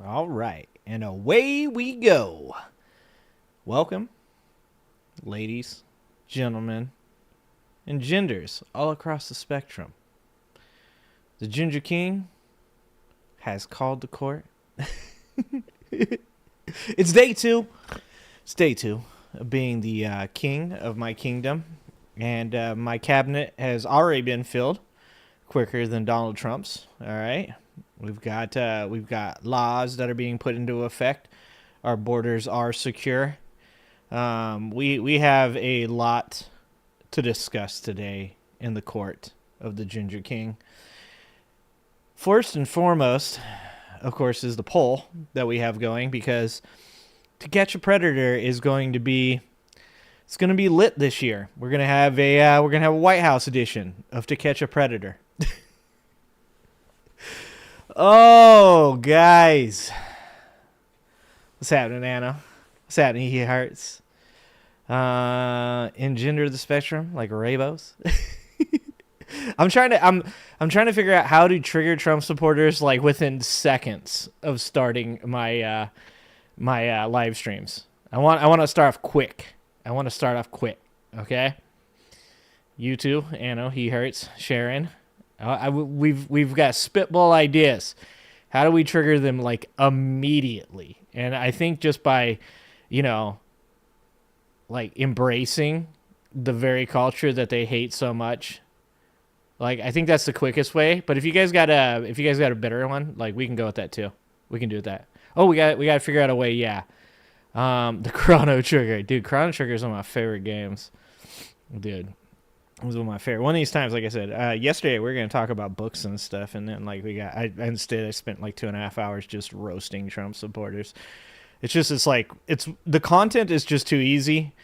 All right, and away we go. Welcome, ladies, gentlemen, and genders all across the spectrum. The Ginger King has called the court. It's day two. It's day two of being the king of my kingdom, and my cabinet has already been filled quicker than Donald Trump's. All right. We've got laws that are being put into effect. Our borders are secure. We have a lot to discuss today in the court of the Ginger King. First and foremost, of course, is the poll that we have going, because To Catch a Predator is going to be lit this year. We're gonna have a White House edition of To Catch a Predator. Oh, guys. What's happening, Anna? What's happening, He Hearts? In gender of the spectrum, like Raybos. I'm trying to figure out how to trigger Trump supporters like within seconds of starting my my live streams. I want to start off quick. Okay? You too, Anna, He Hurts, Sharon. We've got spitball ideas. How do we trigger them like immediately? And I think just by, like embracing the very culture that they hate so much. Like, I think that's the quickest way. But if you guys got a better one, like, we can go with that too. We can do that. Oh, we got to figure out a way. Yeah. The Chrono Trigger, dude. Chrono Trigger is one of my favorite games, dude. It was one of my favorite. One of these times, like I said, yesterday we were going to talk about books and stuff, and then like I spent like 2.5 hours just roasting Trump supporters. It's the content is just too easy.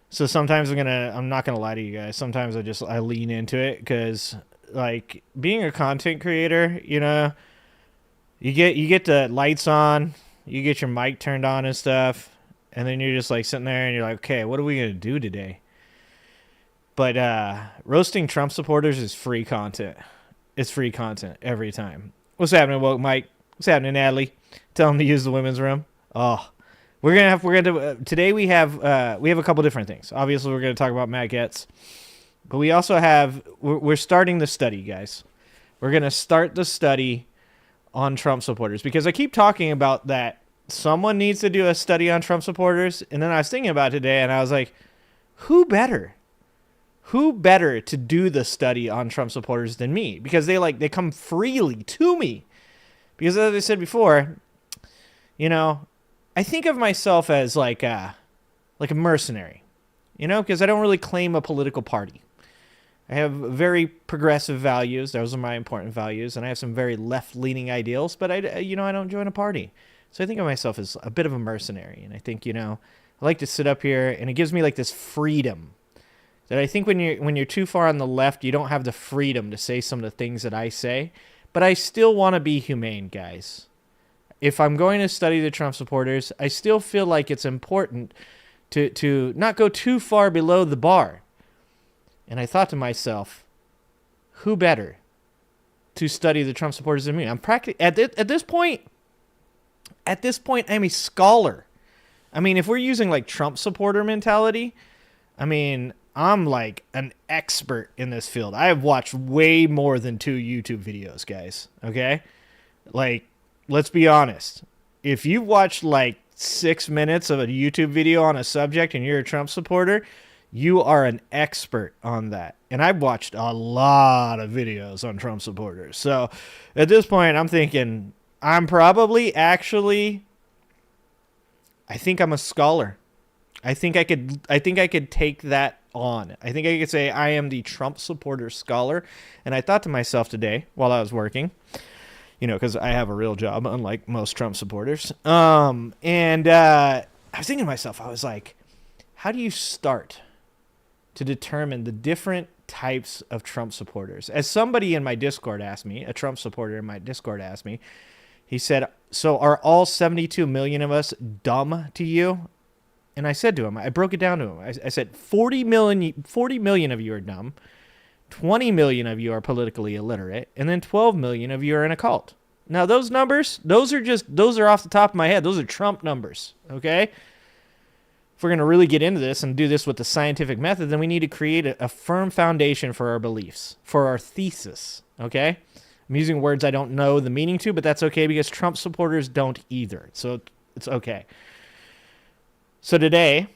So sometimes I'm not gonna lie to you guys. Sometimes I lean into it because, like, being a content creator, you get the lights on, you get your mic turned on and stuff, and then you're just like sitting there and you're like, okay, what are we gonna do today? But roasting Trump supporters is free content. It's free content every time. What's happening, Woke Mike? What's happening, Natalie? Tell them to use the women's room. Oh, today we have a couple different things. Obviously, we're gonna talk about Matt Gaetz, but we also we're starting the study, guys. We're gonna start the study on Trump supporters, because I keep talking about that someone needs to do a study on Trump supporters, and then I was thinking about it today, and I was like, who better to do the study on Trump supporters than me? Because they come freely to me. Because as I said before, I think of myself as like a mercenary, because I don't really claim a political party. I have very progressive values. Those are my important values. And I have some very left-leaning ideals, but I don't join a party. So I think of myself as a bit of a mercenary. And I think, I like to sit up here, and it gives me like this freedom that I think when you're too far on the left, you don't have the freedom to say some of the things that I say. But I still want to be humane, guys. If I'm going to study the Trump supporters, I still feel like it's important to not go too far below the bar. And I thought to myself, who better to study the Trump supporters than me? I'm at this point, I'm a scholar. I mean, if we're using like Trump supporter mentality, I mean, I'm like an expert in this field. I have watched way more than 2 YouTube videos, guys. Okay? Like, let's be honest. If you've watched like 6 minutes of a YouTube video on a subject and you're a Trump supporter, you are an expert on that. And I've watched a lot of videos on Trump supporters. So at this point, I'm thinking I'm probably I think I'm a scholar. I think I could take that on. I think I could say I am the Trump supporter scholar. And I thought to myself today while I was working, because I have a real job, unlike most Trump supporters. And I was thinking to myself, I was like, how do you start to determine the different types of Trump supporters? As somebody in my Discord asked me, a Trump supporter in my Discord asked me, he said, so are all 72 million of us dumb to you? And I said to him, I broke it down to him. I said, 40 million of you are dumb. 20 million of you are politically illiterate, and then 12 million of you are in a cult. Now, those numbers, those are off the top of my head. Those are Trump numbers, okay? If we're going to really get into this and do this with the scientific method, then we need to create a firm foundation for our beliefs, for our thesis, okay? I'm using words I don't know the meaning to, but that's okay because Trump supporters don't either. So it's okay. So today,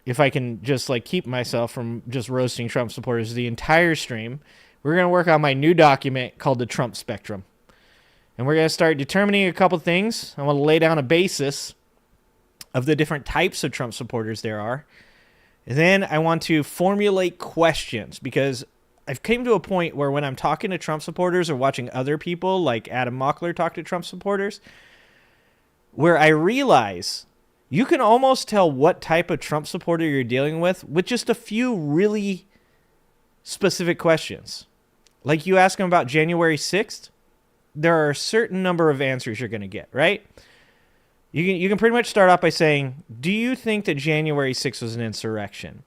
if I can just like keep myself from just roasting Trump supporters the entire stream, we're going to work on my new document called the Trump Spectrum. And we're going to start determining a couple things. I want to lay down a basis of the different types of Trump supporters there are. And then I want to formulate questions because I've came to a point where when I'm talking to Trump supporters or watching other people like Adam Mockler talk to Trump supporters, where I realize you can almost tell what type of Trump supporter you're dealing with just a few really specific questions. Like you ask them about January 6th, there are a certain number of answers you're going to get, right? You can pretty much start off by saying, do you think that January 6th was an insurrection?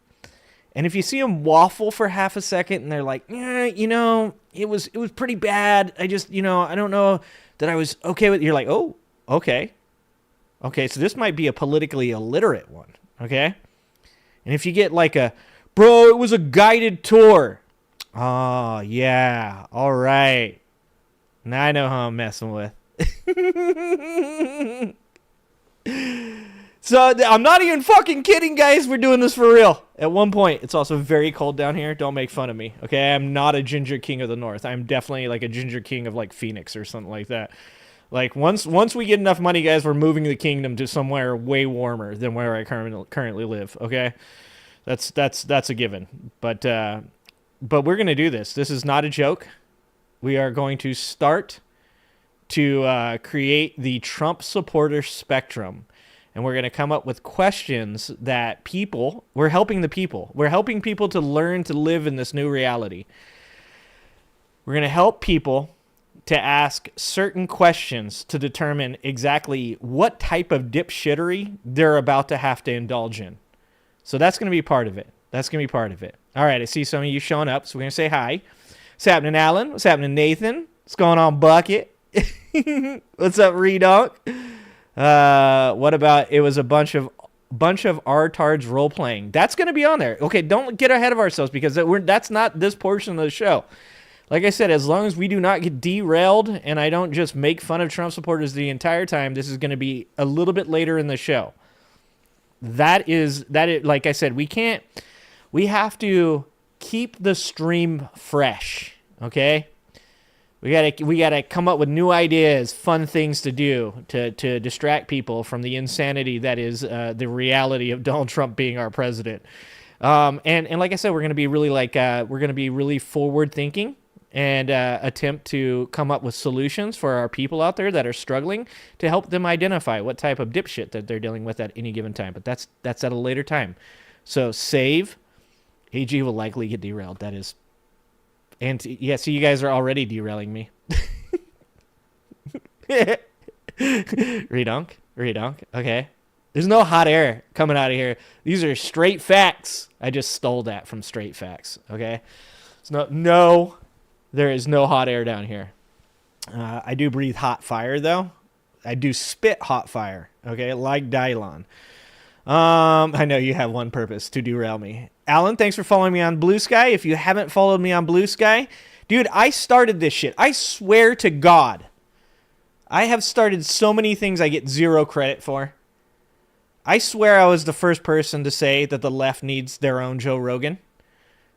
And if you see them waffle for half a second and they're like, yeah, it was pretty bad. I just, I don't know that I was okay with it. You're like, oh, okay. Okay, so this might be a politically illiterate one, okay? And if you get like bro, it was a guided tour. Oh, yeah, all right. Now I know how I'm messing with. So I'm not even fucking kidding, guys. We're doing this for real. At one point, it's also very cold down here. Don't make fun of me, okay? I'm not a ginger king of the north. I'm definitely like a ginger king of like Phoenix or something like that. Like once we get enough money, guys, we're moving the kingdom to somewhere way warmer than where I currently live, okay? That's a given. But we're going to do this. This is not a joke. We are going to start to create the Trump supporter spectrum. And we're going to come up with questions that we're helping the people. We're helping people to learn to live in this new reality. We're going to help people to ask certain questions to determine exactly what type of dipshittery they're about to have to indulge in. So that's going to be part of it. All right, I see some of you showing up, so we're going to say hi. What's happening, Alan? What's happening, Nathan? What's going on, Bucket? What's up, Redonk? What about it was a bunch of R-tards role-playing. That's going to be on there. Okay, don't get ahead of ourselves because that's not this portion of the show. Like I said, as long as we do not get derailed and I don't just make fun of Trump supporters the entire time, this is going to be a little bit later in the show. That is, like I said, we have to keep the stream fresh, okay? We gotta come up with new ideas, fun things to do to distract people from the insanity that is the reality of Donald Trump being our president. And like I said, we're gonna be really forward thinking and attempt to come up with solutions for our people out there that are struggling to help them identify what type of dipshit that they're dealing with at any given time. But that's at a later time. So save. AG will likely get derailed. That is. And yeah, so you guys are already derailing me. Redonk. Okay. There's no hot air coming out of here. These are straight facts. I just stole that from Straight Facts. Okay. No, there is no hot air down here. I do breathe hot fire though. I do spit hot fire. Okay. Like Dylon. I know you have one purpose, to derail me. Alan, thanks for following me on Blue Sky. If you haven't followed me on Blue Sky, dude, I started this shit. I swear to God, I have started so many things I get zero credit for. I swear I was the first person to say that the left needs their own Joe Rogan.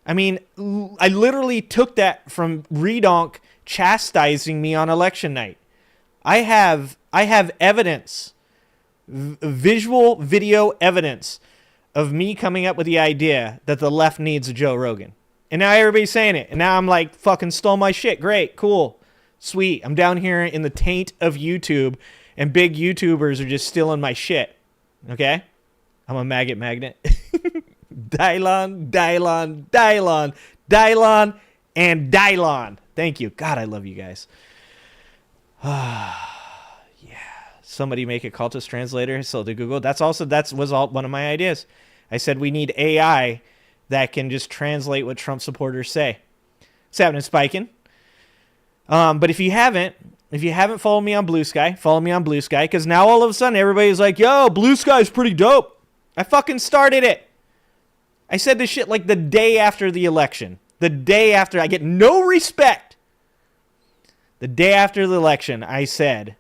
I mean, I literally took that from Redonk chastising me on election night. I have evidence, visual video evidence of me coming up with the idea that the left needs a Joe Rogan. And now everybody's saying it. And now I'm like, fucking stole my shit. Great, cool, sweet. I'm down here in the taint of YouTube, and big YouTubers are just stealing my shit. Okay? I'm a maggot magnet. Dylon, and Dylon. Thank you. God, I love you guys. Somebody make a cultist translator, so to Google. That was one of my ideas. I said we need AI that can just translate what Trump supporters say. What's happening, Spikin'? But if you haven't, If you haven't followed me on Blue Sky, follow me on Blue Sky, because now all of a sudden everybody's like, yo, Blue Sky's pretty dope. I fucking started it. I said this shit like the day after the election. The day after. I get no respect. The day after the election, I said,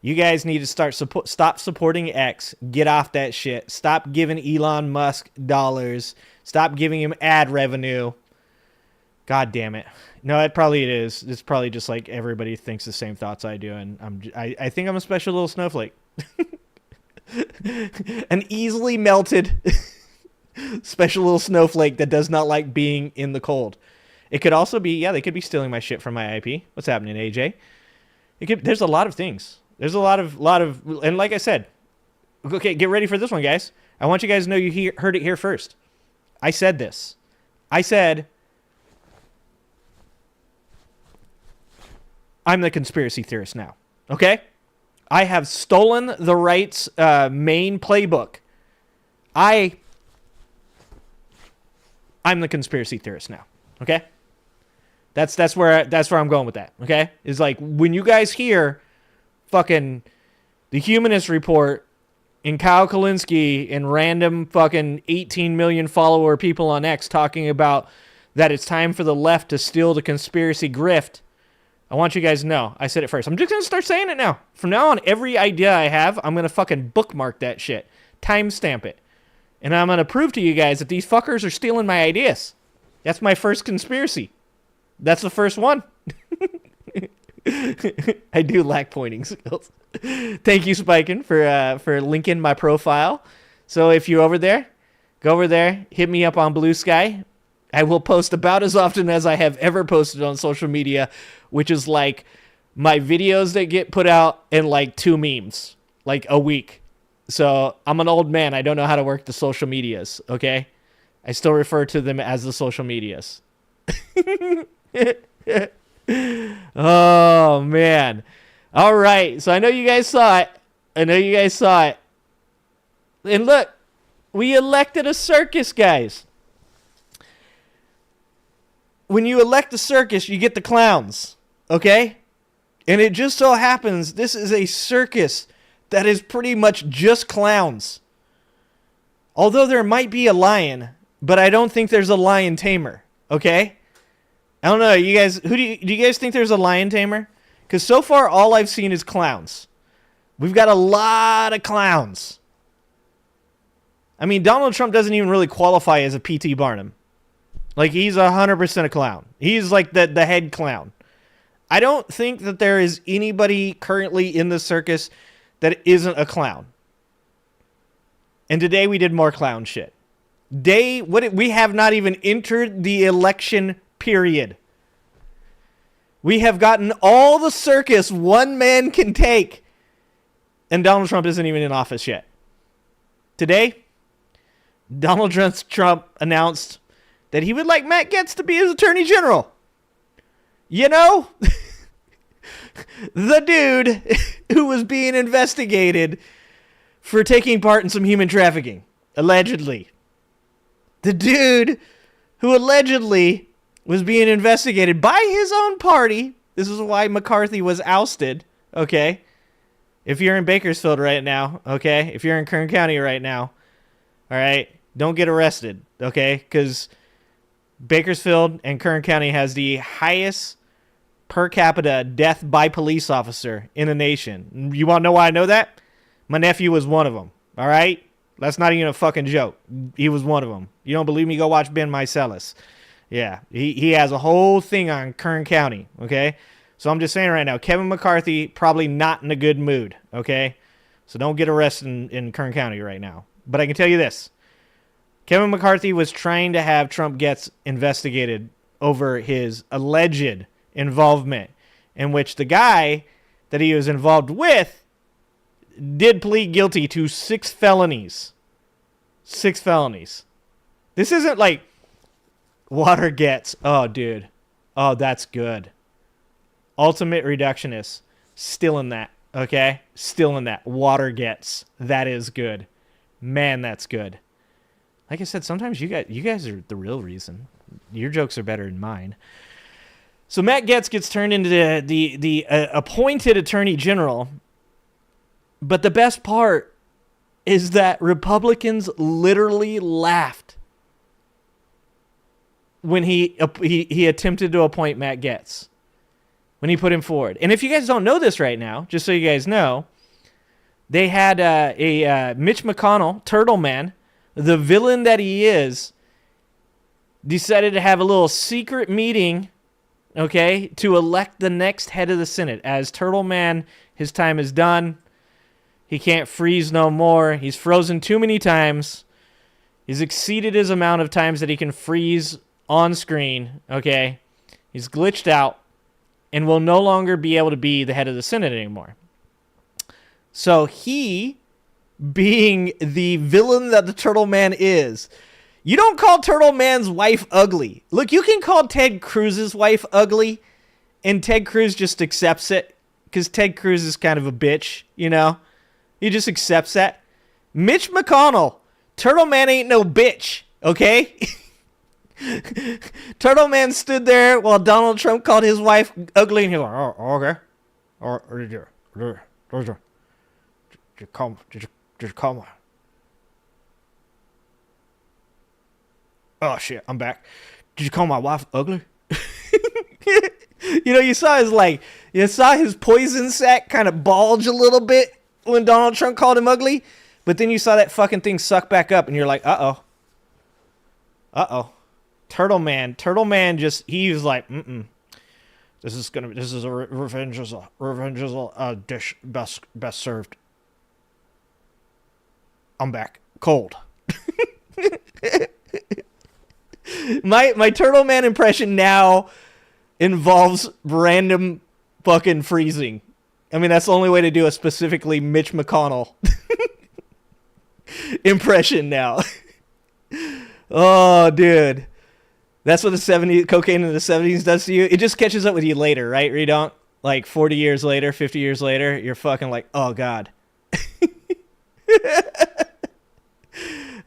you guys need to stop supporting X. Get off that shit. Stop giving Elon Musk dollars. Stop giving him ad revenue. God damn it. No, it probably is. It's probably just like everybody thinks the same thoughts I do, and I think I'm a special little snowflake. An easily melted special little snowflake that does not like being in the cold. It could also be, yeah, they could be stealing my shit from my IP. What's happening, AJ? There's a lot of things. There's a lot of, and like I said, okay, get ready for this one, guys. I want you guys to know you heard it here first. I said this. I said, I'm the conspiracy theorist now, okay? I have stolen the right's main playbook. I'm the conspiracy theorist now, okay? That's where I'm going with that, okay? It's like when you guys hear fucking the Humanist Report and Kyle Kalinske and random fucking 18 million follower people on X talking about that it's time for the left to steal the conspiracy grift, I want you guys to know. I said it first. I'm just going to start saying it now. From now on, every idea I have, I'm going to fucking bookmark that shit. Timestamp it. And I'm going to prove to you guys that these fuckers are stealing my ideas. That's my first conspiracy. That's the first one. I do lack pointing skills. Thank you, Spiken, for linking my profile. So if you're over there, go over there, hit me up on Blue Sky. I will post about as often as I have ever posted on social media, which is like my videos that get put out and like 2 memes, like a week. So I'm an old man. I don't know how to work the social medias, okay? I still refer to them as the social medias. Oh, man. All right. So I know you guys saw it. And look, we elected a circus, guys. When you elect a circus, you get the clowns, okay? And it just so happens this is a circus that is pretty much just clowns. Although there might be a lion, but I don't think there's a lion tamer, okay? I don't know, you guys, do you guys think there's a lion tamer? Because so far, all I've seen is clowns. We've got a lot of clowns. I mean, Donald Trump doesn't even really qualify as a P.T. Barnum. Like, he's 100% a clown. He's like the head clown. I don't think that there is anybody currently in the circus that isn't a clown. And today we did more clown shit. We have not even entered the election period. We have gotten all the circus one man can take. And Donald Trump isn't even in office yet. Today, Donald Trump announced that he would like Matt Gaetz to be his attorney general. You know, the dude who was being investigated for taking part in some human trafficking, allegedly. The dude who allegedly was being investigated by his own party. This is why McCarthy was ousted, okay? If you're in Bakersfield right now, okay? If you're in Kern County right now, all right? Don't get arrested, okay? Because Bakersfield and Kern County has the highest per capita death by police officer in the nation. You want to know why I know that? My nephew was one of them, all right? That's not even a fucking joke. He was one of them. You don't believe me? Go watch Ben Mycelis. Yeah, he has a whole thing on Kern County, okay? So I'm just saying right now, Kevin McCarthy probably not in a good mood, okay? So don't get arrested in Kern County right now. But I can tell you this. Kevin McCarthy was trying to have Trump Gaetz investigated over his alleged involvement, in which the guy that he was involved with did plead guilty to 6 felonies. 6 felonies. This isn't like Water Gaetz. Oh, dude. Oh, that's good. Ultimate Reductionist. Still in that. Okay? Still in that. Water Gaetz. That is good. Man, that's good. Like I said, sometimes you guys are the real reason. Your jokes are better than mine. So Matt Gaetz gets turned into the appointed attorney general. But the best part is that Republicans literally laughed when he attempted to appoint Matt Gaetz, when he put him forward. And if you guys don't know this right now, just so you guys know, they had a Mitch McConnell, Turtle Man, the villain that he is, decided to have a little secret meeting, okay, to elect the next head of the Senate. As Turtle Man, his time is done. He can't freeze no more. He's frozen too many times. He's exceeded his amount of times that he can freeze on screen, okay? He's glitched out and will no longer be able to be the head of the Senate anymore. So he, being the villain that the Turtle Man is, you don't call Turtle Man's wife ugly. Look, you can call Ted Cruz's wife ugly, and Ted Cruz just accepts it, because Ted Cruz is kind of a bitch, you know? He just accepts that. Mitch McConnell, Turtle Man ain't no bitch, okay? Turtle Man stood there while Donald Trump called his wife ugly, and he was like, oh, okay. Did you call my... Oh, shit, I'm back. Did you call my wife ugly? You know, you saw his poison sac kind of bulge a little bit when Donald Trump called him ugly, but then you saw that fucking thing suck back up, and you're like, uh-oh. Turtle Man just, he was like, this is a revenge is a dish best served. I'm back. Cold. My Turtle Man impression now involves random fucking freezing. I mean, that's the only way to do a specifically Mitch McConnell impression now. Oh, dude. That's what cocaine in the 70s does to you. It just catches up with you later, right, Redonk? Like 40 years later, 50 years later, you're fucking like, oh, God.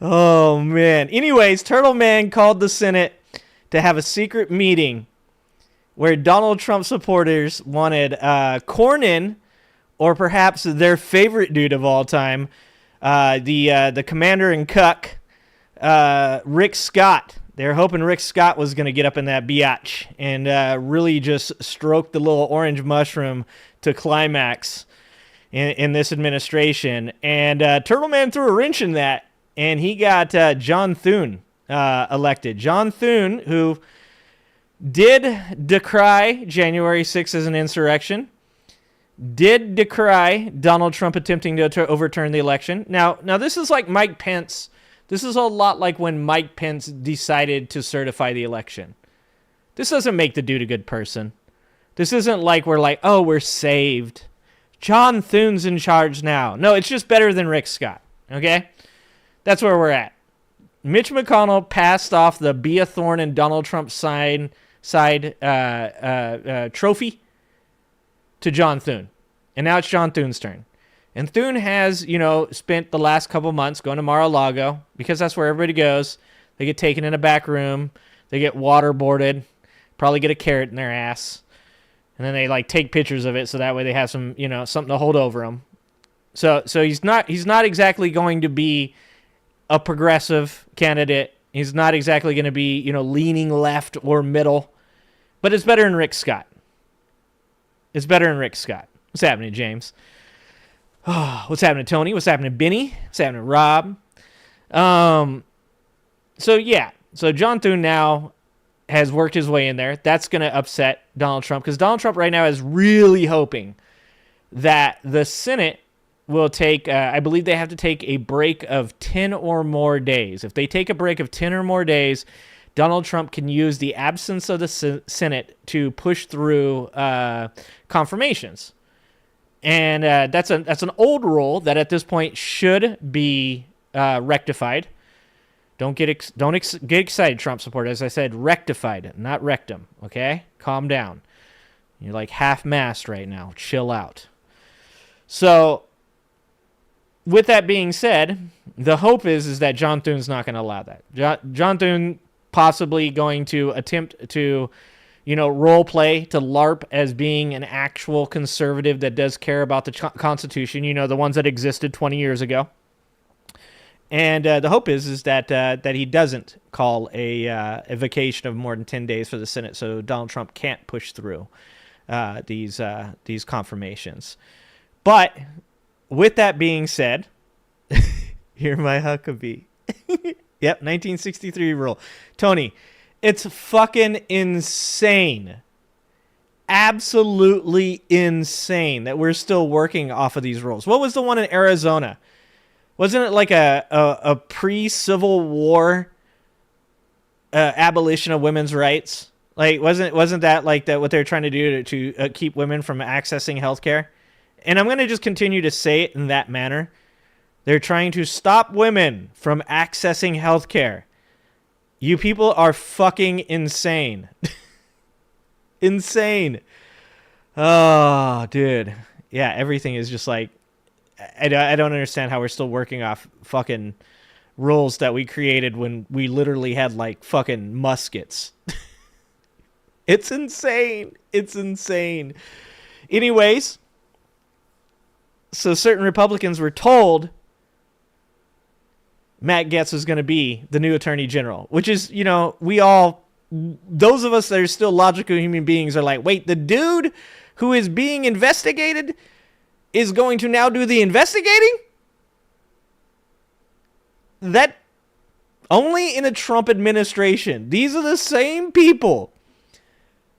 Oh, man. Anyways, Turtle Man called the Senate to have a secret meeting where Donald Trump supporters wanted Cornyn, or perhaps their favorite dude of all time, the commander in cuck, Rick Scott. They were hoping Rick Scott was going to get up in that biatch and really just stroke the little orange mushroom to climax in this administration. And Turtle Man threw a wrench in that, and he got John Thune elected. John Thune, who did decry January 6th as an insurrection, did decry Donald Trump attempting to overturn the election. Now this is like Mike Pence. This is a lot like when Mike Pence decided to certify the election. This doesn't make the dude a good person. This isn't like we're saved. John Thune's in charge now. No, it's just better than Rick Scott, okay? That's where we're at. Mitch McConnell passed off the Be a Thorn in Donald Trump's side trophy to John Thune. And now it's John Thune's turn. And Thune has, spent the last couple months going to Mar-a-Lago, because that's where everybody goes. They get taken in a back room. They get waterboarded. Probably get a carrot in their ass. And then they take pictures of it so that way they have some, something to hold over them. So he's not exactly going to be a progressive candidate. He's not exactly going to be, leaning left or middle. But it's better than Rick Scott. It's better than Rick Scott. What's happening, James? Oh, what's happening, Tony? What's happening, Benny? What's happening, Rob? So John Thune now has worked his way in there. That's going to upset Donald Trump, because Donald Trump right now is really hoping that the Senate will take, I believe they have to take a break of 10 or more days. If they take a break of 10 or more days, Donald Trump can use the absence of the Senate to push through confirmations. And that's an old rule that at this point should be rectified. Don't get excited, Trump supporters. As I said, rectified, not rectum. Okay, calm down. You're like half-mast right now. Chill out. So, with that being said, the hope is that John Thune's not going to allow that. John Thune possibly going to attempt to, role play to LARP as being an actual conservative that does care about the Constitution, the ones that existed 20 years ago. And the hope is that he doesn't call a vacation of more than 10 days for the Senate, so Donald Trump can't push through these confirmations. But with that being said, you're my Huckabee. Yep, 1963 rule. Tony, it's fucking insane. Absolutely insane that we're still working off of these rules. What was the one in Arizona? Wasn't it like a pre-Civil War abolition of women's rights? Like, wasn't that like that what they're trying to do to keep women from accessing healthcare? And I'm going to just continue to say it in that manner. They're trying to stop women from accessing healthcare. You people are fucking insane. Insane. Oh, dude. Yeah, everything is just like, I don't understand how we're still working off fucking rules that we created when we literally had like fucking muskets. It's insane. It's insane. Anyways, so certain Republicans were told Matt Gaetz was going to be the new attorney general, which is, those of us that are still logical human beings are like, wait, the dude who is being investigated is going to now do the investigating? That only in a Trump administration. These are the same people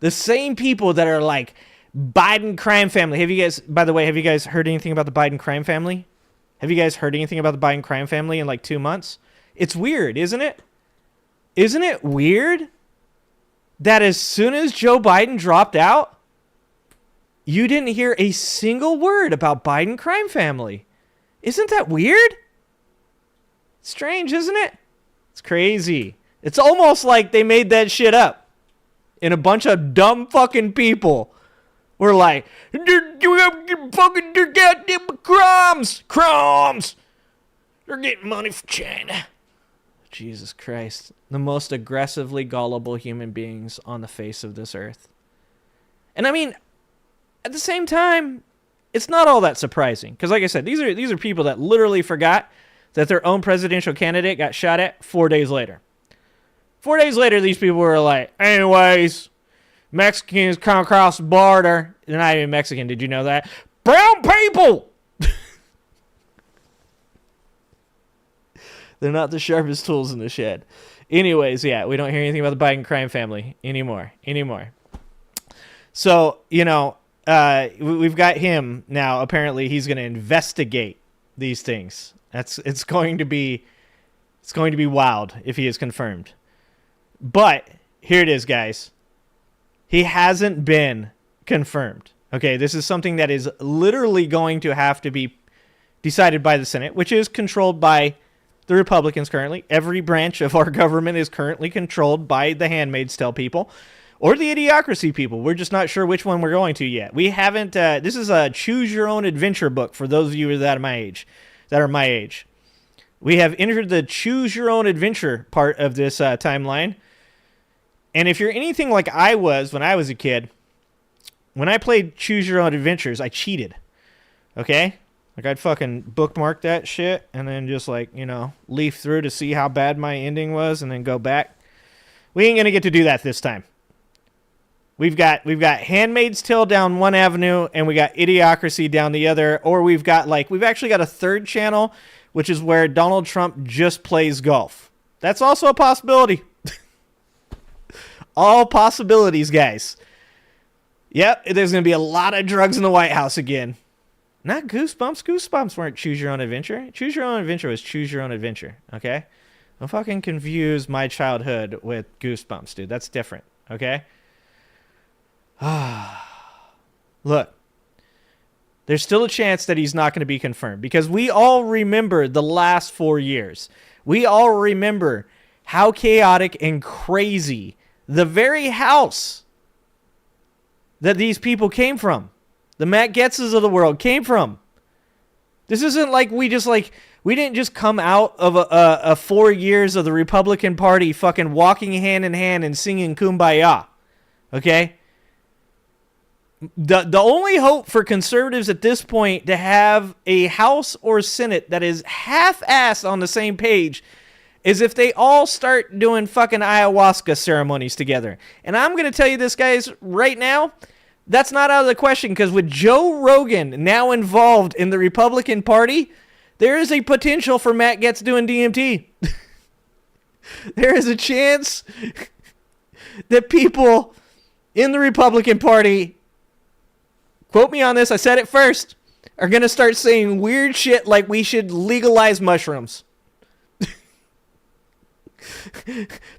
that are like Biden crime family. By the way, have you guys heard anything about the Biden crime family? Have you guys heard anything about the Biden crime family in like 2 months? It's weird, isn't it? Isn't it weird that as soon as Joe Biden dropped out, you didn't hear a single word about Biden crime family? Isn't that weird? Strange, isn't it? It's crazy. It's almost like they made that shit up. And a bunch of dumb fucking people were like, fucking goddamn crumbs. They're getting money from China. Jesus Christ. The most aggressively gullible human beings on the face of this earth. And I mean, at the same time, it's not all that surprising. Because like I said, these are people that literally forgot that their own presidential candidate got shot at 4 days later. 4 days later, these people were like, anyways, Mexicans come across the border. They're not even Mexican. Did you know that? Brown people! They're not the sharpest tools in the shed. Anyways, yeah, we don't hear anything about the Biden crime family anymore. So, we've got him now. Apparently, he's going to investigate these things. It's going to be wild if he is confirmed. But here it is, guys. He hasn't been confirmed. Okay, this is something that is literally going to have to be decided by the Senate, which is controlled by the Republicans currently. Every branch of our government is currently controlled by the Handmaid's Tale people or the Idiocracy people. We're just not sure which one we're going to yet. We haven't. This is a choose your own adventure book for those of you that are my age. We have entered the choose your own adventure part of this timeline. And if you're anything like I was when I was a kid, when I played Choose Your Own Adventures, I cheated. Okay? Like, I'd fucking bookmark that shit and then just, leaf through to see how bad my ending was and then go back. We ain't gonna get to do that this time. We've got Handmaid's Tale down one avenue and we got Idiocracy down the other. Or we've actually got a third channel, which is where Donald Trump just plays golf. That's also a possibility. All possibilities, guys. Yep, there's going to be a lot of drugs in the White House again. Not Goosebumps. Goosebumps weren't Choose Your Own Adventure. Choose Your Own Adventure was Choose Your Own Adventure, okay? Don't fucking confuse my childhood with Goosebumps, dude. That's different, okay? Look, there's still a chance that he's not going to be confirmed because we all remember the last 4 years. We all remember how chaotic and crazy the very house that these people came from, the Matt Gaetzes of the world came from. This isn't like we didn't just come out of a 4 years of the Republican Party fucking walking hand in hand and singing Kumbaya. Okay? The only hope for conservatives at this point to have a House or Senate that is half-assed on the same page is if they all start doing fucking ayahuasca ceremonies together. And I'm going to tell you this, guys, right now, that's not out of the question, because with Joe Rogan now involved in the Republican Party, there is a potential for Matt Gaetz doing DMT. There is a chance that people in the Republican Party, quote me on this, I said it first, are going to start saying weird shit like we should legalize mushrooms.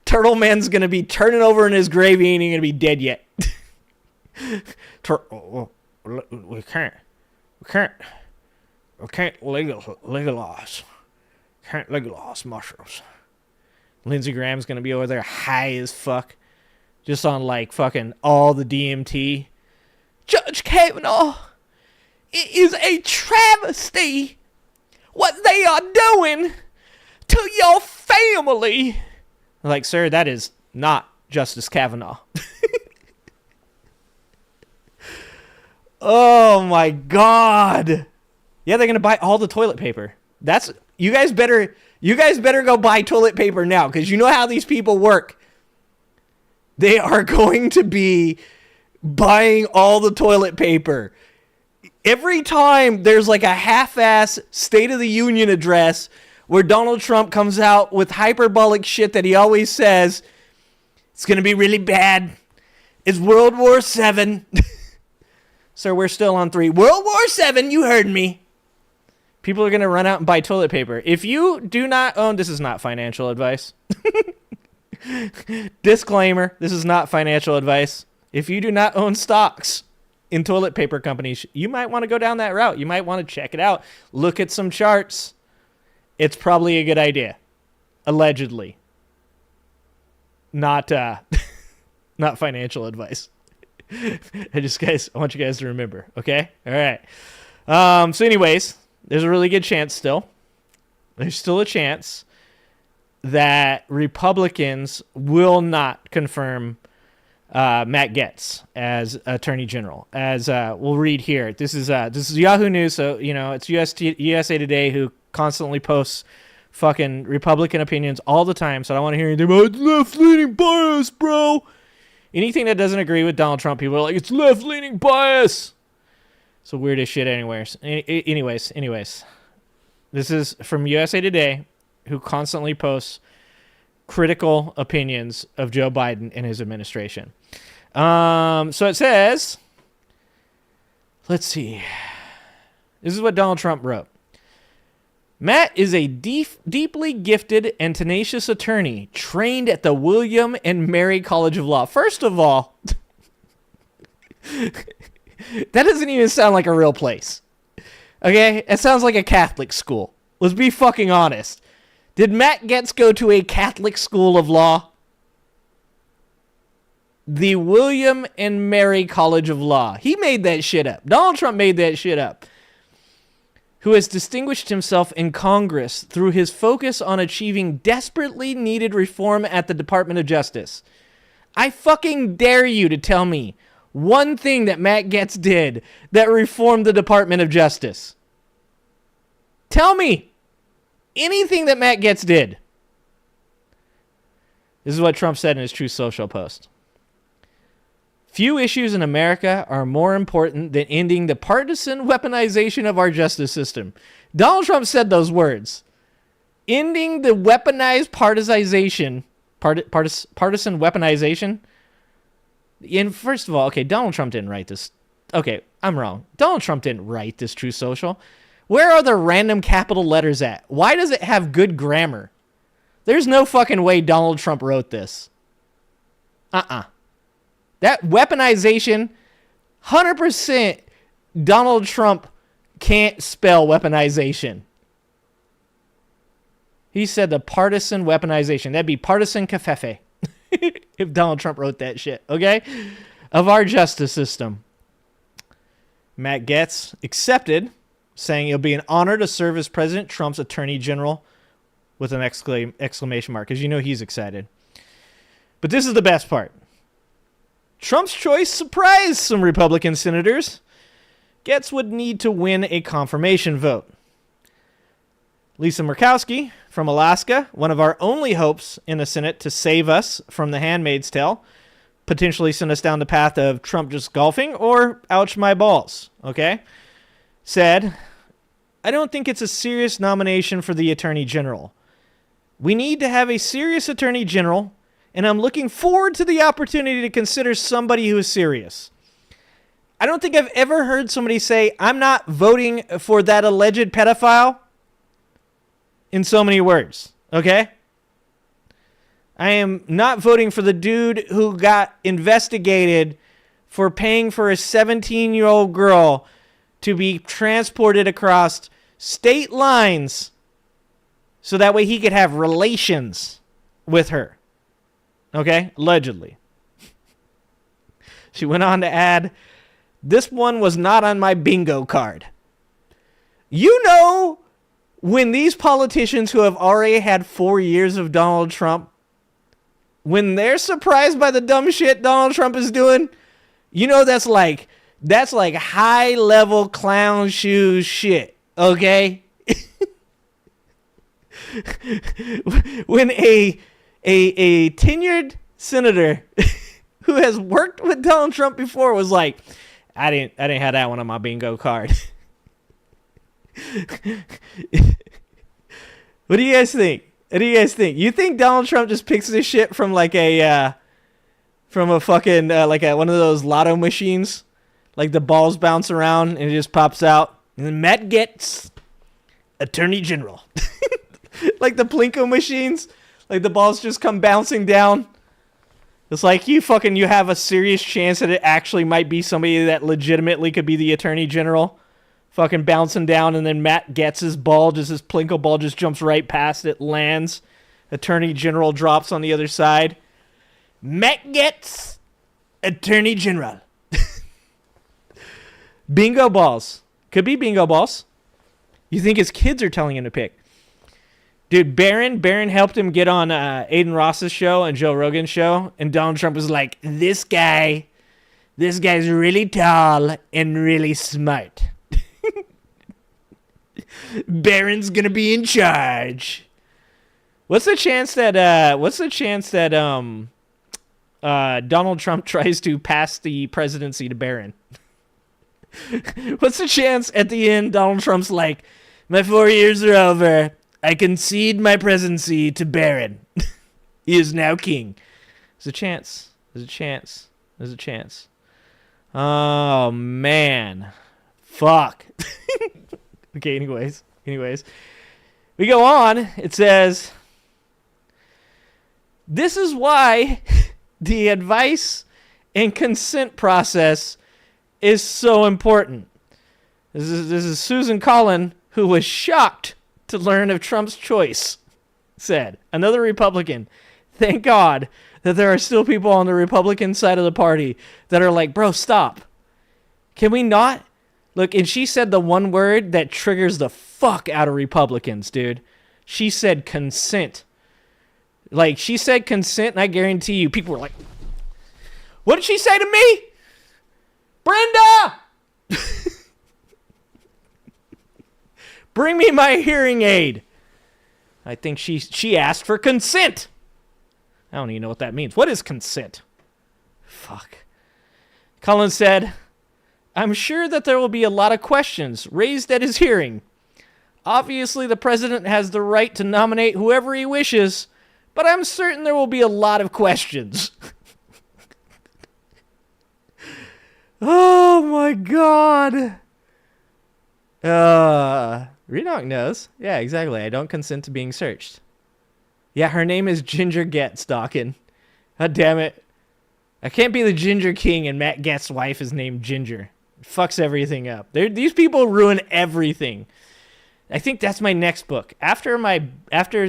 Turtle Man's going to be turning over in his grave. He ain't going to be dead yet. We can't legalize. Can't legalize mushrooms. Lindsey Graham's going to be over there high as fuck. Just on like fucking all the DMT. Judge Kavanaugh, it is a travesty what they are doing to your family. Like, sir, that is not Justice Kavanaugh. Oh my God. Yeah, they're gonna buy all the toilet paper. That's you guys better go buy toilet paper now, because you know how these people work. They are going to be buying all the toilet paper. Every time there's like a half-ass State of the Union address where Donald Trump comes out with hyperbolic shit that he always says, it's going to be really bad. It's World War VII. Sir, we're still on 3. World War VII, you heard me. People are going to run out and buy toilet paper. If you do not own, this is not financial advice. Disclaimer, this is not financial advice. If you do not own stocks in toilet paper companies, you might want to go down that route. You might want to check it out. Look at some charts. It's probably a good idea. Allegedly. Not not financial advice. I want you guys to remember, okay? All right. So anyways, there's a really good chance still. There's still a chance that Republicans will not confirm Matt Gaetz as Attorney General. As we'll read here. This is Yahoo News, so it's USA Today who constantly posts fucking Republican opinions all the time. So I don't want to hear anything about left-leaning bias, bro. Anything that doesn't agree with Donald Trump, people are like, it's left-leaning bias. So weird as shit anyways. Anyways. This is from USA Today, who constantly posts critical opinions of Joe Biden and his administration. So it says, let's see. This is what Donald Trump wrote. Matt is a deeply gifted and tenacious attorney trained at the William and Mary College of Law. First of all, that doesn't even sound like a real place. Okay? It sounds like a Catholic school. Let's be fucking honest. Did Matt Gaetz go to a Catholic school of law? The William and Mary College of Law. He made that shit up. Donald Trump made that shit up. Who has distinguished himself in Congress through his focus on achieving desperately needed reform at the Department of Justice. I fucking dare you to tell me one thing that Matt Gaetz did that reformed the Department of Justice. Tell me anything that Matt Gaetz did. This is what Trump said in his Truth Social post. Few issues in America are more important than ending the partisan weaponization of our justice system. Donald Trump said those words. Ending the weaponized partisan weaponization. And first of all, okay, Donald Trump didn't write this. Okay, I'm wrong. Donald Trump didn't write this Truth Social. Where are the random capital letters at? Why does it have good grammar? There's no fucking way Donald Trump wrote this. That weaponization, 100% Donald Trump can't spell weaponization. He said the partisan weaponization. That'd be partisan cafefe. If Donald Trump wrote that shit, okay? Of our justice system. Matt Gaetz accepted, saying it'll be an honor to serve as President Trump's Attorney General with an exclamation mark, because you know he's excited. But this is the best part. Trump's choice surprised some Republican senators. Gaetz would need to win a confirmation vote. Lisa Murkowski from Alaska, one of our only hopes in the Senate to save us from the Handmaid's Tale, potentially send us down the path of Trump just golfing or ouch my balls, okay? Said, I don't think it's a serious nomination for the Attorney General. We need to have a serious Attorney General, and I'm looking forward to the opportunity to consider somebody who is serious. I don't think I've ever heard somebody say, I'm not voting for that alleged pedophile in so many words, okay? I am not voting for the dude who got investigated for paying for a 17-year-old girl to be transported across state lines so that way he could have relations with her, okay? Allegedly. She went on to add, this one was not on my bingo card. You know, when these politicians who have already had 4 years of Donald Trump, when they're surprised by the dumb shit Donald Trump is doing, you know that's like high level clown shoes shit, okay? When a tenured senator who has worked with Donald Trump before was like, I didn't have that one on my bingo card. What do you guys think? What do you guys think? You think Donald Trump just picks this shit from like a fucking one of those lotto machines, like the balls bounce around and it just pops out, and then Matt Gaetz, Attorney General, like the Plinko machines, like the balls just come bouncing down. It's like you have a serious chance that it actually might be somebody that legitimately could be the Attorney General. Fucking bouncing down, and then Matt Gaetz's ball, just his Plinko ball just jumps right past it, lands. Attorney General drops on the other side. Matt Gaetz, Attorney General. Bingo balls. Could be bingo balls. You think his kids are telling him to pick. Dude, Barron helped him get on Aiden Ross's show and Joe Rogan's show, and Donald Trump was like, this guy's really tall and really smart. Barron's gonna be in charge. What's the chance that Donald Trump tries to pass the presidency to Barron? What's the chance at the end Donald Trump's like, my 4 years are over. I concede my presidency to Barron. He is now king. There's a chance. There's a chance. There's a chance. Oh, man. Fuck. Okay, anyways. We go on. It says, this is why the advice and consent process is so important. This is Susan Collin, who was shocked to learn of Trump's choice, said. Another Republican. Thank God that there are still people on the Republican side of the party that are like, bro, stop. Can we not? Look, and she said the one word that triggers the fuck out of Republicans, dude. She said consent. Like, she said consent, and I guarantee you, people were like, what did she say to me? Brenda! Bring me my hearing aid. I think she asked for consent. I don't even know what that means. What is consent? Fuck. Cullen said, I'm sure that there will be a lot of questions raised at his hearing. Obviously, the president has the right to nominate whoever he wishes, but I'm certain there will be a lot of questions. Oh my God. Redonk knows. Yeah, exactly. I don't consent to being searched. Yeah, her name is Ginger Gaetz, Dawkins. God damn it. I can't be the Ginger King and Matt Gaetz's wife is named Ginger. It fucks everything up. These people ruin everything. I think that's my next book. After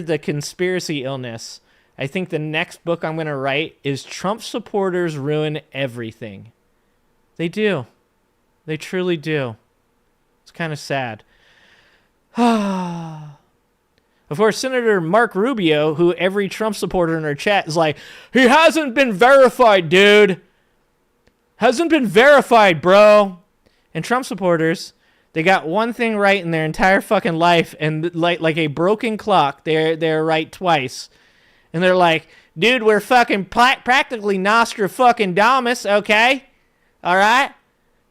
the conspiracy illness, I think the next book I'm going to write is Trump supporters ruin everything. They do. They truly do. It's kind of sad. Of course, Senator Mark Rubio, who every Trump supporter in our chat is like, he hasn't been verified, dude. Hasn't been verified, bro. And Trump supporters, they got one thing right in their entire fucking life, and like a broken clock, they're right twice. And they're like, dude, we're fucking practically Nostradamus, okay? All right?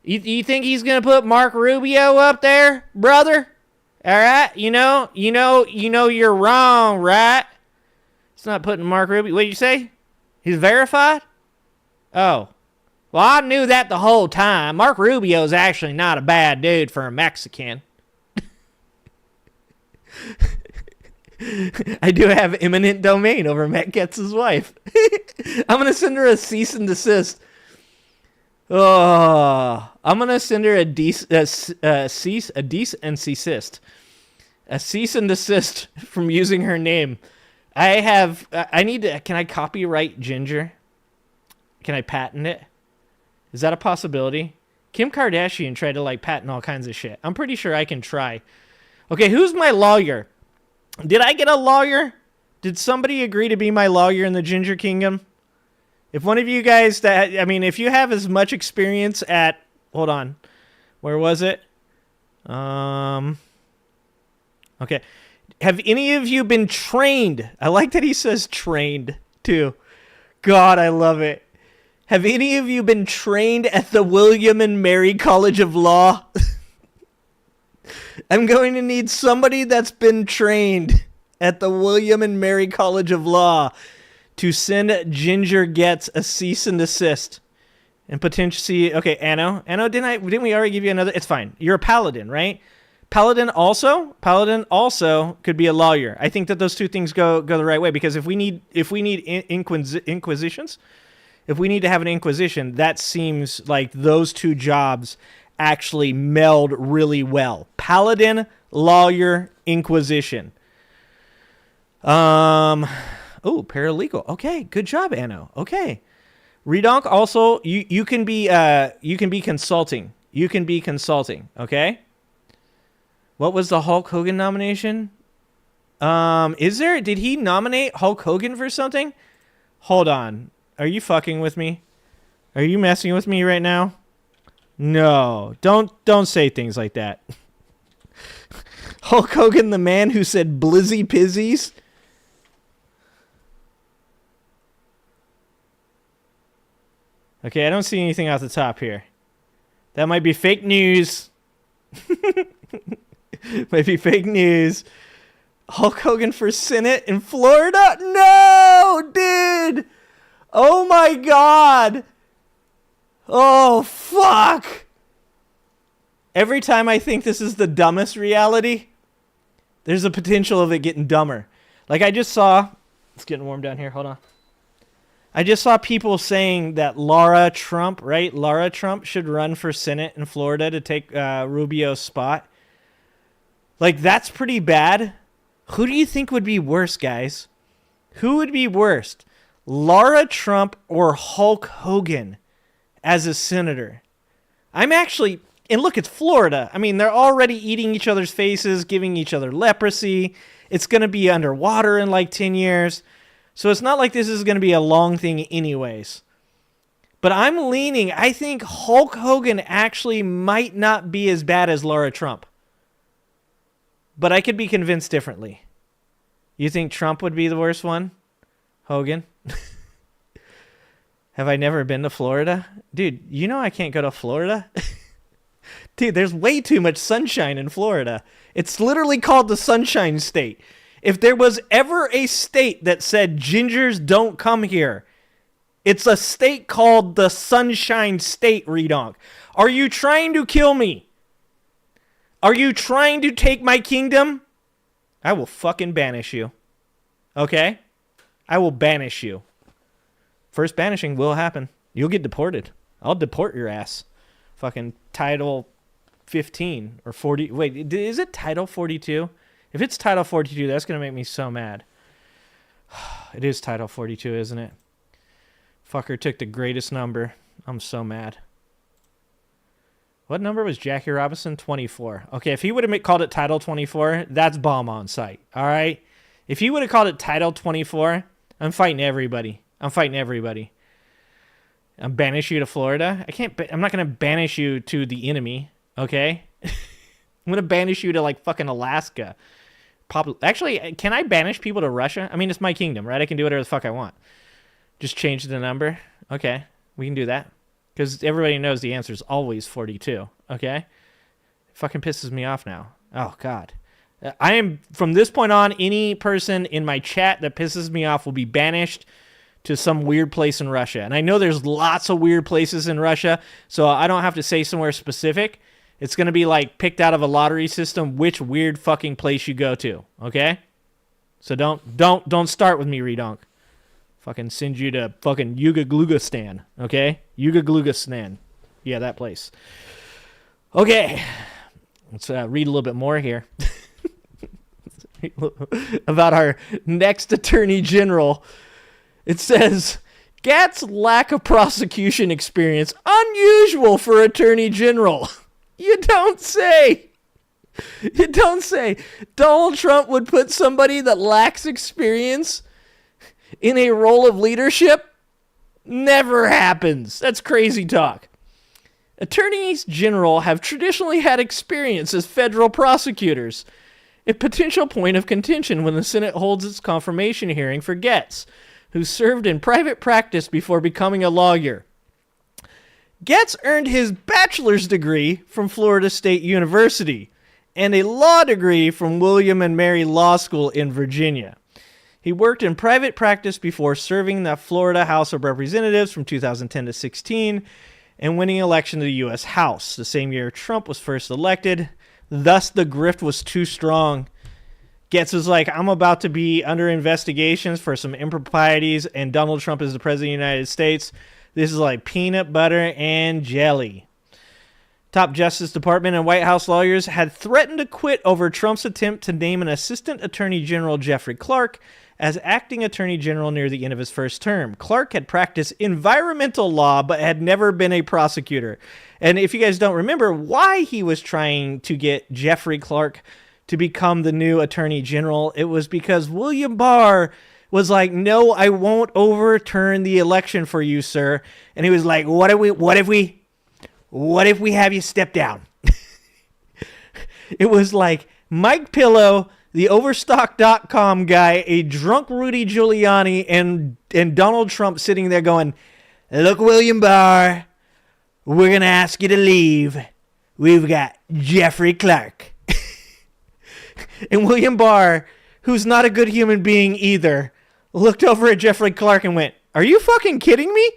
You think he's going to put Mark Rubio up there, brother? All right? You know you're wrong, right? It's not putting Mark Rubio. What did you say? He's verified? Oh. Well, I knew that the whole time. Mark Rubio's actually not a bad dude for a Mexican. I do have eminent domain over Matt Gaetz's wife. I'm going to send her a cease and desist. Oh, I'm going to send her a cease and desist from using her name. Can I copyright Ginger? Can I patent it? Is that a possibility? Kim Kardashian tried to patent all kinds of shit. I'm pretty sure I can try. Okay, who's my lawyer? Did I get a lawyer? Did somebody agree to be my lawyer in the Ginger Kingdom? If one of you guys if you have as much experience at, hold on, where was it? Okay. Have any of you been trained? I like that he says trained too. God, I love it. Have any of you been trained at the William and Mary College of Law? I'm going to need somebody that's been trained at the William and Mary College of Law to send Ginger Gaetz a cease and desist. And potentially, okay, Anno, didn't we already give you another? It's fine. You're a paladin, right? Paladin also could be a lawyer. I think that those two things go the right way, because if we need inquisitions, if we need to have an inquisition, that seems like those two jobs actually meld really well. Paladin, lawyer, inquisition. Paralegal. Okay, good job, Anno. Okay. Redonk also, you can be consulting. You can be consulting, okay? What was the Hulk Hogan nomination? Did he nominate Hulk Hogan for something? Hold on. Are you fucking with me? Are you messing with me right now? No. Don't say things like that. Hulk Hogan, the man who said blizzy pizzies? Okay, I don't see anything off the top here. That might be fake news. Might be fake news. Hulk Hogan for Senate in Florida? No, dude! Oh my God! Oh, fuck! Every time I think this is the dumbest reality, there's a potential of it getting dumber. Like I just saw... It's getting warm down here. Hold on. I just saw people saying that Laura Trump should run for Senate in Florida to take Rubio's spot. Like, that's pretty bad. Who do you think would be worse, guys? Who would be worst? Laura Trump or Hulk Hogan as a senator? And look, it's Florida. I mean, they're already eating each other's faces, giving each other leprosy. It's going to be underwater in like 10 years. So it's not like this is going to be a long thing anyways. But I think Hulk Hogan actually might not be as bad as Laura Trump. But I could be convinced differently. You think Trump would be the worst one? Hogan? Have I never been to Florida? Dude, you know I can't go to Florida? Dude, there's way too much sunshine in Florida. It's literally called the Sunshine State. If there was ever a state that said gingers don't come here, it's a state called the Sunshine State, Redonk. Are you trying to kill me? Are you trying to take my kingdom? I will fucking banish you. Okay? I will banish you. First banishing will happen. You'll get deported. I'll deport your ass. Fucking Title 15 or 40. Wait, is it Title 42? If it's Title 42, that's going to make me so mad. It is Title 42, isn't it? Fucker took the greatest number. I'm so mad. What number was Jackie Robinson? 24. Okay, if he would have called it Title 24, that's bomb on site. All right? If he would have called it Title 24, I'm fighting everybody. I'm banish you to Florida. I'm not gonna banish you to the enemy. Okay. I'm gonna banish you to like fucking Alaska. Actually, can I banish people to Russia? I mean, it's my kingdom, right? I can do whatever the fuck I want. Just change the number. Okay, we can do that. Because everybody knows the answer is always 42. Okay? It fucking pisses me off now. Oh, God. I am, from this point on, any person in my chat that pisses me off will be banished to some weird place in Russia. And I know there's lots of weird places in Russia, so I don't have to say somewhere specific. It's going to be like picked out of a lottery system which weird fucking place you go to, okay? So don't start with me, Redonk. Fucking send you to fucking Yuga-Glugastan, okay? Yuga-Glugastan. Yeah, that place. Okay. Let's read a little bit more here. About our next Attorney General. It says, Gaetz lack of prosecution experience. Unusual for Attorney General. You don't say. You don't say. Donald Trump would put somebody that lacks experience in a role of leadership? Never happens. That's crazy talk. Attorneys general have traditionally had experience as federal prosecutors, a potential point of contention when the Senate holds its confirmation hearing for Gaetz, who served in private practice before becoming a lawyer. Gaetz earned his bachelor's degree from Florida State University and a law degree from William and Mary Law School in Virginia. He worked in private practice before serving the Florida House of Representatives from 2010 to 16 and winning election to the U.S. House, the same year Trump was first elected. Thus, the grift was too strong. Gaetz was like, I'm about to be under investigations for some improprieties, and Donald Trump is the president of the United States. This is like peanut butter and jelly. Top Justice Department and White House lawyers had threatened to quit over Trump's attempt to name an Assistant Attorney General Jeffrey Clark as acting Attorney General near the end of his first term. Clark had practiced environmental law but had never been a prosecutor. And if you guys don't remember why he was trying to get Jeffrey Clark to become the new Attorney General, it was because William Barr was like, no, I won't overturn the election for you, sir. And he was like, what if we have you step down? It was like Mike Pillow, the Overstock.com guy, a drunk Rudy Giuliani, and Donald Trump sitting there going, look, William Barr, we're going to ask you to leave. We've got Jeffrey Clark. And William Barr, who's not a good human being either, looked over at Jeffrey Clark and went, are you fucking kidding me?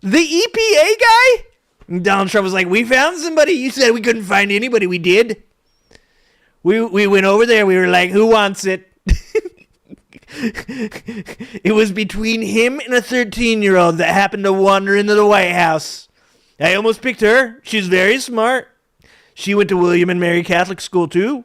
The EPA guy? And Donald Trump was like, we found somebody. You said we couldn't find anybody. We did. We went over there. We were like, who wants it? It was between him and a 13-year-old that happened to wander into the White House. I almost picked her. She's very smart. She went to William and Mary Catholic School, too.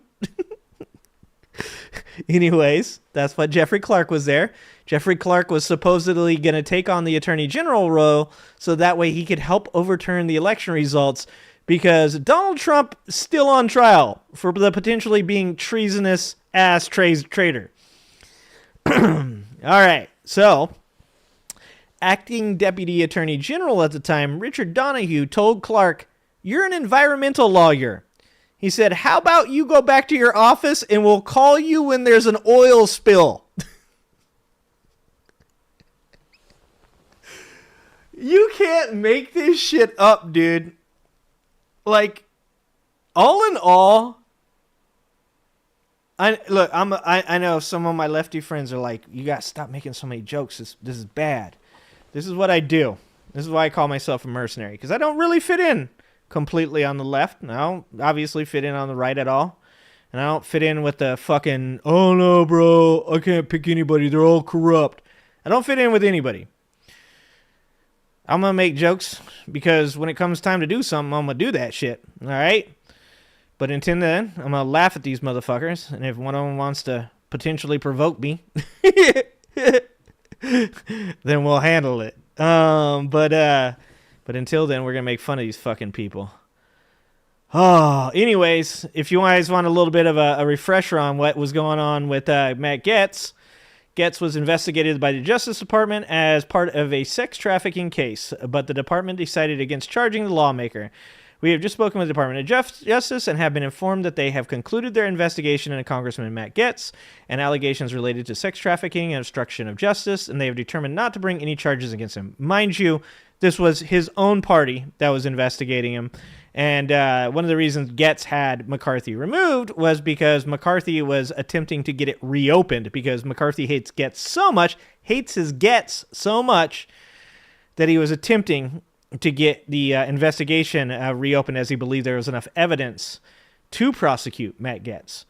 Anyways, that's why Jeffrey Clark was there. Jeffrey Clark was supposedly going to take on the Attorney General role so that way he could help overturn the election results because Donald Trump is still on trial for the potentially being treasonous ass traitor. All right, so acting Deputy Attorney General at the time, Richard Donahue, told Clark, you're an environmental lawyer. He said, how about you go back to your office and we'll call you when there's an oil spill? You can't make this shit up, dude. Like, all in all, I know some of my lefty friends are like, you got to stop making so many jokes. This is bad. This is what I do. This is why I call myself a mercenary, because I don't really fit in completely on the left. I don't obviously fit in on the right at all. And I don't fit in with the fucking, oh no, bro, I can't pick anybody. They're all corrupt. I don't fit in with anybody. I'm going to make jokes because when it comes time to do something, I'm going to do that shit. All right? But until then, I'm going to laugh at these motherfuckers. And if one of them wants to potentially provoke me, then we'll handle it. But until then, we're going to make fun of these fucking people. Oh, anyways, if you guys want a little bit of a refresher on what was going on with Matt Gaetz, Gaetz was investigated by the Justice Department as part of a sex trafficking case, but the department decided against charging the lawmaker. We have just spoken with the Department of Justice and have been informed that they have concluded their investigation into Congressman Matt Gaetz and allegations related to sex trafficking and obstruction of justice, and they have determined not to bring any charges against him. Mind you, this was his own party that was investigating him, and one of the reasons Gaetz had McCarthy removed was because McCarthy was attempting to get it reopened because McCarthy hates Gaetz so much that he was attempting to get the investigation reopened as he believed there was enough evidence to prosecute Matt Gaetz.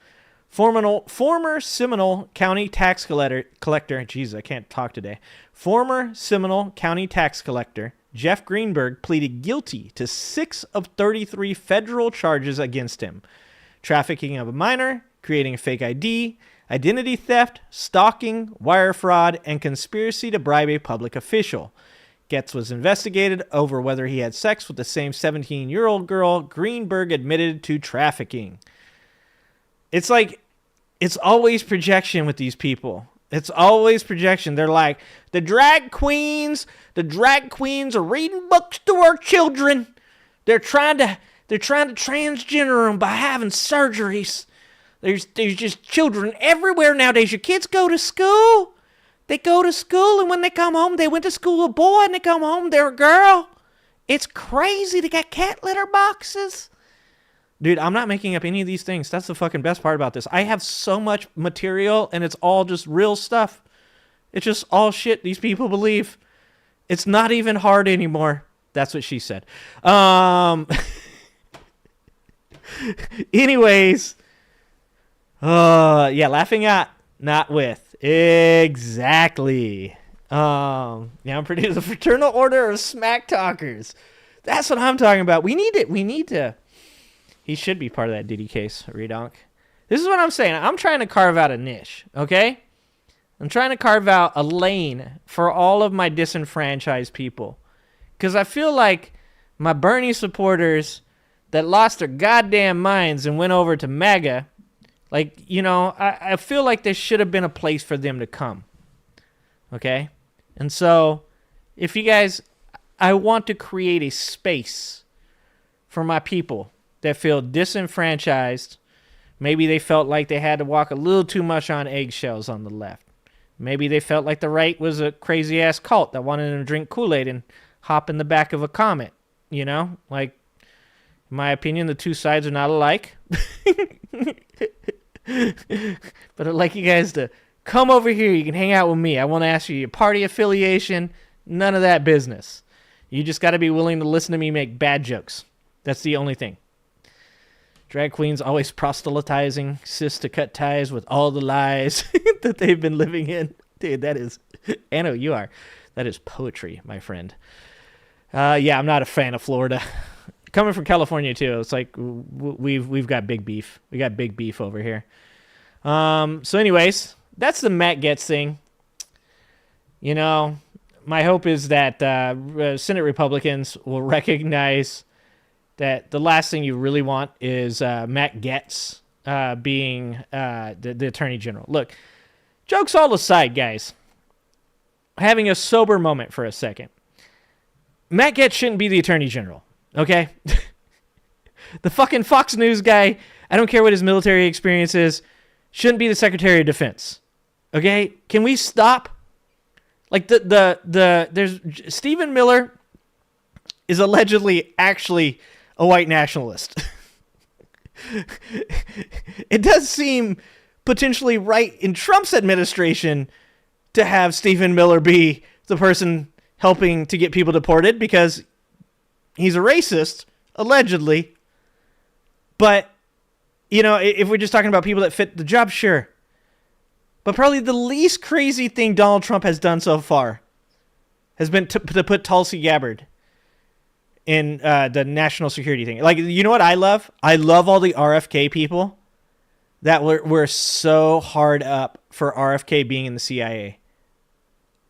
Former Seminole County tax collector, Jesus, I can't talk today. Former Seminole County tax collector Jeff Greenberg pleaded guilty to 6 of 33 federal charges against him. Trafficking of a minor, creating a fake ID, identity theft, stalking, wire fraud, and conspiracy to bribe a public official. Gaetz was investigated over whether he had sex with the same 17-year-old girl Greenberg admitted to trafficking. It's like, it's always projection with these people. It's always projection. They're like, the drag queens are reading books to our children. They're trying to transgender them by having surgeries. There's just children everywhere nowadays. Your kids go to school. They go to school, and when they come home, they went to school a boy, and they come home, they're a girl. It's crazy. They got cat litter boxes. Dude, I'm not making up any of these things. That's the fucking best part about this. I have so much material, and it's all just real stuff. It's just all shit these people believe. It's not even hard anymore. That's what she said. Anyways. Yeah, laughing at, not with. Exactly. I'm producing the Fraternal Order of Smack Talkers. That's what I'm talking about. We need it. We need to. He should be part of that Diddy case, Redonk. This is what I'm saying. I'm trying to carve out a niche, okay? I'm trying to carve out a lane for all of my disenfranchised people. Because I feel like my Bernie supporters that lost their goddamn minds and went over to MAGA, like, you know, I feel like there should have been a place for them to come. Okay? And so, if you guys, I want to create a space for my people that feel disenfranchised. Maybe they felt like they had to walk a little too much on eggshells on the left. Maybe they felt like the right was a crazy-ass cult that wanted them to drink Kool-Aid and hop in the back of a comet. You know? Like, in my opinion, the two sides are not alike. But I'd like you guys to come over here. You can hang out with me. I won't ask you your party affiliation. None of that business. You just got to be willing to listen to me make bad jokes. That's the only thing. Drag queens always proselytizing cis to cut ties with all the lies that they've been living in. Dude, that is... I know you are. That is poetry, my friend. Yeah, I'm not a fan of Florida. Coming from California, too, it's like we've got big beef. We got big beef over here. So anyways, that's the Matt Gaetz thing. You know, my hope is that Senate Republicans will recognize that the last thing you really want is Matt Gaetz being the Attorney General. Look, jokes all aside, guys. Having a sober moment for a second. Matt Gaetz shouldn't be the Attorney General, okay? The fucking Fox News guy, I don't care what his military experience is, shouldn't be the Secretary of Defense, okay? Can we stop? Like, there's Stephen Miller is allegedly actually a white nationalist. It does seem potentially right in Trump's administration to have Stephen Miller be the person helping to get people deported because he's a racist, allegedly. But, you know, if we're just talking about people that fit the job, sure. But probably the least crazy thing Donald Trump has done so far has been to put Tulsi Gabbard in the national security thing. Like, you know what I love? I love all the RFK people that were so hard up for RFK being in the CIA.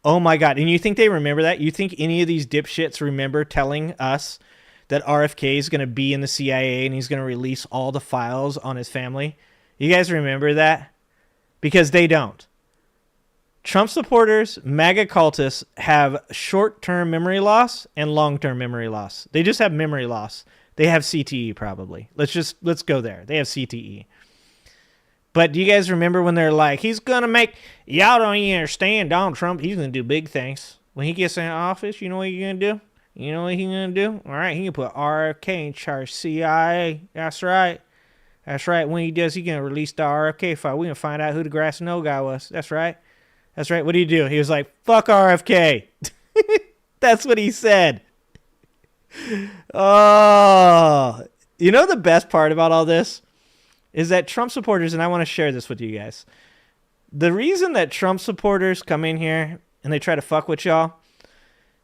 Oh my God. And you think they remember that? You think any of these dipshits remember telling us that RFK is going to be in the CIA and he's going to release all the files on his family? You guys remember that? Because they don't. Trump supporters, MAGA cultists have short-term memory loss and long-term memory loss. They just have memory loss. They have CTE probably. Let's go there. They have CTE. But do you guys remember when they're like, he's going to make, y'all don't even understand Donald Trump, he's going to do big things. When he gets in office, you know what he's going to do? You know what he's going to do? All right, he can put RFK in charge of CIA. That's right. That's right. When he does, he's going to release the RFK file. We're going to find out who the grass no guy was. That's right. That's right. What did he do? He was like, fuck RFK. That's what he said. Oh, you know the best part about all this is that Trump supporters, and I want to share this with you guys. The reason that Trump supporters come in here and they try to fuck with y'all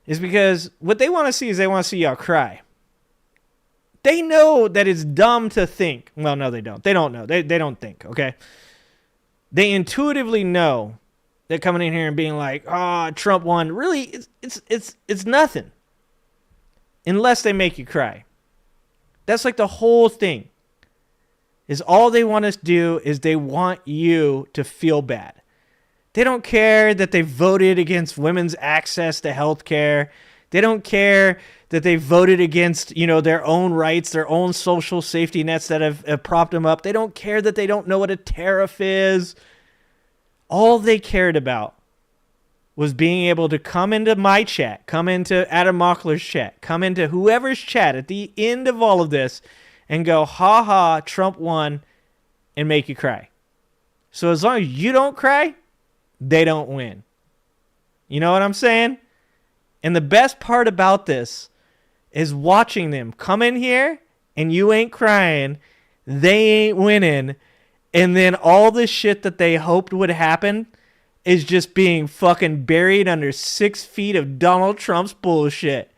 is because what they want to see is they want to see y'all cry. They know that it's dumb to think. Well, no, they don't. They don't know. They don't think, okay? They intuitively know that coming in here and being like, oh, Trump won. Really, it's nothing. Unless they make you cry. That's like the whole thing. Is all they want to do is they want you to feel bad. They don't care that they voted against women's access to health care. They don't care that they voted against, their own rights, their own social safety nets that have propped them up. They don't care that they don't know what a tariff is. All they cared about was being able to come into my chat, come into Adam Mockler's chat, come into whoever's chat at the end of all of this and go, ha ha, Trump won, and make you cry. So as long as you don't cry, they don't win. You know what I'm saying? And the best part about this is watching them come in here and you ain't crying, they ain't winning, and then all this shit that they hoped would happen is just being fucking buried under 6 feet of Donald Trump's bullshit.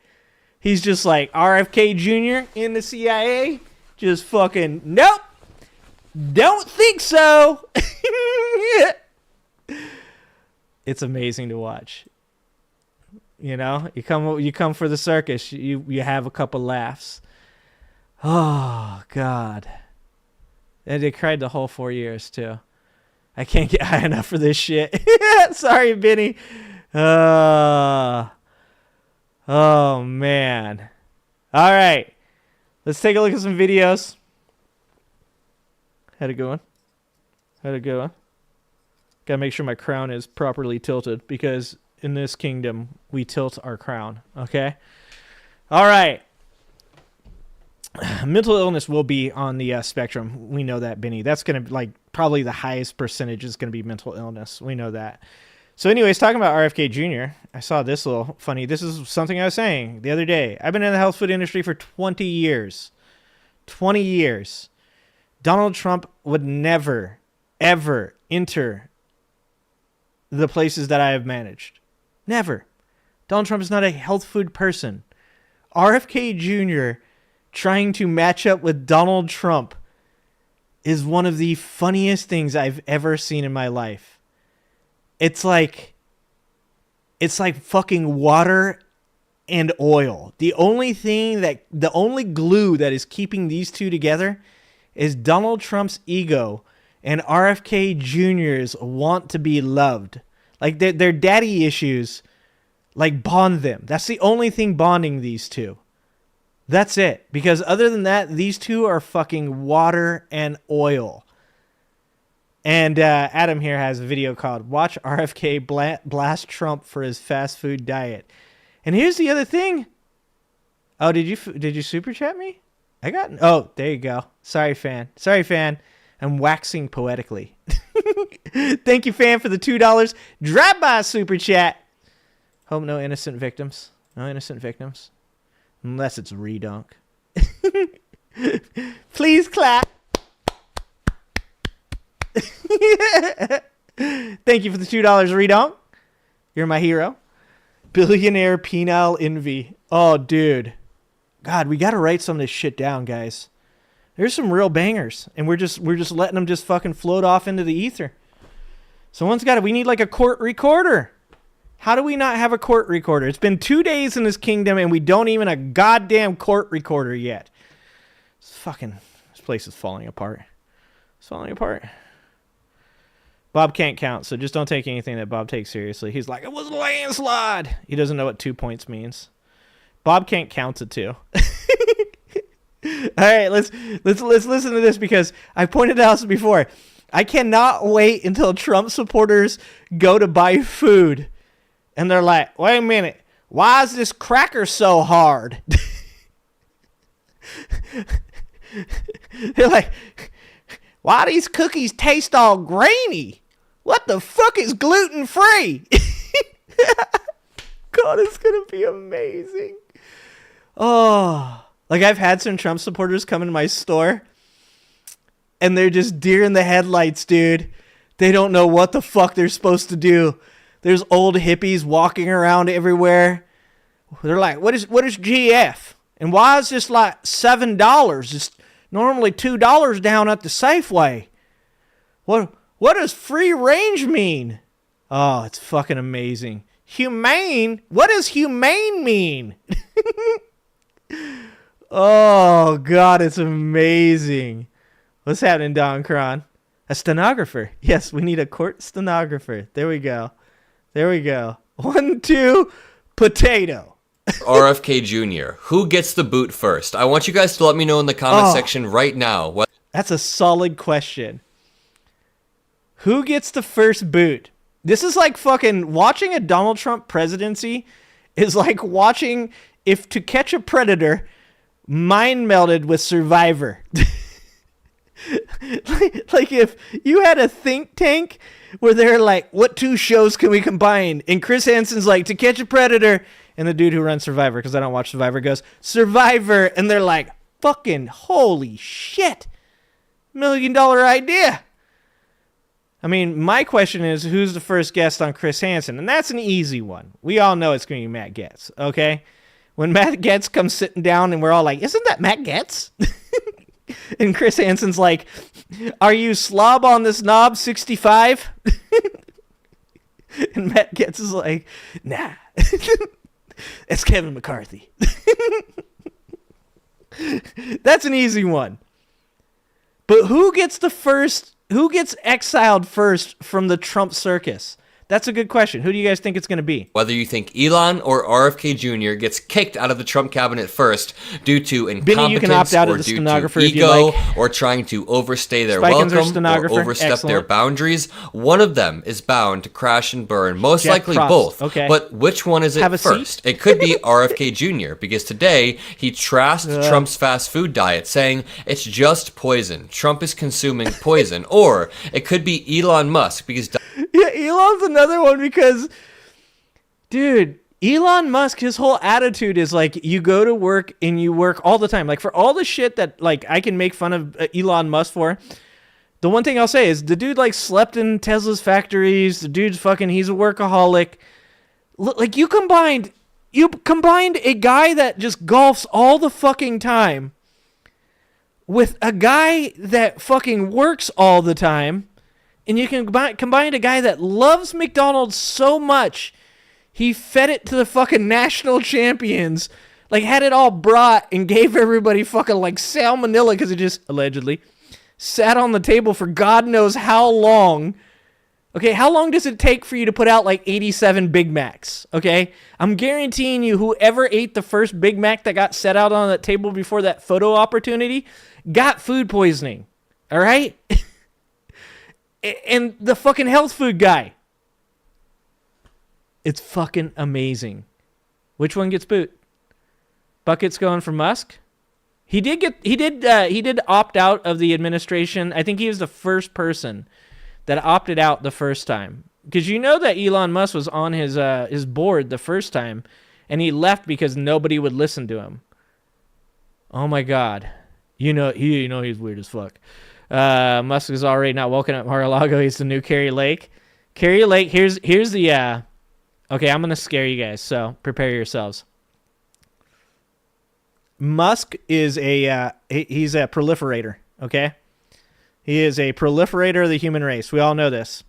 He's just like RFK Jr. in the CIA, just fucking, nope, don't think so. It's amazing to watch. You come for the circus, you have a couple laughs. Oh, God. And they cried the whole 4 years, too. I can't get high enough for this shit. Sorry, Benny. Oh, man. All right. Let's take a look at some videos. Had a good one. Gotta make sure my crown is properly tilted because in this kingdom, we tilt our crown. Okay? All right. Mental illness will be on the spectrum. We know that, Benny. That's going to probably the highest percentage is going to be mental illness. We know that. So anyways, talking about RFK Jr., I saw this little funny. This is something I was saying the other day. I've been in the health food industry for 20 years. 20 years. Donald Trump would never, ever enter the places that I have managed. Never. Donald Trump is not a health food person. RFK Jr. trying to match up with Donald Trump is one of the funniest things I've ever seen in my life. It's like fucking water and oil. The only glue that is keeping these two together is Donald Trump's ego and RFK Jr.'s want to be loved. Like their daddy issues bond them. That's the only thing bonding these two. That's it. Because other than that, these two are fucking water and oil. And Adam here has a video called "Watch RFK Blast Trump for His Fast Food Diet." And here's the other thing. Oh, did you super chat me? Oh, there you go. Sorry, fan. I'm waxing poetically. Thank you, fan, for the $2. Drive-by super chat. Hope no innocent victims. No innocent victims. Unless it's redunk. Please clap. Thank you for the $2, redunk. You're my hero. Billionaire penile envy. Oh, dude. God, we got to write some of this shit down, guys. There's some real bangers, and we're just letting them just fucking float off into the ether. Someone's got it. We need a court recorder. How do we not have a court recorder? It's been 2 days in this kingdom, and we don't even a goddamn court recorder yet. This place is falling apart. It's falling apart. Bob can't count, so just don't take anything that Bob takes seriously. He's like, it was a landslide. He doesn't know what 2 points means. Bob can't count it too. All right, let's listen to this because I pointed out this before. I cannot wait until Trump supporters go to buy food, and they're like, "Wait a minute, why is this cracker so hard?" They're like, "Why do these cookies taste all grainy? What the fuck is gluten free?" God, it's gonna be amazing. Oh, like I've had some Trump supporters come into my store and they're just deer in the headlights, dude. They don't know what the fuck they're supposed to do. There's old hippies walking around everywhere. They're like, what is GF? And why is this like $7? It's normally $2 down at the Safeway. What does free range mean? Oh, it's fucking amazing. Humane? What does humane mean? Oh, God, it's amazing. What's happening, Don Cron? A stenographer. Yes, we need a court stenographer. There we go. 1, 2, potato. RFK Jr., who gets the boot first? I want you guys to let me know in the comment section right now. That's a solid question. Who gets the first boot? This is like fucking watching a Donald Trump presidency is like watching if To Catch a Predator mind melded with Survivor. like if you had a think tank where they're like, what 2 shows can we combine? And Chris Hansen's like, To Catch a Predator. And the dude who runs Survivor, because I don't watch Survivor, goes, Survivor. And they're like, fucking holy shit. $1 million idea. I mean, my question is, who's the first guest on Chris Hansen? And that's an easy one. We all know it's going to be Matt Gaetz, okay? When Matt Gaetz comes sitting down and we're all like, isn't that Matt Gaetz? And Chris Hansen's like, are you slob on this knob 65? And Matt Gaetz is like, nah. It's Kevin McCarthy. That's an easy one. But who gets exiled first from the Trump circus? That's a good question. Who do you guys think it's going to be? Whether you think Elon or RFK Jr. gets kicked out of the Trump cabinet first due to incompetence Benny, you can opt out or of the due stenographer to if you ego like. or trying to overstay their Spikins welcome or overstep Excellent. their boundaries, one of them is bound to crash and burn. Most Jack likely Frost. both. Okay. But which one is it Have a first? seat. It could be RFK Jr. because today he trashed Trump's fast food diet, saying it's just poison. Trump is consuming poison. Or it could be Elon Musk because... Yeah, Elon's another one because, dude, Elon Musk, his whole attitude is like, you go to work and you work all the time. Like, for all the shit that, like, I can make fun of Elon Musk for, the one thing I'll say is the dude, like, slept in Tesla's factories. The dude's fucking, he's a workaholic. Like, you combined a guy that just golfs all the fucking time with a guy that fucking works all the time. And you can combine a guy that loves McDonald's so much, he fed it to the fucking national champions, like had it all brought and gave everybody fucking like salmonella because it just allegedly sat on the table for God knows how long. Okay, how long does it take for you to put out like 87 Big Macs? Okay, I'm guaranteeing you whoever ate the first Big Mac that got set out on that table before that photo opportunity got food poisoning. All right? And the fucking health food guy. It's fucking amazing. Which one gets boot? Bucket's going for Musk. He did opt out of the administration. I think he was the first person that opted out the first time. Because you know that Elon Musk was on his board the first time, and he left because nobody would listen to him. Oh my God. You know he's weird as fuck. Musk is already not welcome at Mar-a-Lago. He's the new Kerry Lake. Kerry Lake, here's the, okay, I'm going to scare you guys, so prepare yourselves. Musk is he's a proliferator, okay? He is a proliferator of the human race. We all know this.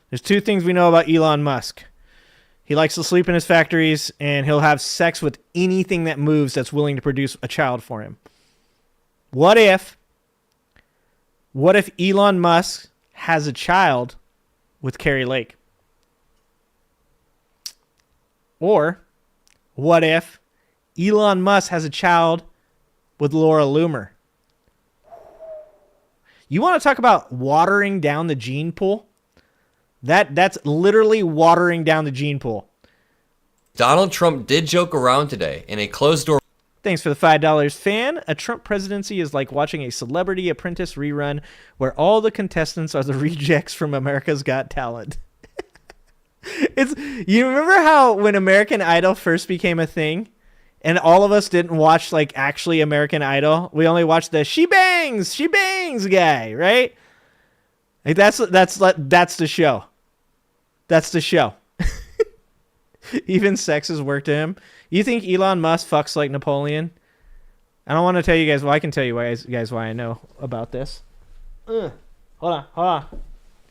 There's 2 things we know about Elon Musk. He likes to sleep in his factories, and he'll have sex with anything that moves that's willing to produce a child for him. What if Elon Musk has a child with Carrie Lake? Or what if Elon Musk has a child with Laura Loomer? You want to talk about watering down the gene pool? That's literally watering down the gene pool. Donald Trump did joke around today in a closed-door. Thanks for the $5, fan. A Trump presidency is like watching a Celebrity Apprentice rerun where all the contestants are the rejects from America's Got Talent. You remember how when American Idol first became a thing and all of us didn't watch like actually American Idol? We only watched the she bangs guy, right? Like that's the show. That's the show. Even sex has worked to him. You think Elon Musk fucks like Napoleon? I don't want to tell you guys. Well, I can tell you guys why I know about this. Hold on.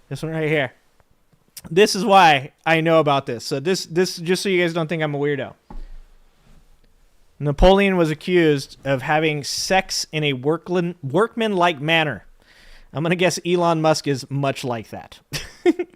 This one right here. This is why I know about this. So this just so you guys don't think I'm a weirdo. Napoleon was accused of having sex in a workman-like manner. I'm going to guess Elon Musk is much like that.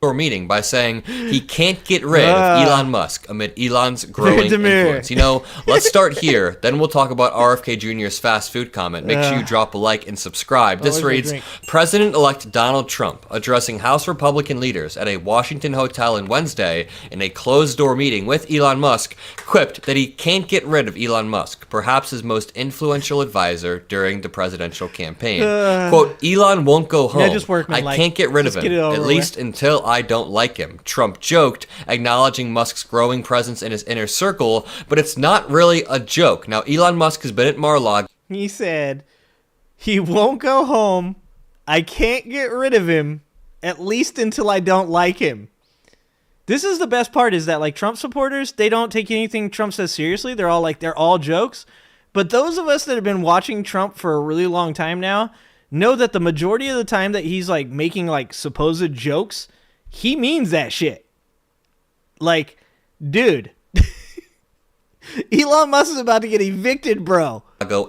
Or meeting by saying he can't get rid of Elon Musk amid Elon's growing influence. You know, let's start here, then we'll talk about RFK Jr.'s fast food comment. Make sure you drop a like and subscribe. This reads, President-elect Donald Trump addressing House Republican leaders at a Washington hotel on Wednesday in a closed-door meeting with Elon Musk quipped that he can't get rid of Elon Musk, perhaps his most influential advisor during the presidential campaign. Quote, Elon won't go home. I can't get rid of him, at least until I don't like him, Trump joked, acknowledging Musk's growing presence in his inner circle, but it's not really a joke. Now, Elon Musk has been at Mar-a-Lago. He said, he won't go home. I can't get rid of him, at least until I don't like him. This is the best part, is that like Trump supporters, they don't take anything Trump says seriously. They're all jokes. But those of us that have been watching Trump for a really long time now know that the majority of the time that he's like making like supposed jokes, he means that shit. Like, dude, Elon Musk is about to get evicted, bro.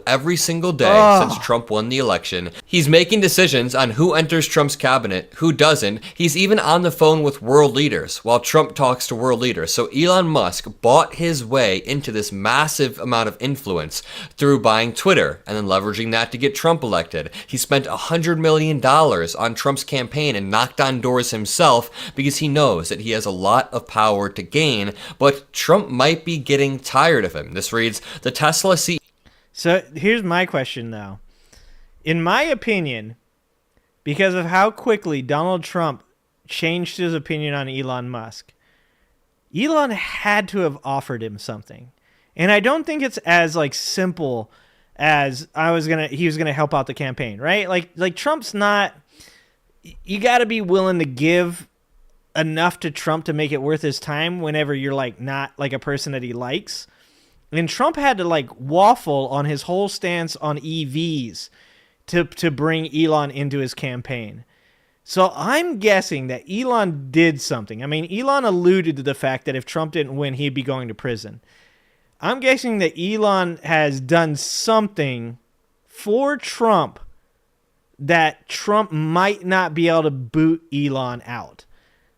Every single day since Trump won the election. He's making decisions on who enters Trump's cabinet, who doesn't. He's even on the phone with world leaders while Trump talks to world leaders. So Elon Musk bought his way into this massive amount of influence through buying Twitter and then leveraging that to get Trump elected. He spent $100 million on Trump's campaign and knocked on doors himself because he knows that he has a lot of power to gain, but Trump might be getting tired of him. This reads, the Tesla CEO. So here's my question, though. In my opinion, because of how quickly Donald Trump changed his opinion on Elon Musk, Elon had to have offered him something. And I don't think it's as like simple as he was gonna help out the campaign, right? Like Trump's not. You got to be willing to give enough to Trump to make it worth his time whenever you're like not like a person that he likes. And Trump had to like waffle on his whole stance on EVs to bring Elon into his campaign. So I'm guessing that Elon did something. I mean, Elon alluded to the fact that if Trump didn't win, he'd be going to prison. I'm guessing that Elon has done something for Trump that Trump might not be able to boot Elon out.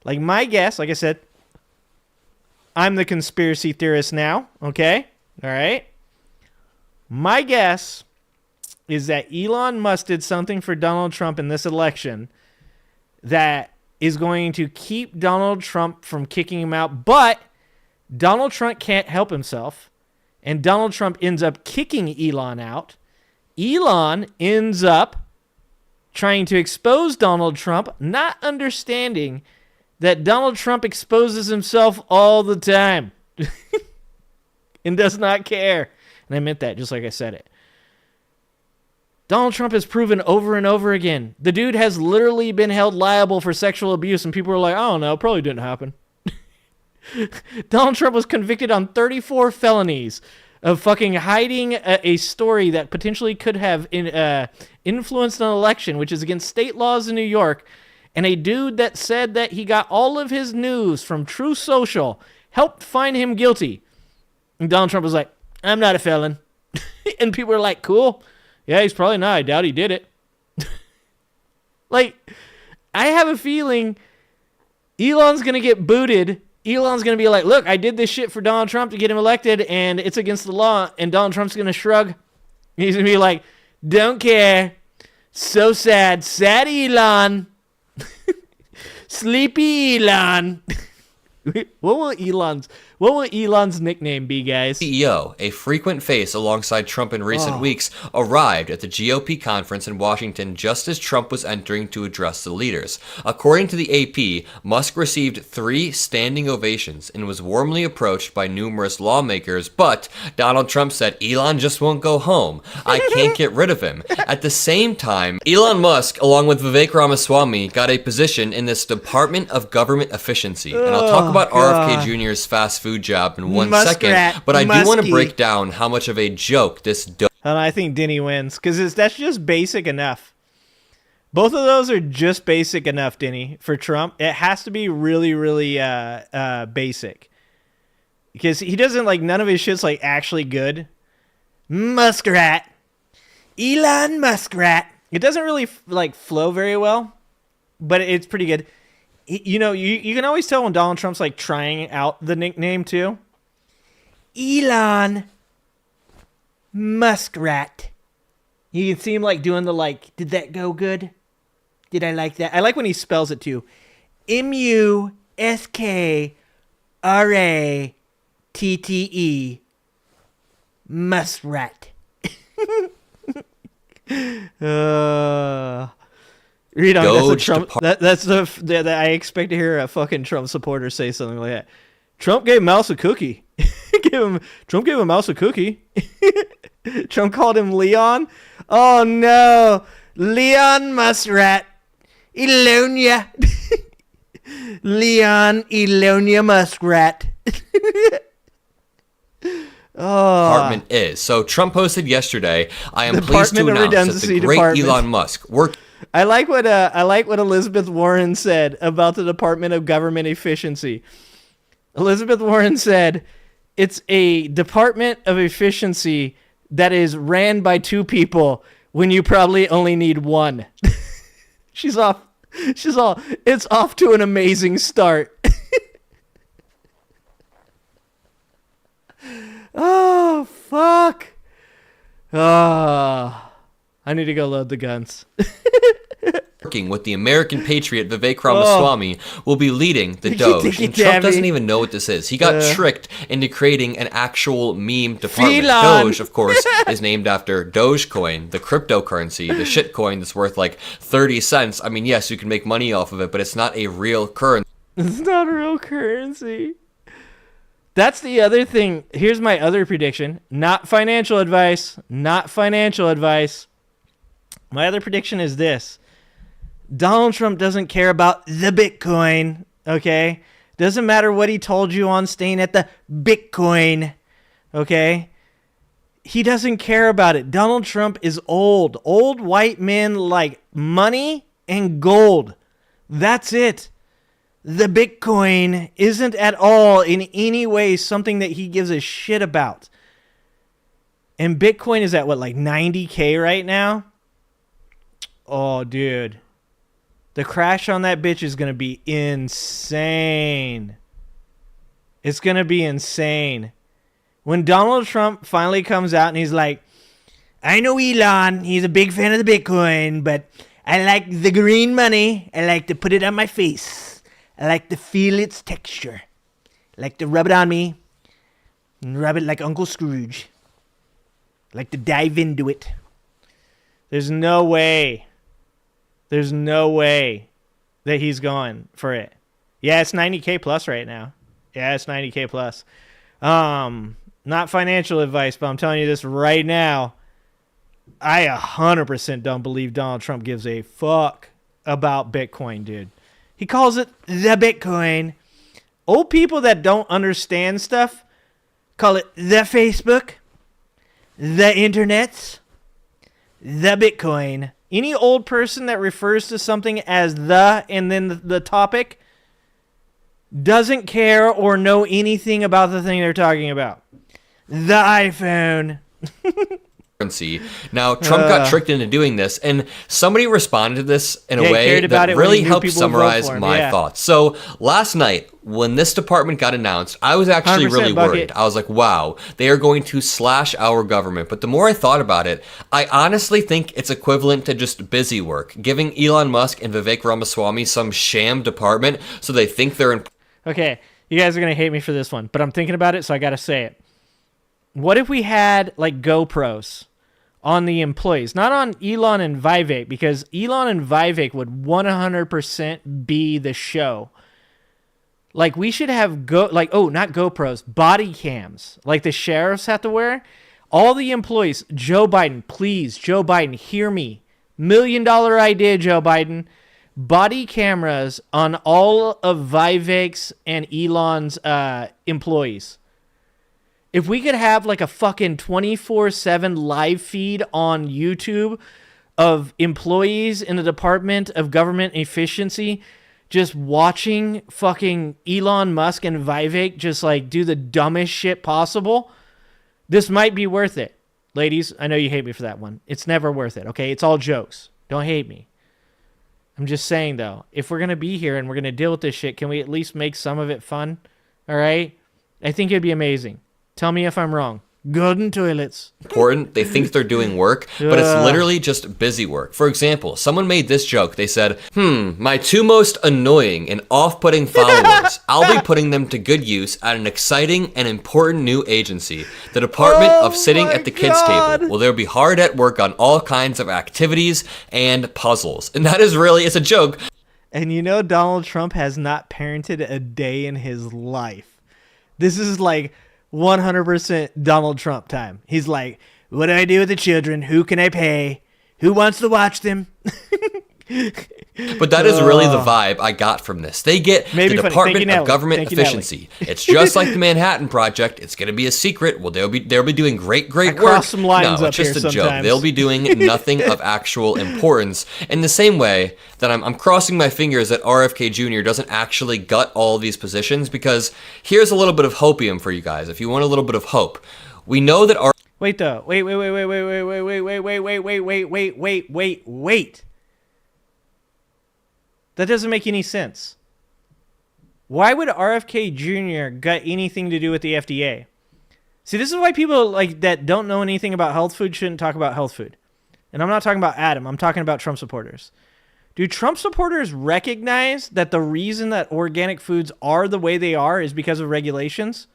Like my guess, like I said, I'm the conspiracy theorist now, okay? All right. My guess is that Elon Musk did something for Donald Trump in this election that is going to keep Donald Trump from kicking him out, but Donald Trump can't help himself, and Donald Trump ends up kicking Elon out. Elon ends up trying to expose Donald Trump, not understanding that Donald Trump exposes himself all the time. And does not care. And I meant that just like I said it. Donald Trump has proven over and over again. The dude has literally been held liable for sexual abuse, and people are like, I don't know, probably didn't happen. Donald Trump was convicted on 34 felonies of fucking hiding a story that potentially could have influenced an election, which is against state laws in New York. And a dude that said that he got all of his news from True Social helped find him guilty. And Donald Trump was like, I'm not a felon. And people were like, cool. Yeah, he's probably not. I doubt he did it. Like, I have a feeling Elon's going to get booted. Elon's going to be like, look, I did this shit for Donald Trump to get him elected, and it's against the law. And Donald Trump's going to shrug. He's going to be like, don't care. So sad. Sad Elon. Sleepy Elon. What will Elon's nickname be, guys? CEO, a frequent face alongside Trump in recent weeks, arrived at the GOP conference in Washington just as Trump was entering to address the leaders. According to the AP, Musk received 3 standing ovations and was warmly approached by numerous lawmakers, but Donald Trump said, Elon just won't go home. I can't get rid of him. At the same time, Elon Musk, along with Vivek Ramaswamy, got a position in this Department of Government Efficiency. And I'll talk about RFK Jr.'s fast food job in one second, but I do want to break down how much of a joke this I think Denny wins, because that's just basic enough. Both of those are just basic enough, Denny, for Trump. It has to be really, really basic. Because he doesn't, like, none of his shit's, like, actually good. Muskrat. Elon Muskrat. It doesn't really, like, flow very well, but it's pretty good. You know, you can always tell when Donald Trump's, like, trying out the nickname, too. Elon Muskrat. You can see him, like, doing the, like, did that go good? Did I like that? I like when he spells it, too. M-U-S-K-R-A-T-T-E. Muskrat. Read on. That's a Trump. That's the I expect to hear a fucking Trump supporter say something like that. Trump gave Mouse a cookie. Trump gave a mouse a cookie. Trump called him Leon. Oh no, Leon Muskrat, Elonia, Leon Elonia Muskrat. Department is. So Trump posted yesterday, I am pleased to announce that the great Elon Musk worked. I like what Elizabeth Warren said about the Department of Government Efficiency. Elizabeth Warren said, it's a Department of Efficiency that is ran by 2 people when you probably only need 1. She's all, it's off to an amazing start. Oh, fuck. I need to go load the guns. Working with the American patriot Vivek Ramaswamy will be leading the Doge. And Trump doesn't even know what this is. He got tricked into creating an actual meme department. Doge, of course, is named after Dogecoin, the cryptocurrency, the shitcoin that's worth like 30 cents. I mean, yes, you can make money off of it, but it's not a real currency. It's not a real currency. That's the other thing. Here's my other prediction. Not financial advice. Not financial advice. My other prediction is this. Donald Trump doesn't care about the Bitcoin, okay? Doesn't matter what he told you on staying at the Bitcoin, okay? He doesn't care about it. Donald Trump is old. Old white men like money and gold. That's it. The Bitcoin isn't at all in any way something that he gives a shit about. And Bitcoin is at what, like 90K right now? Oh, dude. The crash on that bitch is going to be insane. It's going to be insane. When Donald Trump finally comes out and he's like, I know Elon, he's a big fan of the Bitcoin, but I like the green money. I like to put it on my face. I like to feel its texture. I like to rub it on me and rub it like Uncle Scrooge. I like to dive into it. There's no way that he's going for it. Yeah, it's 90K plus right now. Yeah, it's 90K plus. Not financial advice, but I'm telling you this right now. I 100% don't believe Donald Trump gives a fuck about Bitcoin, dude. He calls it the Bitcoin. Old people that don't understand stuff call it the Facebook, the internet, the Bitcoin. Any old person that refers to something as the and then the topic doesn't care or know anything about the thing they're talking about. The iPhone. currency. Now, Trump got tricked into doing this, and somebody responded to this in a way that really helped summarize my thoughts. So last night, when this department got announced, I was actually really worried. I was like, wow, they are going to slash our government. But the more I thought about it, I honestly think it's equivalent to just busy work, giving Elon Musk and Vivek Ramaswamy some sham department so they think they're in. Okay, you guys are going to hate me for this one, but I'm thinking about it, so I got to say it. What if we had like GoPros on the employees, not on Elon and Vivek, because Elon and Vivek would 100% be the show. Like we should have not GoPros, body cams, like the sheriffs have to wear. All the employees, Joe Biden, please, Joe Biden, hear me. $1 million idea, Joe Biden. Body cameras on all of Vivek's and Elon's employees. If we could have like a fucking 24/7 live feed on YouTube of employees in the Department of Government Efficiency just watching fucking Elon Musk and Vivek just like do the dumbest shit possible, this might be worth it. Ladies, I know you hate me for that one. It's never worth it, okay? It's all jokes. Don't hate me. I'm just saying, though, if we're going to be here and we're going to deal with this shit, can we at least make some of it fun? All right? I think it'd be amazing. Tell me if I'm wrong. Golden toilets. Important. They think they're doing work, but it's literally just busy work. For example, someone made this joke. They said, my two most annoying and off-putting followers, I'll be putting them to good use at an exciting and important new agency, the Department of Sitting at the Kids Table, where they'll be hard at work on all kinds of activities and puzzles. And that is really, it's a joke. And you know Donald Trump has not parented a day in his life. This is like 100% Donald Trump time. He's like, what do I do with the children? Who can I pay? Who wants to watch them? But that is really the vibe I got from this. They get the Department of Government Efficiency. It's just like the Manhattan Project. It's going to be a secret. Well, they'll be doing great work. Some lines no, it's just a joke. They'll be doing nothing of actual importance. In the same way that I'm crossing my fingers that RFK Jr. doesn't actually gut all these positions, because here's a little bit of hopium for you guys. If you want a little bit of hope, we know that Wait. That doesn't make any sense. Why would RFK Jr. got anything to do with the FDA? See, this is why people like that don't know anything about health food shouldn't talk about health food. And I'm not talking about Adam. I'm talking about Trump supporters. Do Trump supporters recognize that the reason that organic foods are the way they are is because of regulations?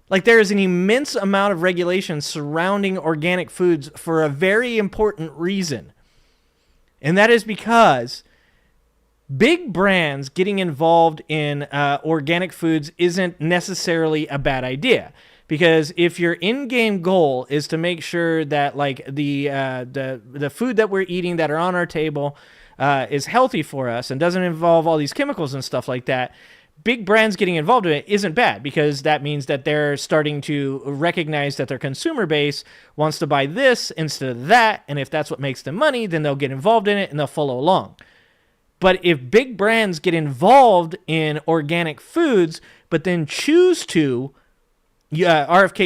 Like there is an immense amount of regulations surrounding organic foods for a very important reason. And that is because big brands getting involved in organic foods isn't necessarily a bad idea, because if your in-game goal is to make sure that like the food that we're eating that are on our table is healthy for us and doesn't involve all these chemicals and stuff like that, big brands getting involved in it isn't bad, because that means that they're starting to recognize that their consumer base wants to buy this instead of that, and if that's what makes them money, then they'll get involved in it and they'll follow along. But if big brands get involved in organic foods, but then RFK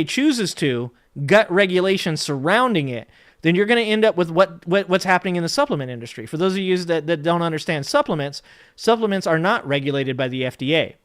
chooses to gut regulations surrounding it, then you're going to end up with what's happening in the supplement industry. For those of you that don't understand supplements are not regulated by the FDA.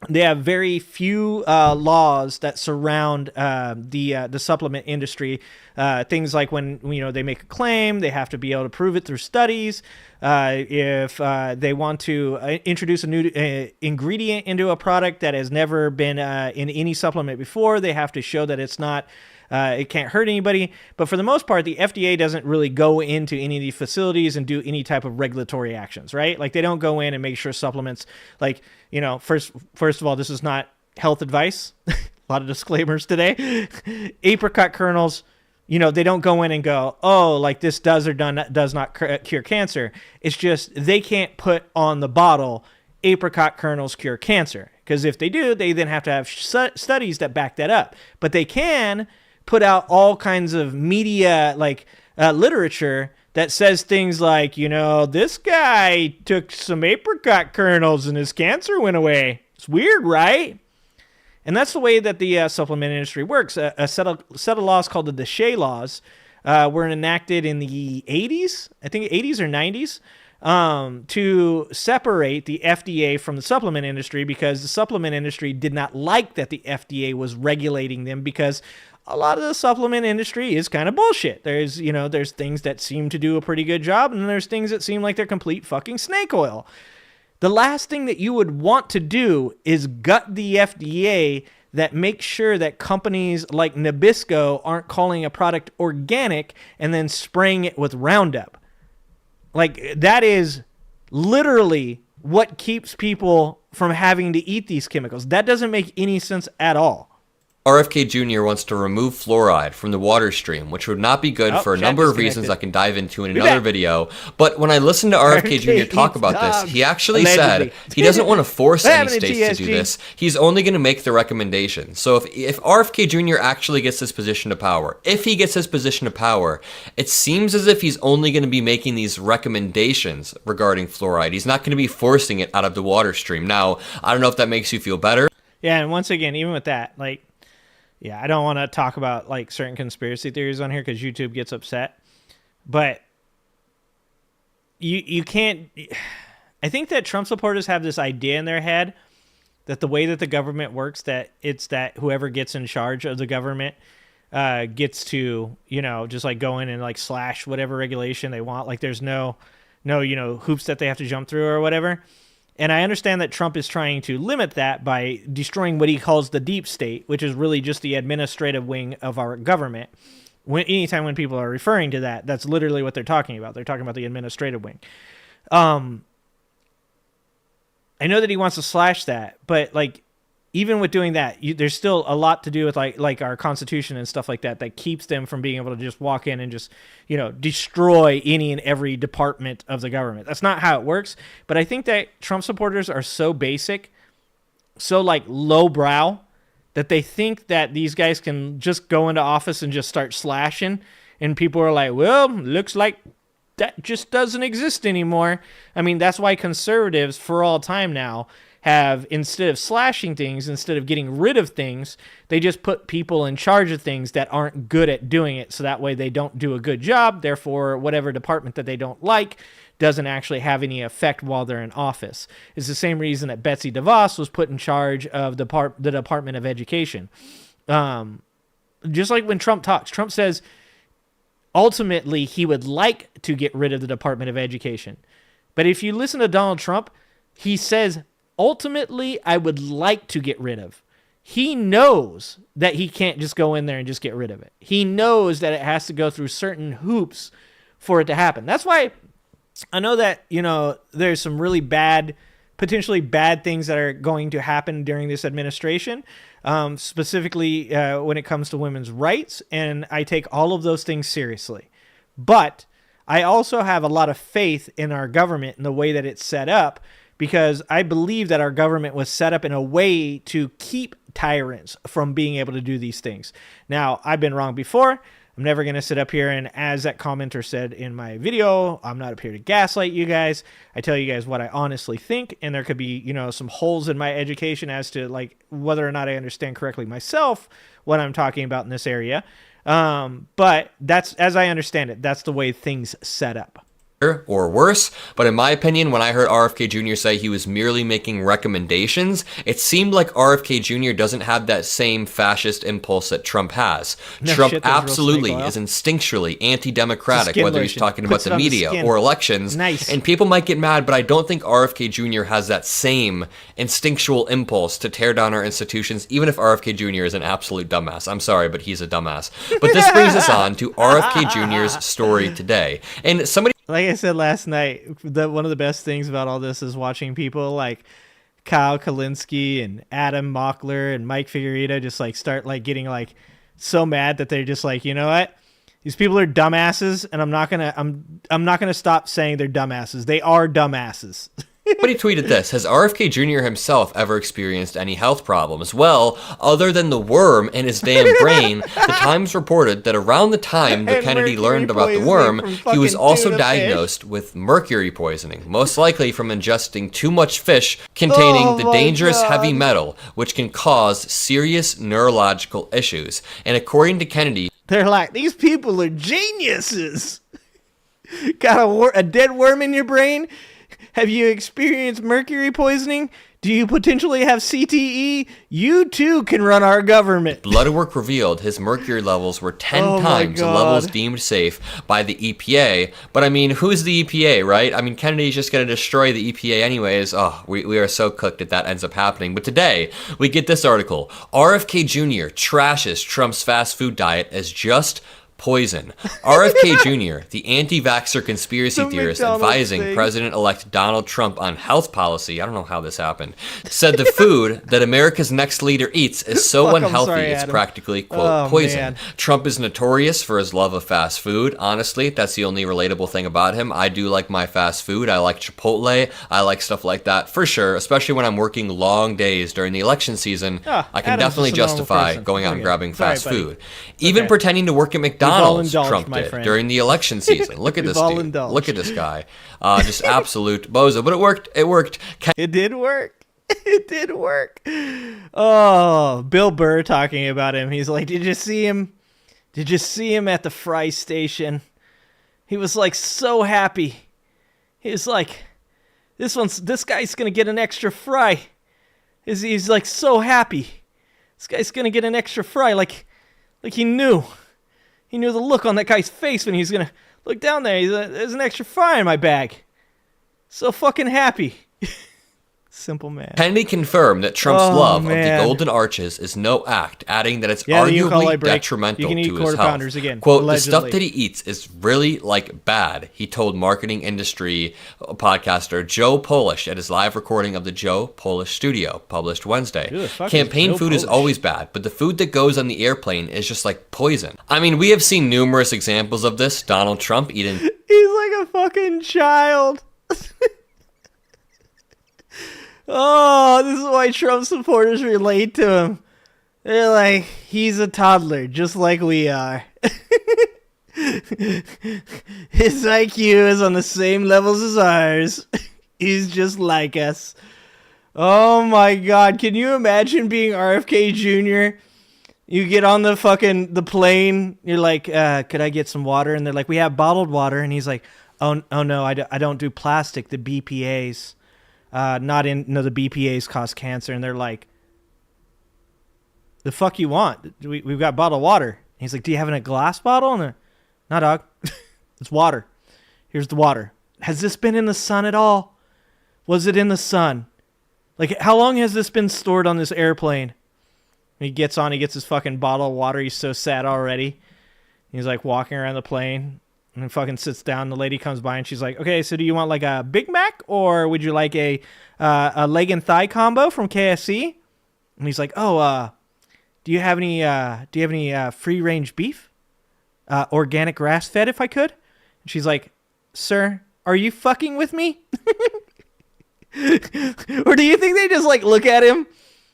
They have very few laws that surround the supplement industry. Things like when they make a claim, they have to be able to prove it through studies. If they want to introduce a new ingredient into a product that has never been in any supplement before, they have to show that it's not. It can't hurt anybody. But for the most part, the FDA doesn't really go into any of these facilities and do any type of regulatory actions, right? Like they don't go in and make sure supplements, like, first of all, this is not health advice. A lot of disclaimers today. Apricot kernels, they don't go in and go, oh, like this does not cure cancer. It's just they can't put on the bottle apricot kernels cure cancer, because if they do, they then have to have studies that back that up. But they can put out all kinds of media, like literature that says things like, this guy took some apricot kernels and his cancer went away. It's weird, right? And that's the way that the supplement industry works. A set of laws called the Deshay laws were enacted in the 80s, I think 80s or 90s, to separate the FDA from the supplement industry, because the supplement industry did not like that the FDA was regulating them, because a lot of the supplement industry is kind of bullshit. There's things that seem to do a pretty good job, and then there's things that seem like they're complete fucking snake oil. The last thing that you would want to do is gut the FDA that makes sure that companies like Nabisco aren't calling a product organic and then spraying it with Roundup. Like, that is literally what keeps people from having to eat these chemicals. That doesn't make any sense at all. RFK Jr. wants to remove fluoride from the water stream, which would not be good for a number of reasons I can dive into in another video. But when I listened to RFK Jr. talk about this, he actually said he doesn't want to force any states to do this. He's only going to make the recommendation. So if RFK Jr. actually gets this position of power, it seems as if he's only going to be making these recommendations regarding fluoride. He's not going to be forcing it out of the water stream. Now, I don't know if that makes you feel better. Yeah, and once again, even with that, yeah, I don't want to talk about certain conspiracy theories on here because YouTube gets upset. But you can't... I think that Trump supporters have this idea in their head that the way that the government works, that it's that whoever gets in charge of the government gets to, just go in and slash whatever regulation they want. There's no hoops that they have to jump through or whatever. And I understand that Trump is trying to limit that by destroying what he calls the deep state, which is really just the administrative wing of our government. Anytime when people are referring to that, that's literally what they're talking about. They're talking about the administrative wing. I know that he wants to slash that, but even with doing that, there's still a lot to do with our Constitution and stuff like that keeps them from being able to just walk in and just, destroy any and every department of the government. That's not how it works. But I think that Trump supporters are so basic, so lowbrow, that they think that these guys can just go into office and just start slashing. And people are like, well, looks like that just doesn't exist anymore. I mean, that's why conservatives for all time now have, instead of slashing things, instead of getting rid of things, they just put people in charge of things that aren't good at doing it. So that way they don't do a good job. Therefore, whatever department that they don't like doesn't actually have any effect while they're in office. It's the same reason that Betsy DeVos was put in charge of the Department of Education. Just like when Trump talks, Trump says ultimately he would like to get rid of the Department of Education. But if you listen to Donald Trump, he says, ultimately, I would like to get rid of. He knows that he can't just go in there and just get rid of it. He knows that it has to go through certain hoops for it to happen. That's why I know that, there's some really potentially bad things that are going to happen during this administration, specifically when it comes to women's rights. And I take all of those things seriously. But I also have a lot of faith in our government and the way that it's set up, because I believe that our government was set up in a way to keep tyrants from being able to do these things. Now, I've been wrong before. I'm never going to sit up here and, as that commenter said in my video, I'm not up here to gaslight you guys. I tell you guys what I honestly think, and there could be, some holes in my education as to whether or not I understand correctly myself what I'm talking about in this area. But that's, as I understand it, that's the way things set up. Or worse, but in my opinion, when I heard RFK Jr. say he was merely making recommendations, it seemed like RFK Jr. doesn't have that same fascist impulse that Trump has. Trump absolutely is instinctually anti-democratic, whether he's talking about the media or elections. Nice. And people might get mad, but I don't think RFK Jr. has that same instinctual impulse to tear down our institutions, even if RFK Jr. is an absolute dumbass. I'm sorry, but he's a dumbass. But this brings us on to RFK Jr.'s story today. And somebody... Like I said last night, one of the best things about all this is watching people like Kyle Kalinske and Adam Mockler and Mike Figueredo just start getting so mad that they're just you know what? These people are dumbasses, and I'm not gonna stop saying they're dumbasses. They are dumbasses. But he tweeted this: has RFK Jr. himself ever experienced any health problems? Well, other than the worm in his damn brain, the Times reported that around the time that Kennedy learned about the worm, he was also diagnosed with mercury poisoning, most likely from ingesting too much fish containing the dangerous heavy metal, which can cause serious neurological issues. And according to Kennedy, they're like, these people are geniuses. Got a dead worm in your brain? Have you experienced mercury poisoning? Do you potentially have CTE? You too can run our government. Blood work revealed his mercury levels were 10 times the levels deemed safe by the EPA. But I mean, who's the EPA, right? I mean, Kennedy's just going to destroy the EPA anyways. Oh, we are so cooked if that ends up happening. But today, we get this article. RFK Jr. trashes Trump's fast food diet as just poison. RFK Jr., the anti-vaxxer conspiracy theorist advising President-elect Donald Trump on health policy, I don't know how this happened, said the food that America's next leader eats is so unhealthy it's practically, quote, poison. Man. Trump is notorious for his love of fast food. Honestly, that's the only relatable thing about him. I do like my fast food. I like Chipotle. I like stuff like that for sure, especially when I'm working long days during the election season. I can definitely justify going out and grabbing fast food. Even pretending to work at McDonald's, Trump did during the election season. Look at this dude. Look at this guy. Just absolute bozo. But it worked. It worked. It did work. It did work. Oh, Bill Burr talking about him. He's like, did you see him? Did you see him at the fry station? He was like so happy. He was like, this guy's going to get an extra fry. He's like so happy. This guy's going to get an extra fry. Like he knew. He knew the look on that guy's face when he's going to look down there. There's an extra fry in my bag. So fucking happy. Simple man. Kennedy confirmed that Trump's love of the Golden Arches is no act, adding that it's arguably detrimental to his health. Again, quote, allegedly. The stuff that he eats is really, like, bad, he told marketing industry podcaster Joe Polish at his live recording of the Joe Polish Studio, published Wednesday. Campaign food is always bad, but the food that goes on the airplane is just like poison. I mean, we have seen numerous examples of this. Donald Trump eating... He's like a fucking child. Oh, this is why Trump supporters relate to him. They're like, he's a toddler, just like we are. His IQ is on the same levels as ours. He's just like us. Oh my God, can you imagine being RFK Jr.? You get on the plane, you're like, could I get some water? And they're like, we have bottled water. And he's like, oh no, I don't do plastic, the BPAs. The BPAs cause cancer. And they're like, the fuck you want? We've got bottled water. And he's like, do you have it in a glass bottle? And they're, no, dog. It's water. Here's the water. Has this been in the sun at all? Was it in the sun? Like, how long has this been stored on this airplane? He gets on, he gets his fucking bottle of water. He's so sad already. He's like walking around the plane. And then fucking sits down. The lady comes by and she's like, okay, so do you want like a Big Mac or would you like a leg and thigh combo from KFC? And he's like, oh, do you have any free range beef? Organic grass fed if I could? And she's like, sir, are you fucking with me? Or do you think they just like look at him?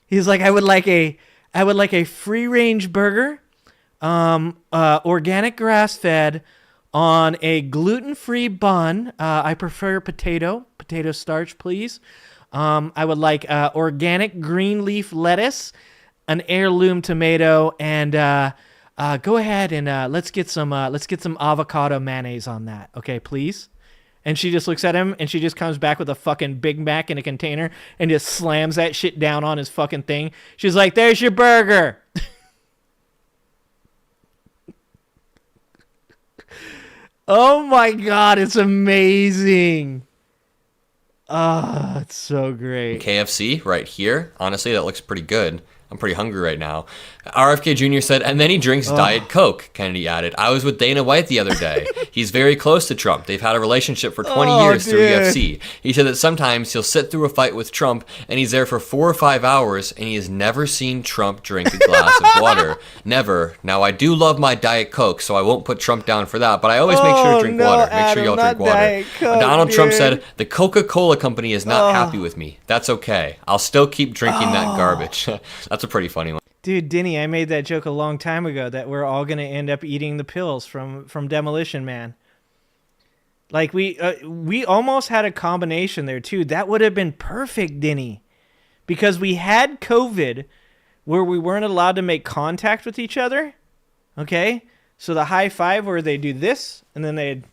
He's like, I would like a free range burger, organic grass fed, on a gluten-free bun. I prefer potato starch, please. I would like organic green leaf lettuce, an heirloom tomato, and go ahead and let's get some avocado mayonnaise on that, okay, please. And she just looks at him, and she just comes back with a fucking Big Mac in a container and just slams that shit down on his fucking thing. She's like, "There's your burger." Oh my God, it's amazing. Oh, it's so great. KFC right here. Honestly, that looks pretty good. I'm pretty hungry right now. RFK Jr. said, and then he drinks Diet Coke. Kennedy added, I was with Dana White the other day. He's very close to Trump. They've had a relationship for 20 years through UFC. He said that sometimes he'll sit through a fight with Trump and he's there for 4 or 5 hours and he has never seen Trump drink a glass of water. Never. Now, I do love my Diet Coke, so I won't put Trump down for that, but I always make sure to drink water. Make sure y'all drink water. Donald Trump said, the Coca-Cola company is not happy with me. That's okay. I'll still keep drinking that garbage. That's a pretty funny one. Dude, Denny, I made that joke a long time ago that we're all going to end up eating the pills from Demolition Man. Like, we almost had a combination there, too. That would have been perfect, Denny. Because we had COVID where we weren't allowed to make contact with each other. Okay? So the high five where they do this, and then they'd...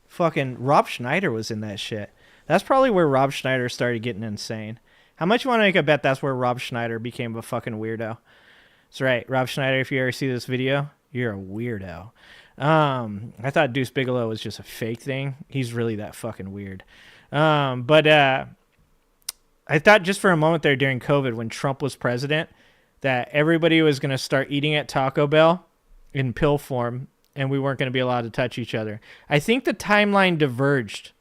Fucking Rob Schneider was in that shit. That's probably where Rob Schneider started getting insane. How much you want to make a bet that's where Rob Schneider became a fucking weirdo? That's right. Rob Schneider, if you ever see this video, you're a weirdo. I thought Deuce Bigelow was just a fake thing. He's really that fucking weird. But I thought just for a moment there during COVID when Trump was president that everybody was going to start eating at Taco Bell in pill form and we weren't going to be allowed to touch each other. I think the timeline diverged.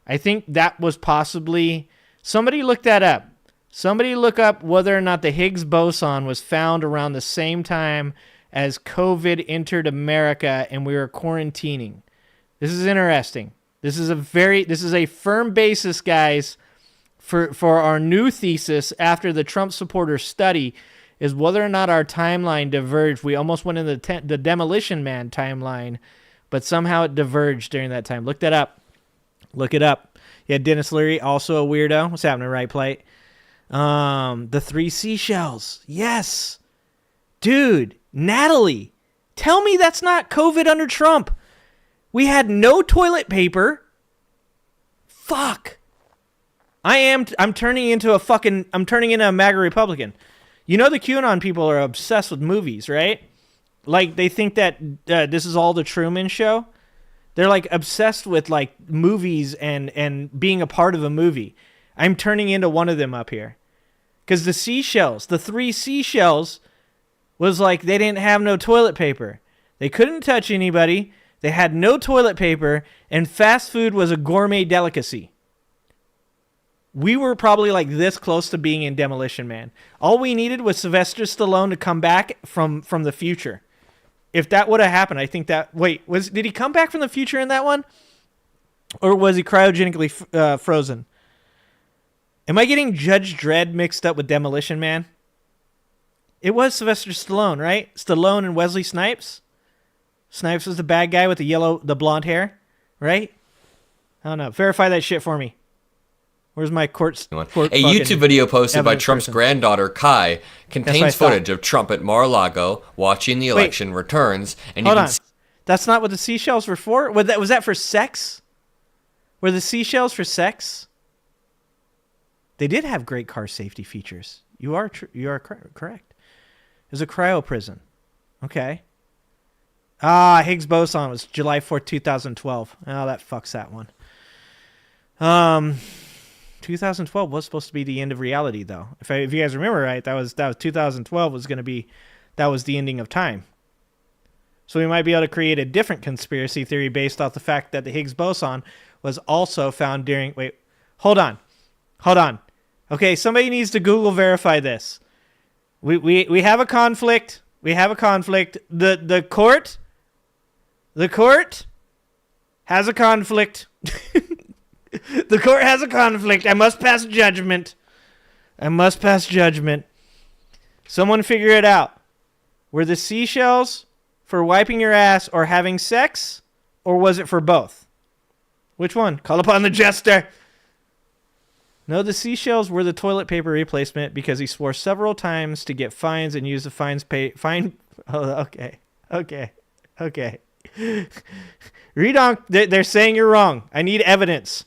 I think that was possibly... Somebody look that up. Somebody look up whether or not the Higgs boson was found around the same time as COVID entered America and we were quarantining. This is interesting. This is a firm basis, guys, for our new thesis after the Trump supporter study is whether or not our timeline diverged. We almost went in the Demolition Man timeline, but somehow it diverged during that time. Look that up. Look it up. Yeah, Dennis Leary, also a weirdo. What's happening, right, Plate? The 3 seashells. Yes. Dude, Natalie, tell me that's not COVID under Trump. We had no toilet paper. Fuck. I'm turning into a MAGA Republican. You know the QAnon people are obsessed with movies, right? Like they think that this is all the Truman Show. They're like obsessed with like movies and being a part of a movie. I'm turning into one of them up here. Because the seashells, the 3 seashells, was like they didn't have no toilet paper. They couldn't touch anybody. They had no toilet paper. And fast food was a gourmet delicacy. We were probably like this close to being in Demolition Man. All we needed was Sylvester Stallone to come back from the future. If that would have happened, I think that... Wait, did he come back from the future in that one? Or was he cryogenically frozen? Am I getting Judge Dredd mixed up with Demolition Man? It was Sylvester Stallone, right? Stallone and Wesley Snipes? Snipes was the bad guy with the blonde hair, right? I don't know. Verify that shit for me. Where's my court a YouTube video posted by Trump's granddaughter, Kai, contains footage of Trump at Mar-a-Lago watching the election returns. And hold on. That's not what the seashells were for? Was that for sex? Were the seashells for sex? They did have great car safety features. You are correct. It was a cryo prison. Okay. Higgs boson was July 4th, 2012. Oh, that fucks that one. 2012 was supposed to be the end of reality, though. If you guys remember right, that was 2012 was going to be, that was the ending of time. So we might be able to create a different conspiracy theory based off the fact that the Higgs boson was also found during... Wait, hold on. Okay, somebody needs to Google verify this. We have a conflict. We have a conflict. The court has a conflict. The court has a conflict. I must pass judgment. Someone figure it out. Were the seashells for wiping your ass or having sex, or was it for both? Which one? Call upon the jester. No, the seashells were the toilet paper replacement because he swore several times to get fines and use the fines fine. Oh, okay. Read on. They're saying you're wrong. I need evidence.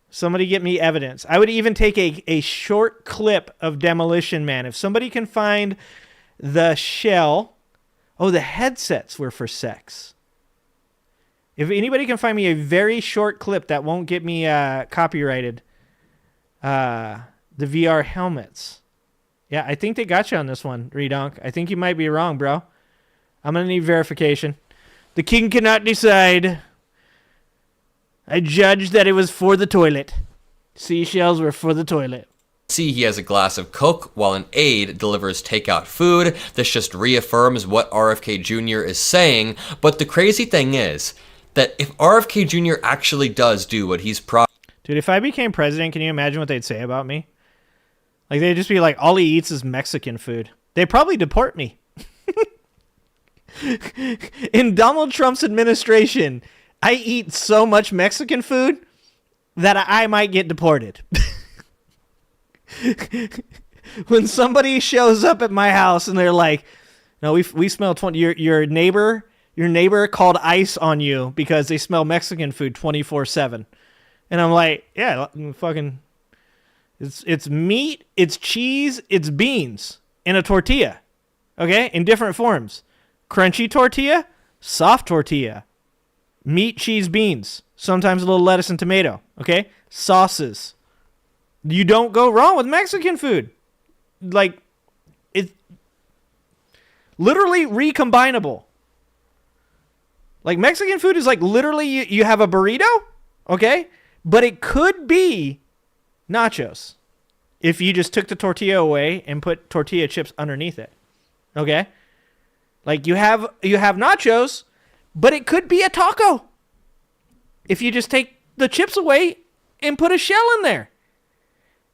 Somebody get me evidence. I would even take a short clip of Demolition Man. If somebody can find the shell. Oh, the headsets were for sex. If anybody can find me a very short clip that won't get me copyrighted, The VR helmets. Yeah, I think they got you on this one, Redonk. I think you might be wrong, bro. I'm going to need verification. The king cannot decide. I judged that it was for the toilet. Seashells were for the toilet. See, he has a glass of Coke while an aide delivers takeout food. This just reaffirms what RFK Jr. is saying. But the crazy thing is that if RFK Jr. actually does do what he's Dude, if I became president, can you imagine what they'd say about me? Like, they'd just be like, all he eats is Mexican food. They'd probably deport me. In Donald Trump's administration, I eat so much Mexican food that I might get deported. When somebody shows up at my house and they're like, no, we smell 20, your neighbor called ICE on you because they smell Mexican food 24/7. And I'm like, yeah, fucking, it's meat, it's cheese, it's beans in a tortilla. Okay? In different forms. Crunchy tortilla, soft tortilla, meat, cheese, beans, sometimes a little lettuce and tomato, okay? Sauces. You don't go wrong with Mexican food. Like, it's literally recombinable. Like, Mexican food is like literally you have a burrito, okay? But it could be nachos if you just took the tortilla away and put tortilla chips underneath it, okay? Like, you have nachos, but it could be a taco if you just take the chips away and put a shell in there.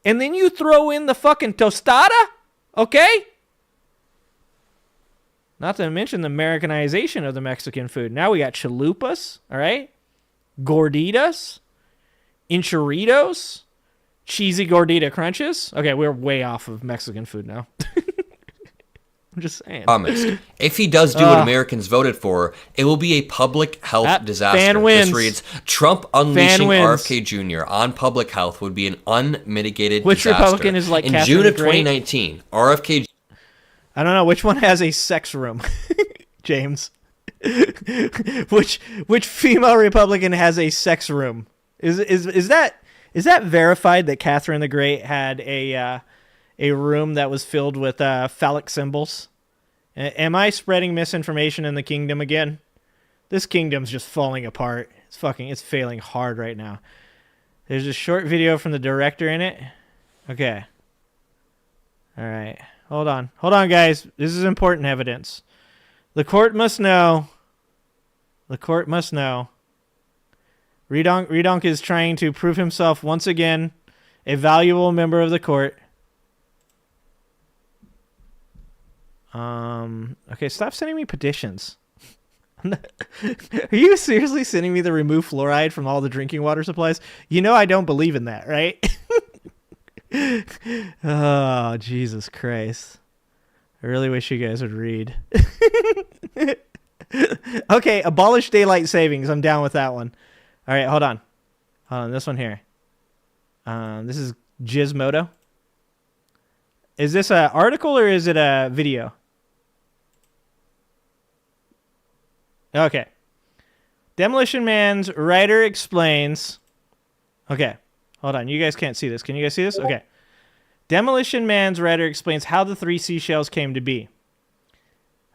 And then you throw in the fucking tostada, okay? Not to mention the Americanization of the Mexican food. Now we got chalupas, all right? Gorditas, enchiritos, cheesy gordita crunches. Okay, we're way off of Mexican food now. I'm just saying. Promised. If he does do what Americans voted for, it will be a public health disaster. Fan wins. This reads, Trump unleashing RFK Jr. on public health would be an unmitigated Which disaster. Republican is like in Catherine June of the Great? 2019, RFK... I don't know. Which one has a sex room? James. Which female Republican has a sex room? Is that verified that Catherine the Great had a room that was filled with phallic symbols? Am I spreading misinformation in the kingdom again? This kingdom's just falling apart. It's failing hard right now. There's a short video from the director in it. Okay. All right. Hold on, guys. This is important evidence. The court must know. Redonk is trying to prove himself once again a valuable member of the court. Okay, stop sending me petitions. Are you seriously sending me the remove fluoride from all the drinking water supplies? You know I don't believe in that, right? Oh, Jesus Christ. I really wish you guys would read. Okay, abolish daylight savings. I'm down with that one. All right, hold on. This one here. This is Gizmodo. Is this an article or is it a video? Okay. Demolition Man's writer explains. Okay. Hold on. You guys can't see this. Can you guys see this? Okay. Demolition Man's writer explains how the three seashells came to be.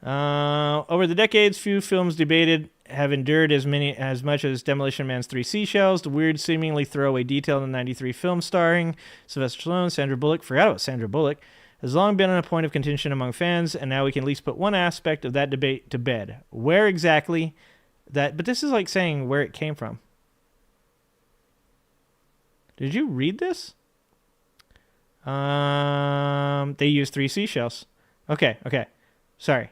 Over the decades, few films debated have endured as much as Demolition Man's three seashells. The weird, seemingly throwaway detail in the 93 film starring Sylvester Stallone, Sandra Bullock. Forgot about Sandra Bullock. Has long been a point of contention among fans, and now we can at least put one aspect of that debate to bed. Where exactly that... But this is like saying where it came from. Did you read this? They used three seashells. Okay. Sorry.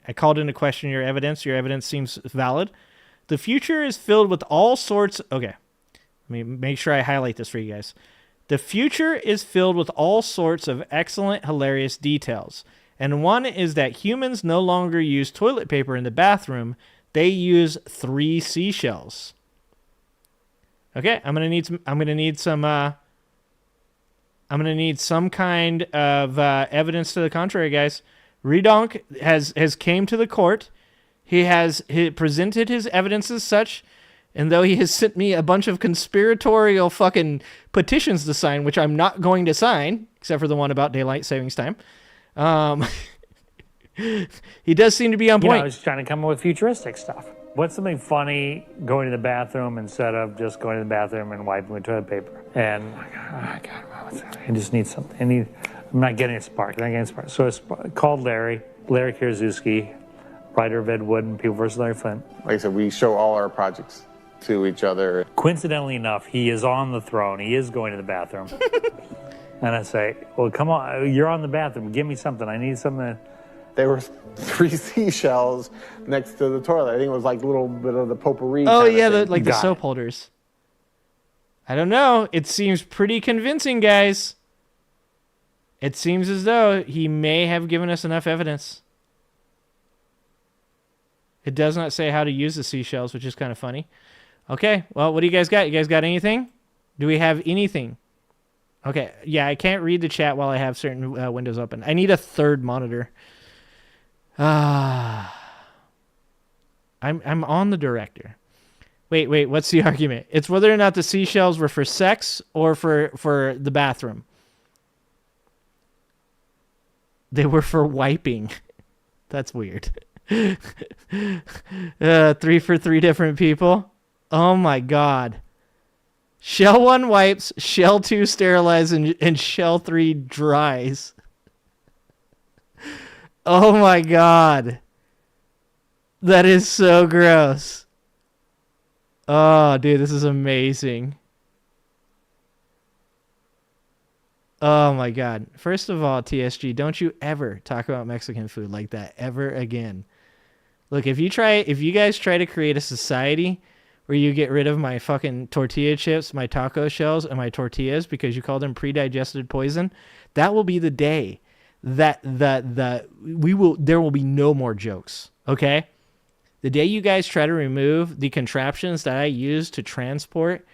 I called into question your evidence. Your evidence seems valid. The future is filled with all sorts... Okay. Let me make sure I highlight this for you guys. The future is filled with all sorts of excellent, hilarious details. And one is that humans no longer use toilet paper in the bathroom. They use three seashells. Okay, I'm gonna need some kind of evidence to the contrary, guys. Redonk has came to the court. He presented his evidence as such, And though he has sent me a bunch of conspiratorial fucking petitions to sign, which I'm not going to sign, except for the one about daylight savings time, he does seem to be on point. I was trying to come up with futuristic stuff. What's something funny going to the bathroom instead of just going to the bathroom and wiping with toilet paper? And I just need something. I'm not getting a spark. So it's called Larry Kierzewski, writer of Ed Wood and People vs. Larry Flint. Like I said, we show all our projects to each other. Coincidentally enough, he is on the throne. He is going to the bathroom. And I say, well, come on, you're on the bathroom. Give me something. I need something. There were 3 seashells next to the toilet. I think it was like a little bit of the potpourri. Oh, yeah, the the soap holders. I don't know. It seems pretty convincing, guys. It seems as though he may have given us enough evidence. It does not say how to use the seashells, which is kind of funny. Okay, well, what do you guys got? You guys got anything? Do we have anything? Okay, yeah, I can't read the chat while I have certain windows open. I need a third monitor. I'm on the director. Wait, what's the argument? It's whether or not the seashells were for sex or for the bathroom. They were for wiping. That's weird. 3 for 3 different people. Oh my God. Shell 1 wipes, Shell 2 sterilizes, and Shell 3 dries. Oh my God. That is so gross. Oh, dude, this is amazing. Oh my God. First of all, TSG, don't you ever talk about Mexican food like that ever again. Look, if you guys try to create a society where you get rid of my fucking tortilla chips, my taco shells, and my tortillas because you call them pre-digested poison, that will be the day that there will be no more jokes. Okay? The day you guys try to remove the contraptions that I use to transport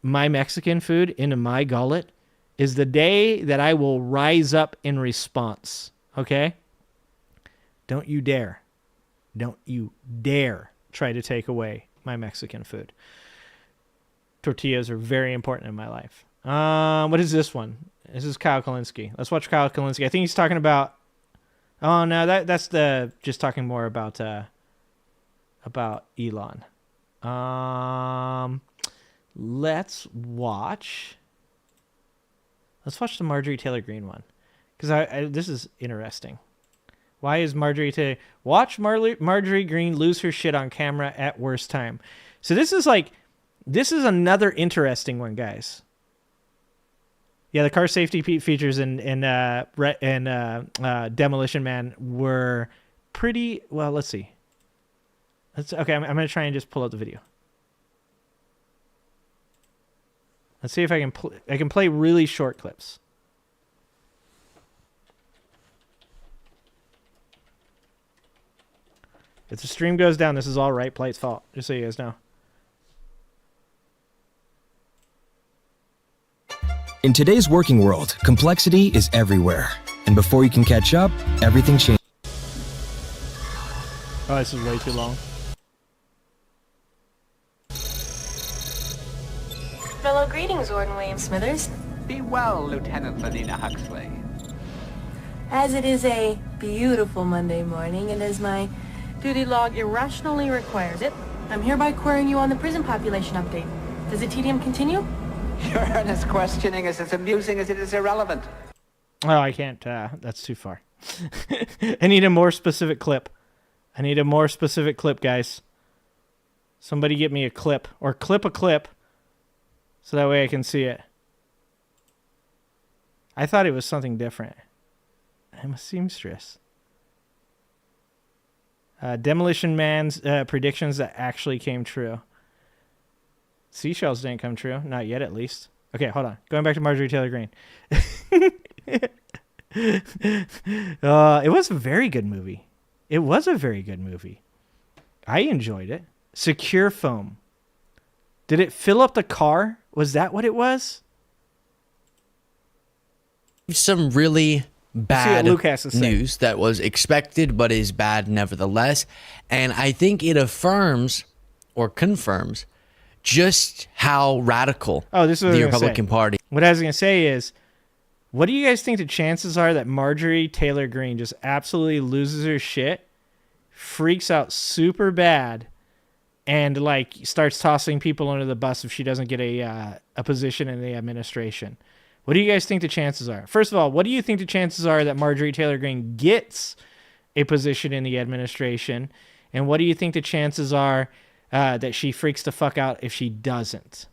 my Mexican food into my gullet is the day that I will rise up in response. Okay? Don't you dare. Don't you dare try to take away my Mexican food. Tortillas are very important in my life. What is this one? This is Kyle Kalinske. Let's watch Kyle Kalinske. I think he's talking about... Oh, no, that's just talking more about Elon. Let's watch the Marjorie Taylor Greene one. Because this is interesting. Why is Marjorie Taylor... Watch Marjorie Greene lose her shit on camera at worst time. So this is another interesting one, guys. Yeah, the car safety features in Demolition Man were pretty... Well, let's see. Okay, I'm going to try and just pull out the video. Let's see if I can play really short clips. If the stream goes down, this is all Right Plate's fault, just so you guys know. In today's working world, complexity is everywhere. And before you can catch up, everything changes. Oh, this is way too long. Fellow greetings, Warden William Smithers. Be well, Lieutenant Lenina Huxley. As it is a beautiful Monday morning, and as my duty log irrationally requires it, I'm hereby querying you on the prison population update. Does the tedium continue? Your earnest questioning is as amusing as it is irrelevant. Oh, I can't. That's too far. I need a more specific clip. Guys. Somebody get me a clip. Or clip a clip. So that way I can see it. I thought it was something different. I'm a seamstress. Demolition Man's predictions that actually came true. Seashells didn't come true. Not yet, at least. Okay, hold on. Going back to Marjorie Taylor Greene. It was a very good movie. I enjoyed it. Secure foam. Did it fill up the car? Was that what it was? Some really bad news say. that was expected but is bad nevertheless. And I think it affirms or confirms just how radical this is what the I was gonna Republican say. Party. What I was going to say is, what do you guys think the chances are that Marjorie Taylor Greene just absolutely loses her shit, freaks out super bad, and like starts tossing people under the bus if she doesn't get a position in the administration? What do you guys think the chances are? First of all, what do you think the chances are that Marjorie Taylor Greene gets a position in the administration? And what do you think the chances are that she freaks the fuck out if she doesn't?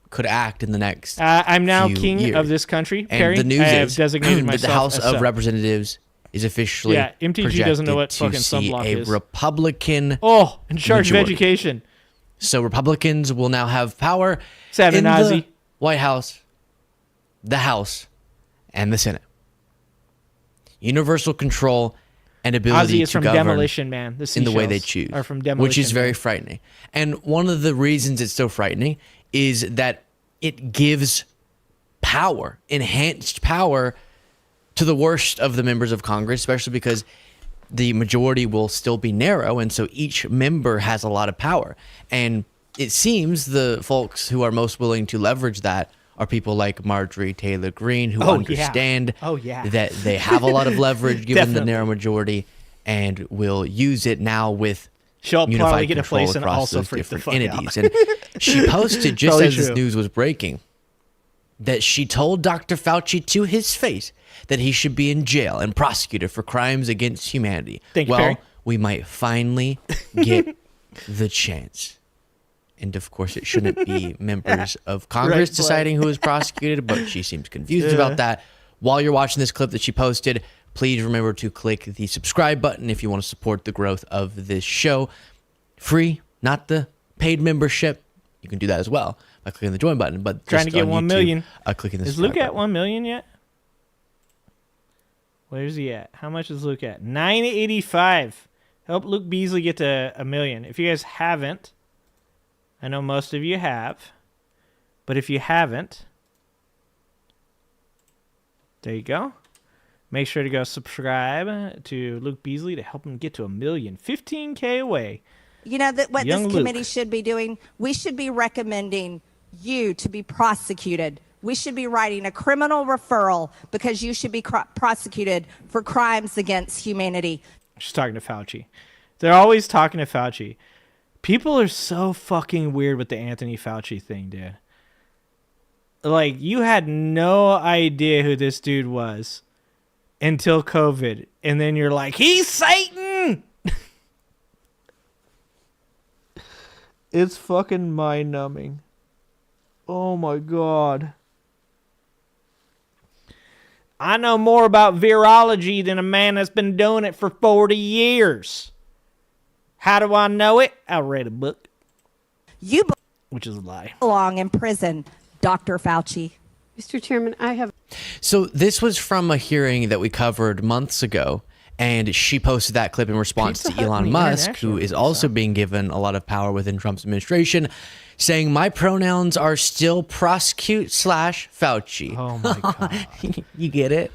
Could act in the next I'm now few king years. of this country, And Perry. the news I have is designated that myself the House as of such. Representatives is officially MTG doesn't know what projected fucking to see sunblock a is. Republican In charge majority. of education. So Republicans will now have power Seven in Nazi. the White House, the House, and the Senate. Universal control and ability Ozzy is to from govern Demolition Man. The in the way they Seashells choose, are from Demolition which is very Man. frightening. And one of the reasons it's so frightening is that it gives power, enhanced power, to the worst of the members of Congress, especially because the majority will still be narrow, and so each member has a lot of power. And it seems the folks who are most willing to leverage that are people like Marjorie Taylor Greene, who understand that they have a lot of leverage given the narrow majority and will use it now with She'll probably unified get a control place and across also those freak the different fuck entities. out. And she posted, just Probably as this true. news was breaking, that she told Dr. Fauci to his face that he should be in jail and prosecuted for crimes against humanity. Thank you, well, Perry. we might finally get the chance. And of course, it shouldn't be members of Congress Right, deciding who is prosecuted, but she seems confused about that. While you're watching this clip that she posted, please remember to click the subscribe button if you want to support the growth of this show. Free, not the paid membership. You can do that as well by clicking the join button. But Trying to just get on 1 YouTube, million. Clicking the Is subscribe Luke at button. 1 million yet? Where's he at? How much is Luke at? 985. Help Luke Beasley get to 1 million. If you guys haven't, I know most of you have, but if you haven't, there you go. Make sure to go subscribe to Luke Beasley to help him get to 1 million. 15K away. You know that what Young this Luke. committee should be doing? We should be recommending you to be prosecuted. We should be writing a criminal referral because you should be prosecuted for crimes against humanity. She's talking to Fauci. They're always talking to Fauci. People are so fucking weird with the Anthony Fauci thing, dude. Like, you had no idea who this dude was until COVID. And then you're like, he's Satan! It's fucking mind-numbing. Oh my god. I know more about virology than a man that's been doing it for 40 years. How do I know it? I read a book. You Which is a lie. belong in prison, Dr. Fauci. Mr. Chairman, I have... So this was from a hearing that we covered months ago, and she posted that clip in response Pizza to Hut Elon and the Musk, International who is Pizza. also being given a lot of power within Trump's administration, saying, my pronouns are still prosecute/Fauci. Oh my god. You get it?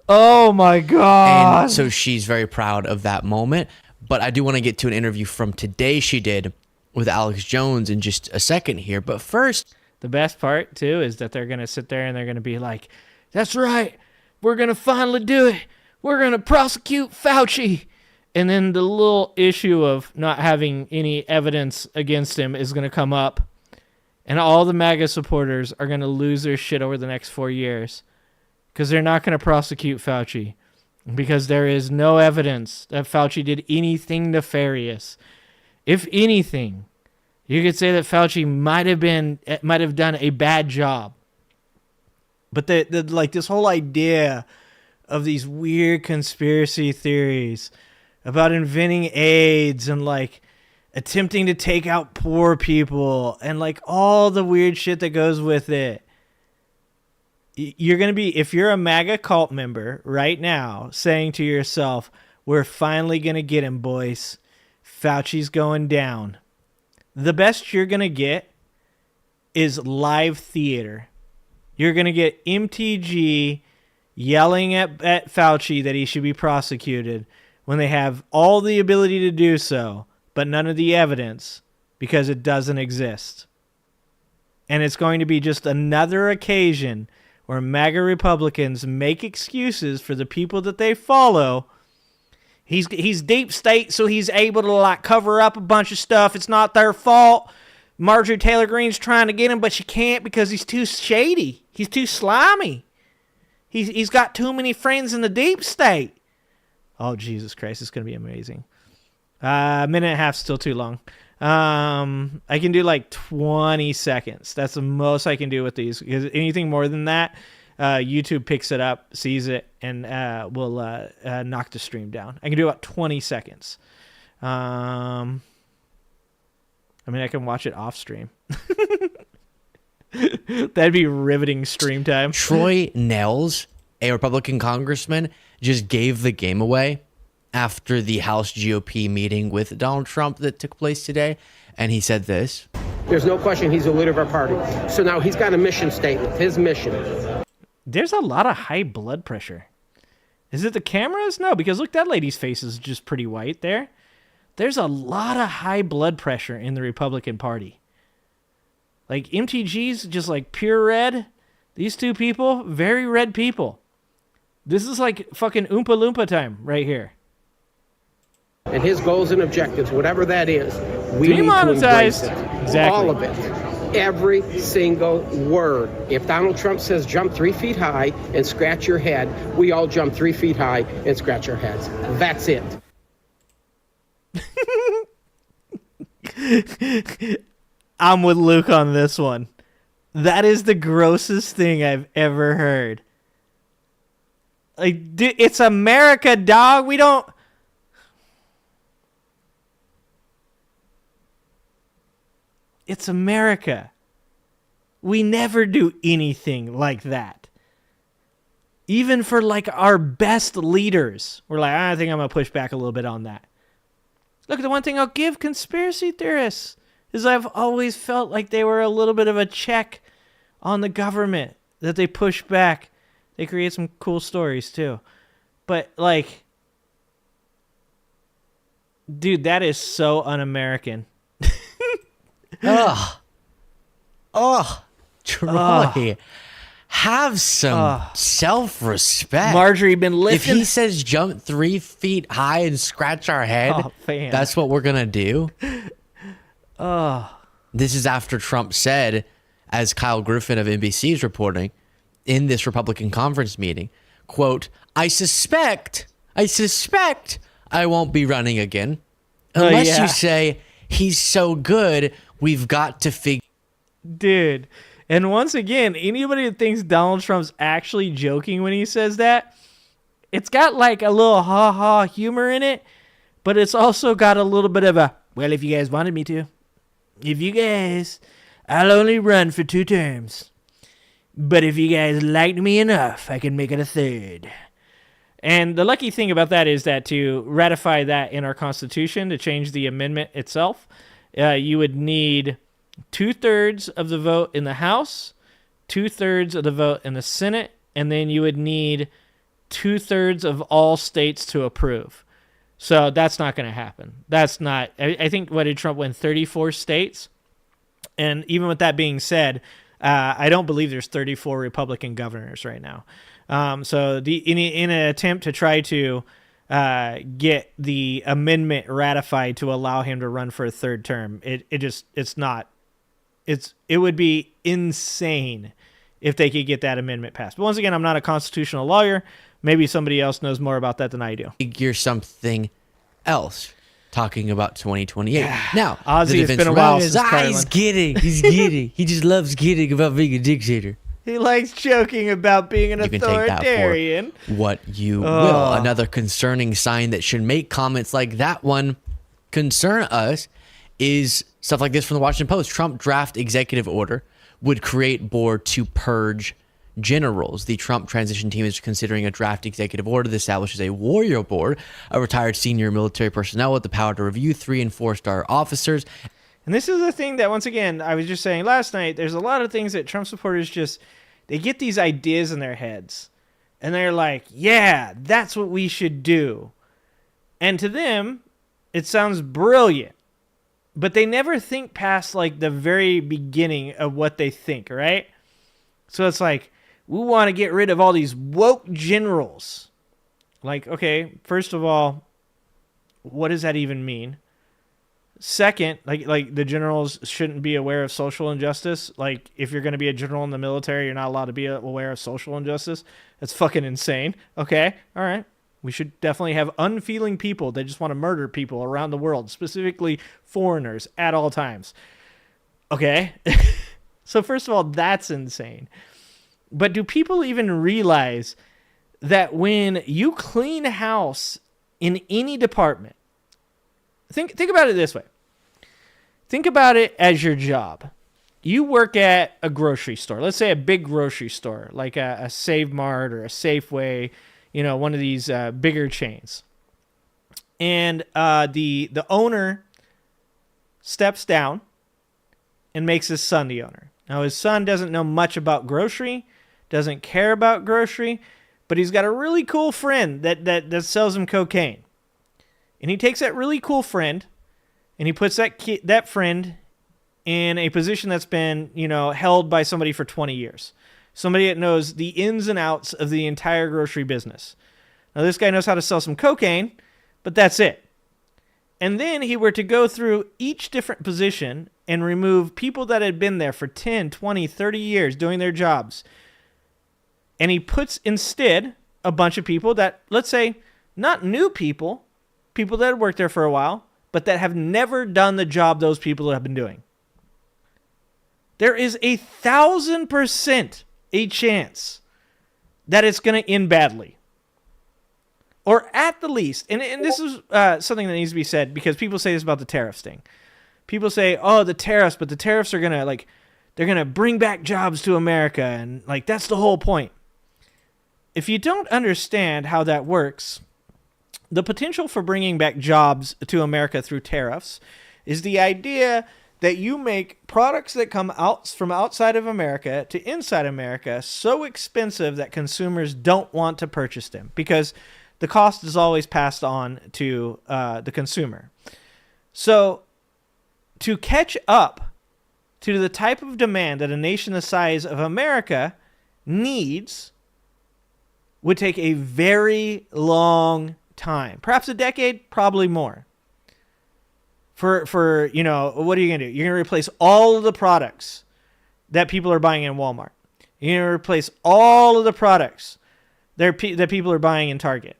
Oh my god. And so she's very proud of that moment. But I do want to get to an interview from today she did with Alex Jones in just a second here. But first, the best part, too, is that they're going to sit there and they're going to be like, that's right. We're going to finally do it. We're going to prosecute Fauci. And then the little issue of not having any evidence against him is going to come up. And all the MAGA supporters are going to lose their shit over the next 4 years. Because they're not going to prosecute Fauci. Because there is no evidence that Fauci did anything nefarious. If anything, you could say that Fauci might have done a bad job. But the like this whole idea of these weird conspiracy theories about inventing AIDS and like attempting to take out poor people and like all the weird shit that goes with it. You're going to be, if you're a MAGA cult member right now, saying to yourself, we're finally going to get him, boys. Fauci's going down. The best you're going to get is live theater. You're going to get MTG yelling at Fauci that he should be prosecuted when they have all the ability to do so, but none of the evidence. because it doesn't exist. And it's going to be just another occasion where MAGA Republicans make excuses for the people that they follow. He's deep state, so he's able to like cover up a bunch of stuff. It's not their fault. Marjorie Taylor Greene's trying to get him, but she can't because he's too shady. He's too slimy. He's got too many friends in the deep state. Oh, Jesus Christ, it's going to be amazing. A minute and a half, still too long. I can do like 20 seconds. That's the most I can do with these. Because anything more than that, YouTube picks it up, sees it, and will knock the stream down. I can do about 20 seconds. I mean, I can watch it off stream. That'd be riveting stream time. Troy Nehls, a Republican congressman, just gave the game away after the House GOP meeting with Donald Trump that took place today. And he said this. There's no question he's the leader of our party. So now he's got a mission statement. His mission. There's a lot of high blood pressure. Is it the cameras? No, because look, that lady's face is just pretty white there. There's a lot of high blood pressure in the Republican Party. Like MTG's just like pure red. These two people, very red people. This is like fucking Oompa Loompa time right here. And his goals and objectives, whatever that is, we need to embrace it. Exactly. All of it. Every single word. If Donald Trump says jump 3 feet high and scratch your head, we all jump 3 feet high and scratch our heads. That's it. I'm with Luke on this one. That is the grossest thing I've ever heard. Like, it's America, dog. We don't... It's America. We never do anything like that. Even for, like, our best leaders. We're like, I think I'm going to push back a little bit on that. Look, the one thing I'll give conspiracy theorists is I've always felt like they were a little bit of a check on the government, that they push back. They create some cool stories, too. But, like, dude, that is so un-American. Troy, have some self-respect. Marjorie been lifting. If he says jump 3 feet high and scratch our head, that's what we're gonna do. This is after Trump said, as Kyle Griffin of NBC is reporting, in this Republican conference meeting, quote, I suspect I won't be running again. Unless you say, he's so good, we've got to figure... Dude, and once again, anybody that thinks Donald Trump's actually joking when he says that, it's got like a little ha-ha humor in it, but it's also got a little bit of a, well, if you guys wanted me to. If you guys, I'll only run for 2 terms. But if you guys liked me enough, I can make it a 3rd. And the lucky thing about that is that to ratify that in our Constitution, to change the amendment itself, you would need 2/3 of the vote in the House, 2/3 of the vote in the Senate, and then you would need 2/3 of all states to approve. So that's not going to happen. That's not... I think, what did Trump win? 34 states? And even with that being said, I don't believe there's 34 Republican governors right now. So in an attempt to try to get the amendment ratified to allow him to run for a 3rd term, it would be insane if they could get that amendment passed. But once again, I'm not a constitutional lawyer. Maybe somebody else knows more about that than I do. Figure something else. Talking about 2028. Now, Ozzy, it's been a while since he's kidding. He just loves kidding about being a dictator. He likes joking about being an authoritarian. Take that for what you will. Another concerning sign that should make comments like that one concern us is stuff like this from the Washington Post. Trump draft executive order would create board to purge generals. The Trump transition team is considering a draft executive order that establishes a warrior board of retired senior military personnel with the power to review 3- and 4-star officers. And this is the thing that, once again, I was just saying last night, there's a lot of things that Trump supporters just, they get these ideas in their heads. And they're like, yeah, that's what we should do. And to them, it sounds brilliant. but they never think past like the very beginning of what they think, right? So it's like, we want to get rid of all these woke generals. Like, okay, first of all, what does that even mean? Second, like the generals shouldn't be aware of social injustice. Like, if you're going to be a general in the military, you're not allowed to be aware of social injustice. That's fucking insane. Okay, all right. We should definitely have unfeeling people that just want to murder people around the world, specifically foreigners at all times. Okay. So first of all, that's insane. But do people even realize that when you clean a house in any department, think about it this way. Think about it as your job. You work at a grocery store. Let's say a big grocery store, like a Save Mart or a Safeway, one of these bigger chains. And the owner steps down and makes his son the owner. Now, his son doesn't know much about grocery, doesn't care about grocery, but he's got a really cool friend that sells him cocaine. And he takes that really cool friend and he puts that friend in a position that's been, held by somebody for 20 years. Somebody that knows the ins and outs of the entire grocery business. Now, this guy knows how to sell some cocaine, but that's it. And then he were to go through each different position and remove people that had been there for 10, 20, 30 years doing their jobs. And he puts instead a bunch of people that, let's say, not new people that had worked there for a while, but that have never done the job those people have been doing. There is 1,000% a chance that it's going to end badly. Or at the least, and this is something that needs to be said, because people say this about the tariffs thing. People say, oh, the tariffs, but the tariffs are going to, they're going to bring back jobs to America, and, that's the whole point. If you don't understand how that works, the potential for bringing back jobs to America through tariffs is the idea that you make products that come out from outside of America to inside America so expensive that consumers don't want to purchase them, because the cost is always passed on to the consumer. So to catch up to the type of demand that a nation the size of America needs would take a very long time. Perhaps a decade, probably more. For what are you going to do? You're going to replace all of the products that people are buying in Walmart. You're going to replace all of the products that people are buying in Target.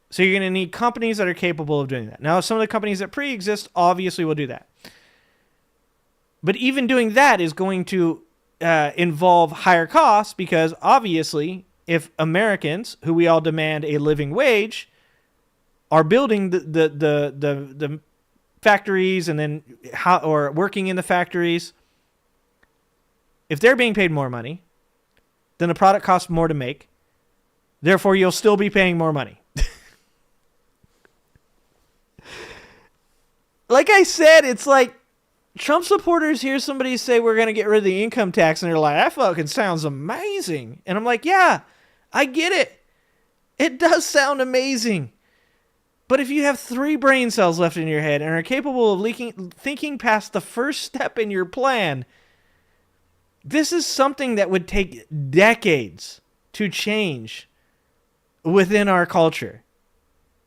So you're going to need companies that are capable of doing that. Now, some of the companies that pre-exist obviously will do that. But even doing that is going to involve higher costs, because obviously, if Americans, who we all demand a living wage, are building the factories and then or working in the factories, if they're being paid more money, then the product costs more to make. Therefore, you'll still be paying more money. Like I said, it's like Trump supporters hear somebody say we're going to get rid of the income tax, and they're like, that fucking sounds amazing. And I'm like, yeah, I get it. It does sound amazing. But if you have 3 brain cells left in your head and are capable of thinking past the first step in your plan, this is something that would take decades to change within our culture.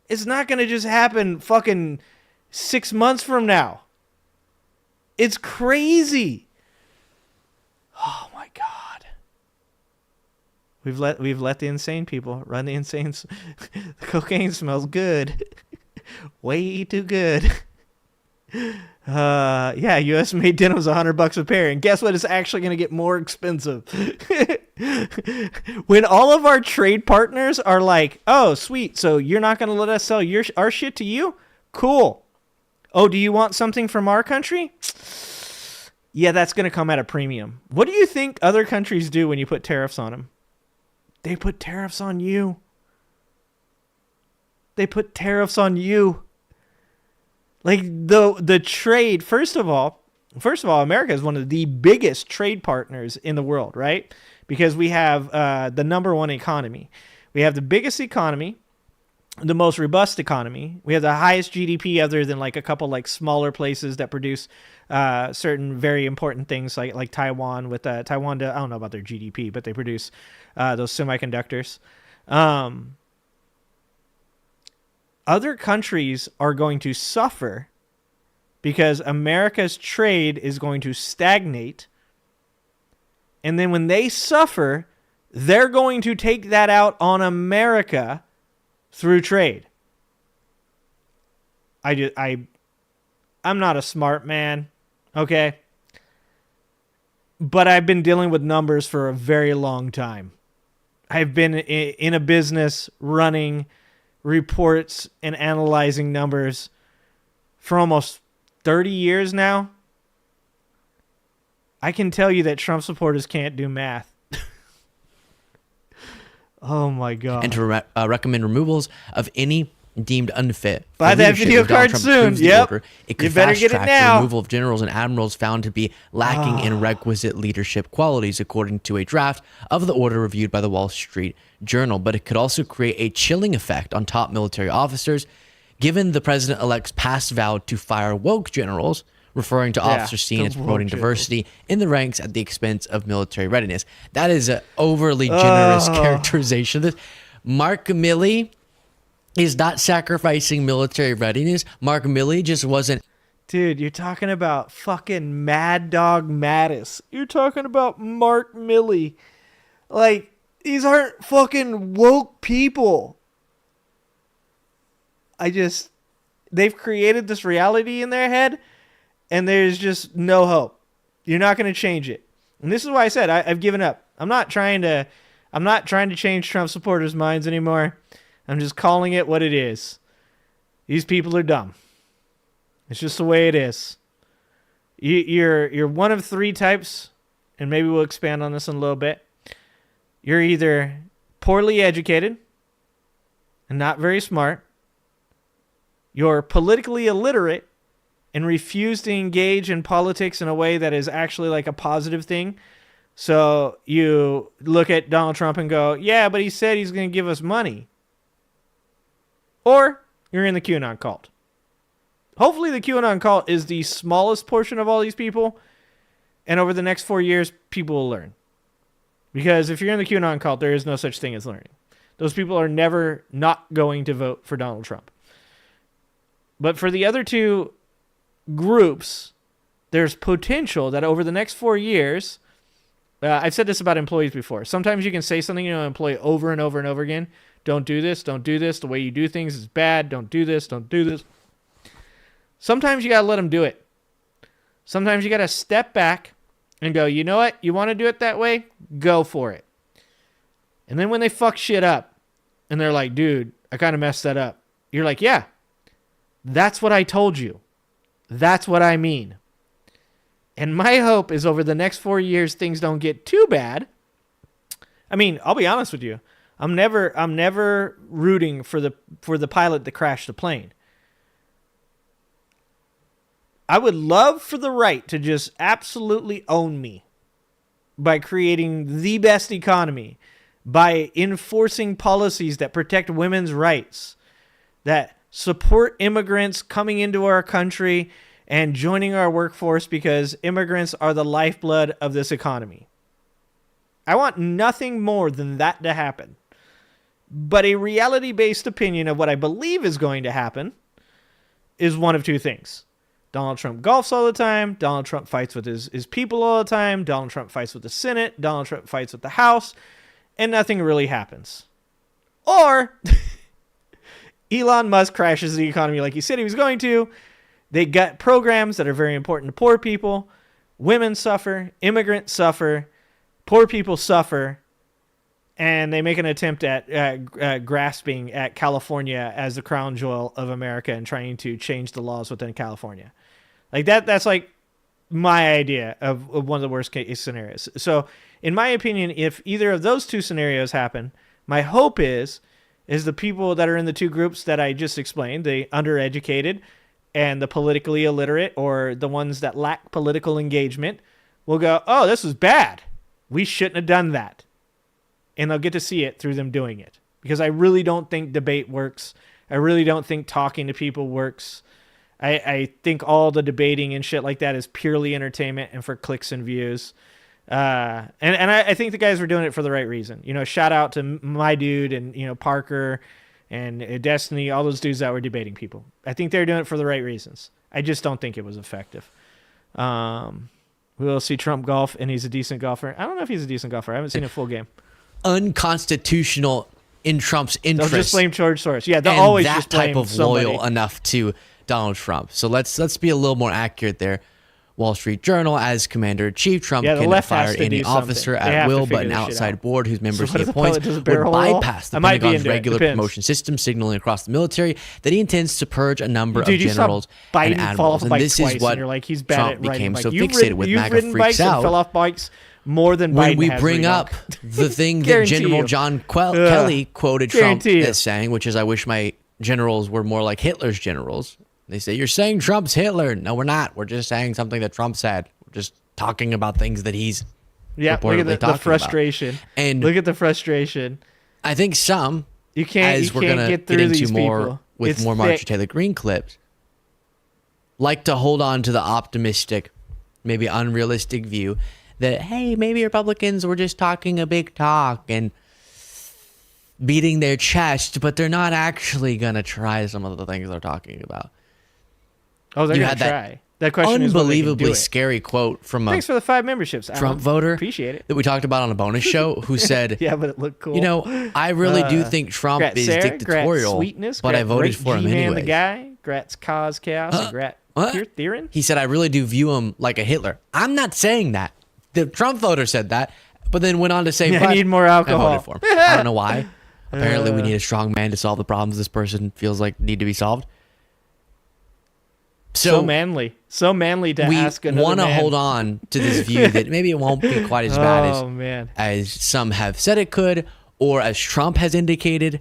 It's not going to just happen fucking 6 months from now. It's crazy. Oh my God. We've let the insane people run the insane. The cocaine smells good. Way too good. Yeah, US made denims $100 a pair, and guess what? It's actually going to get more expensive. When all of our trade partners are like, oh, sweet, so you're not going to let us sell our shit to you? Cool. Oh, do you want something from our country? Yeah, that's going to come at a premium. What do you think other countries do when you put tariffs on them? They put tariffs on you. They put tariffs on you. Like the trade, first of all, America is one of the biggest trade partners in the world, right? Because we have the number one economy. We have the biggest economy. the most robust economy. We have the highest GDP other than like a couple like smaller places that produce certain very important things like Taiwan with Taiwan. I don't know about their GDP, but they produce those semiconductors. Other countries are going to suffer because America's trade is going to stagnate. And then when they suffer, they're going to take that out on America through trade. I'm not a smart man, okay? But I've been dealing with numbers for a very long time. I've been in a business running reports and analyzing numbers for almost 30 years now. I can tell you that Trump supporters can't do math. Oh my God. And to recommend removals of any deemed unfit. Buy that video card soon. Yep. It could you better get it now. The removal of generals and admirals found to be lacking in requisite leadership qualities, according to a draft of the order reviewed by the Wall Street Journal. But it could also create a chilling effect on top military officers, given the president-elect's past vow to fire woke generals, referring to officers seen as promoting diversity in the ranks at the expense of military readiness. That is an overly generous characterization of this. Mark Milley is not sacrificing military readiness. Mark Milley just wasn't. Dude, you're talking about fucking Mad Dog Mattis. You're talking about Mark Milley. Like, these aren't fucking woke people. They've created this reality in their head, and there's just no hope. You're not going to change it. And this is why I said I've given up. I'm not trying to change Trump supporters' minds anymore. I'm just calling it what it is. These people are dumb. It's just the way it is. You're one of three types, and maybe we'll expand on this in a little bit. You're either poorly educated and not very smart. You're politically illiterate and refuse to engage in politics in a way that is actually like a positive thing. So you look at Donald Trump and go, yeah, but he said he's going to give us money. Or you're in the QAnon cult. Hopefully the QAnon cult is the smallest portion of all these people. And over the next 4 years, people will learn. Because if you're in the QAnon cult, there is no such thing as learning. Those people are never not going to vote for Donald Trump. But for the other two groups, there's potential that over the next 4 years, I've said this about employees before. Sometimes you can say something to an employee over and over and over again. Don't do this. Don't do this. The way you do things is bad. Don't do this. Don't do this. Sometimes you got to let them do it. Sometimes you got to step back and go, you know what? You want to do it that way? Go for it. And then when they fuck shit up and they're like, dude, I kind of messed that up. You're like, yeah, that's what I told you. That's what I mean. And my hope is over the next 4 years, things don't get too bad. I mean, I'll be honest with you. I'm never rooting for the pilot to crash the plane. I would love for the right to just absolutely own me by creating the best economy, by enforcing policies that protect women's rights, that support immigrants coming into our country and joining our workforce, because immigrants are the lifeblood of this economy. I want nothing more than that to happen. But a reality-based opinion of what I believe is going to happen is one of two things. Donald Trump golfs all the time. Donald Trump fights with his people all the time. Donald Trump fights with the Senate. Donald Trump fights with the House. And nothing really happens. Or Elon Musk crashes the economy like he said he was going to. They got programs that are very important to poor people. Women suffer. Immigrants suffer. Poor people suffer. And they make an attempt at grasping at California as the crown jewel of America and trying to change the laws within California. Like that's like my idea of one of the worst case scenarios. So in my opinion, if either of those two scenarios happen, my hope is the people that are in the two groups that I just explained, the undereducated and the politically illiterate, or the ones that lack political engagement, will go, oh, this was bad. We shouldn't have done that. And they'll get to see it through them doing it. because I really don't think debate works. I really don't think talking to people works. I think all the debating and shit like that is purely entertainment and for clicks and views. And I think the guys were doing it for the right reason. You know, shout out to my dude and, you know, Parker and Destiny, all those dudes that were debating people. I think they're doing it for the right reasons. I just don't think it was effective. We'll see Trump golf, and he's a decent golfer. I don't know if he's a decent golfer. I haven't seen a full game. Unconstitutional in Trump's interest. They'll just blame George Soros. Yeah, they'll and always that just blame type of somebody. loyal enough to Donald Trump. So let's be a little more accurate there. Wall Street Journal, as commander-in-chief, Trump cannot fire any officer at will, but an outside board whose members he appoints would bypass the Pentagon's regular promotion system, signaling across the military that he intends to purge a number of generals and admirals. And this is what Trump became so fixated with. MAGA freaks out. Fell off bikes more than when Biden we has bring up the thing that General John Kelly quoted Trump as saying, which is, I wish my generals were more like Hitler's generals. They say, you're saying Trump's Hitler. No, we're not. We're just saying something that Trump said. We're just talking about things that he's reportedly look at the frustration. About. And look at the frustration. I think some, you can't, as we're going to get into more with more Marjorie Taylor Greene clips, like to hold on to the optimistic, maybe unrealistic view that, hey, maybe Republicans were just talking a big talk and beating their chest, but they're not actually going to try some of the things they're talking about. Oh, they're going to try. That question is unbelievably scary quote from thanks for the 5 memberships, Trump voter. Appreciate it. That we talked about on a bonus show who said, yeah, but it looked cool. You know, I really do think Trump is dictatorial, but I voted for him anyway. The guy, Gratz cause chaos, and Grat Theron. He said, I really do view him like a Hitler. I'm not saying that. The Trump voter said that, but then went on to say, I need more alcohol. I voted for him. I don't know why. Apparently, we need a strong man to solve the problems this person feels like need to be solved. So manly to ask another man. We want to hold on to this view that maybe it won't be quite as bad as some have said it could, or as Trump has indicated,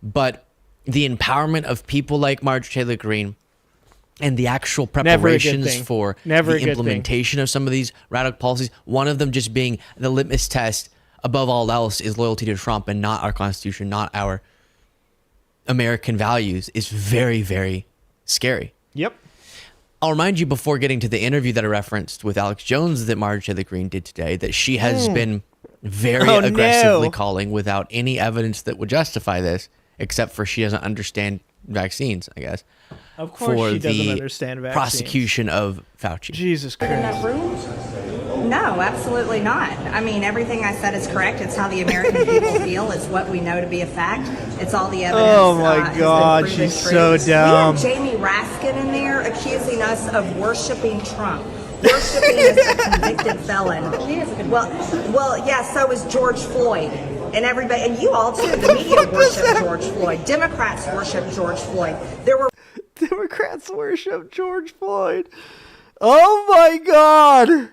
but the empowerment of people like Marjorie Taylor Greene and the actual preparations for the implementation of some of these radical policies, one of them just being the litmus test above all else is loyalty to Trump and not our Constitution, not our American values, is very, very scary. Yep. I'll remind you before getting to the interview that I referenced with Alex Jones that Marjorie Taylor Greene did today that she has been very aggressively calling without any evidence that would justify this, except for she doesn't understand vaccines, I guess. Of course she doesn't understand vaccines. Prosecution of Fauci. Jesus Christ. In that room? No, absolutely not. I mean, everything I said is correct. It's how the American people feel. It's what we know to be a fact. It's all the evidence. Oh my God, she's so dumb. We have Jamie Raskin in there accusing us of worshiping Trump. Worshiping as a convicted felon. Well, yeah, so is George Floyd. And everybody, and you all too, the media worship George Floyd. Democrats worship George Floyd. Democrats worship George Floyd. Oh my God.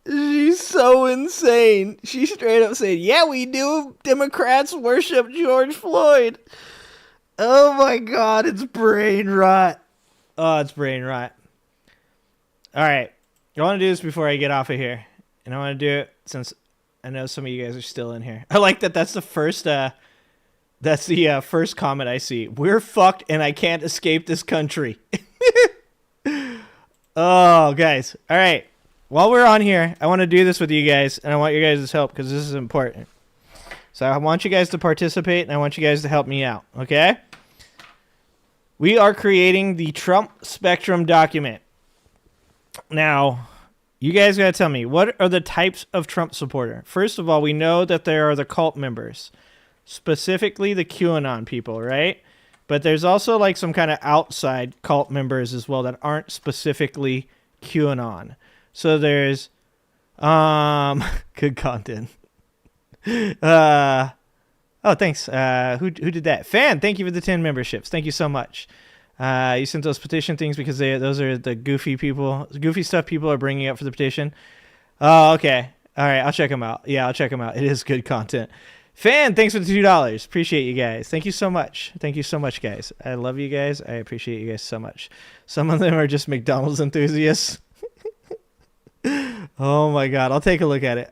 She's so insane. She straight up said, yeah, we do. Democrats worship George Floyd. Oh my God, it's brain rot. Oh, it's brain rot. All right. I want to do this before I get off of here. And I want to do it since I know some of you guys are still in here. I like that that's the first first comment I see. We're fucked and I can't escape this country. Oh, guys. All right. While we're on here, I want to do this with you guys, and I want your guys' help because this is important. So I want you guys to participate, and I want you guys to help me out, okay? We are creating the Trump Spectrum document. Now, you guys got to tell me, what are the types of Trump supporter? First of all, we know that there are the cult members, specifically the QAnon people, right? But there's also like some kind of outside cult members as well that aren't specifically QAnon. So there's good content. Oh, thanks. Who did that? Fan, thank you for the 10 memberships. Thank you so much. You sent those petition things because those are the goofy stuff people are bringing up for the petition. Oh, okay. All right, I'll check them out. Yeah, I'll check them out. It is good content. Fan, thanks for the $2. Appreciate you guys. Thank you so much. Thank you so much, guys. I love you guys. I appreciate you guys so much. Some of them are just McDonald's enthusiasts. Oh my God. I'll take a look at it.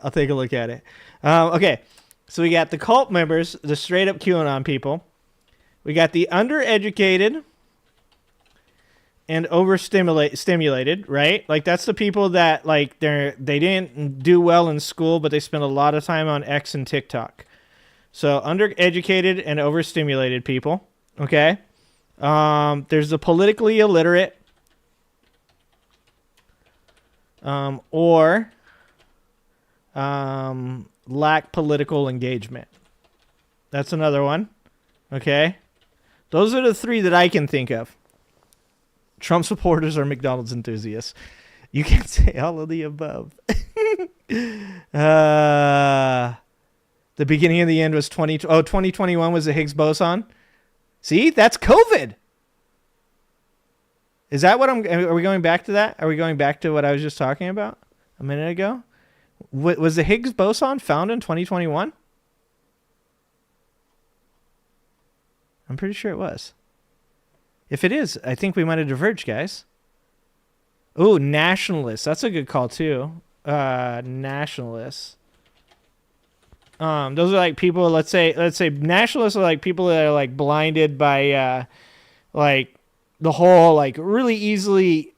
Okay. So we got the cult members, the straight up QAnon people. We got the undereducated and overstimulated, right? Like that's the people that like they didn't do well in school, but they spend a lot of time on X and TikTok. So undereducated and overstimulated people, okay? There's the politically illiterate, or lack political engagement. That's another one, okay? Those are the three that I can think of. Trump supporters or McDonald's enthusiasts. You can't say all of the above. The beginning and the end was 2021 was the Higgs boson. See, that's COVID. Is that what are we going back to that? Are we going back to what I was just talking about a minute ago? Was the Higgs boson found in 2021? I'm pretty sure it was. If it is, I think we might have diverged, guys. Ooh, nationalists. That's a good call, too. Nationalists. Those are like people, let's say nationalists are like people that are like blinded by like the whole like really easily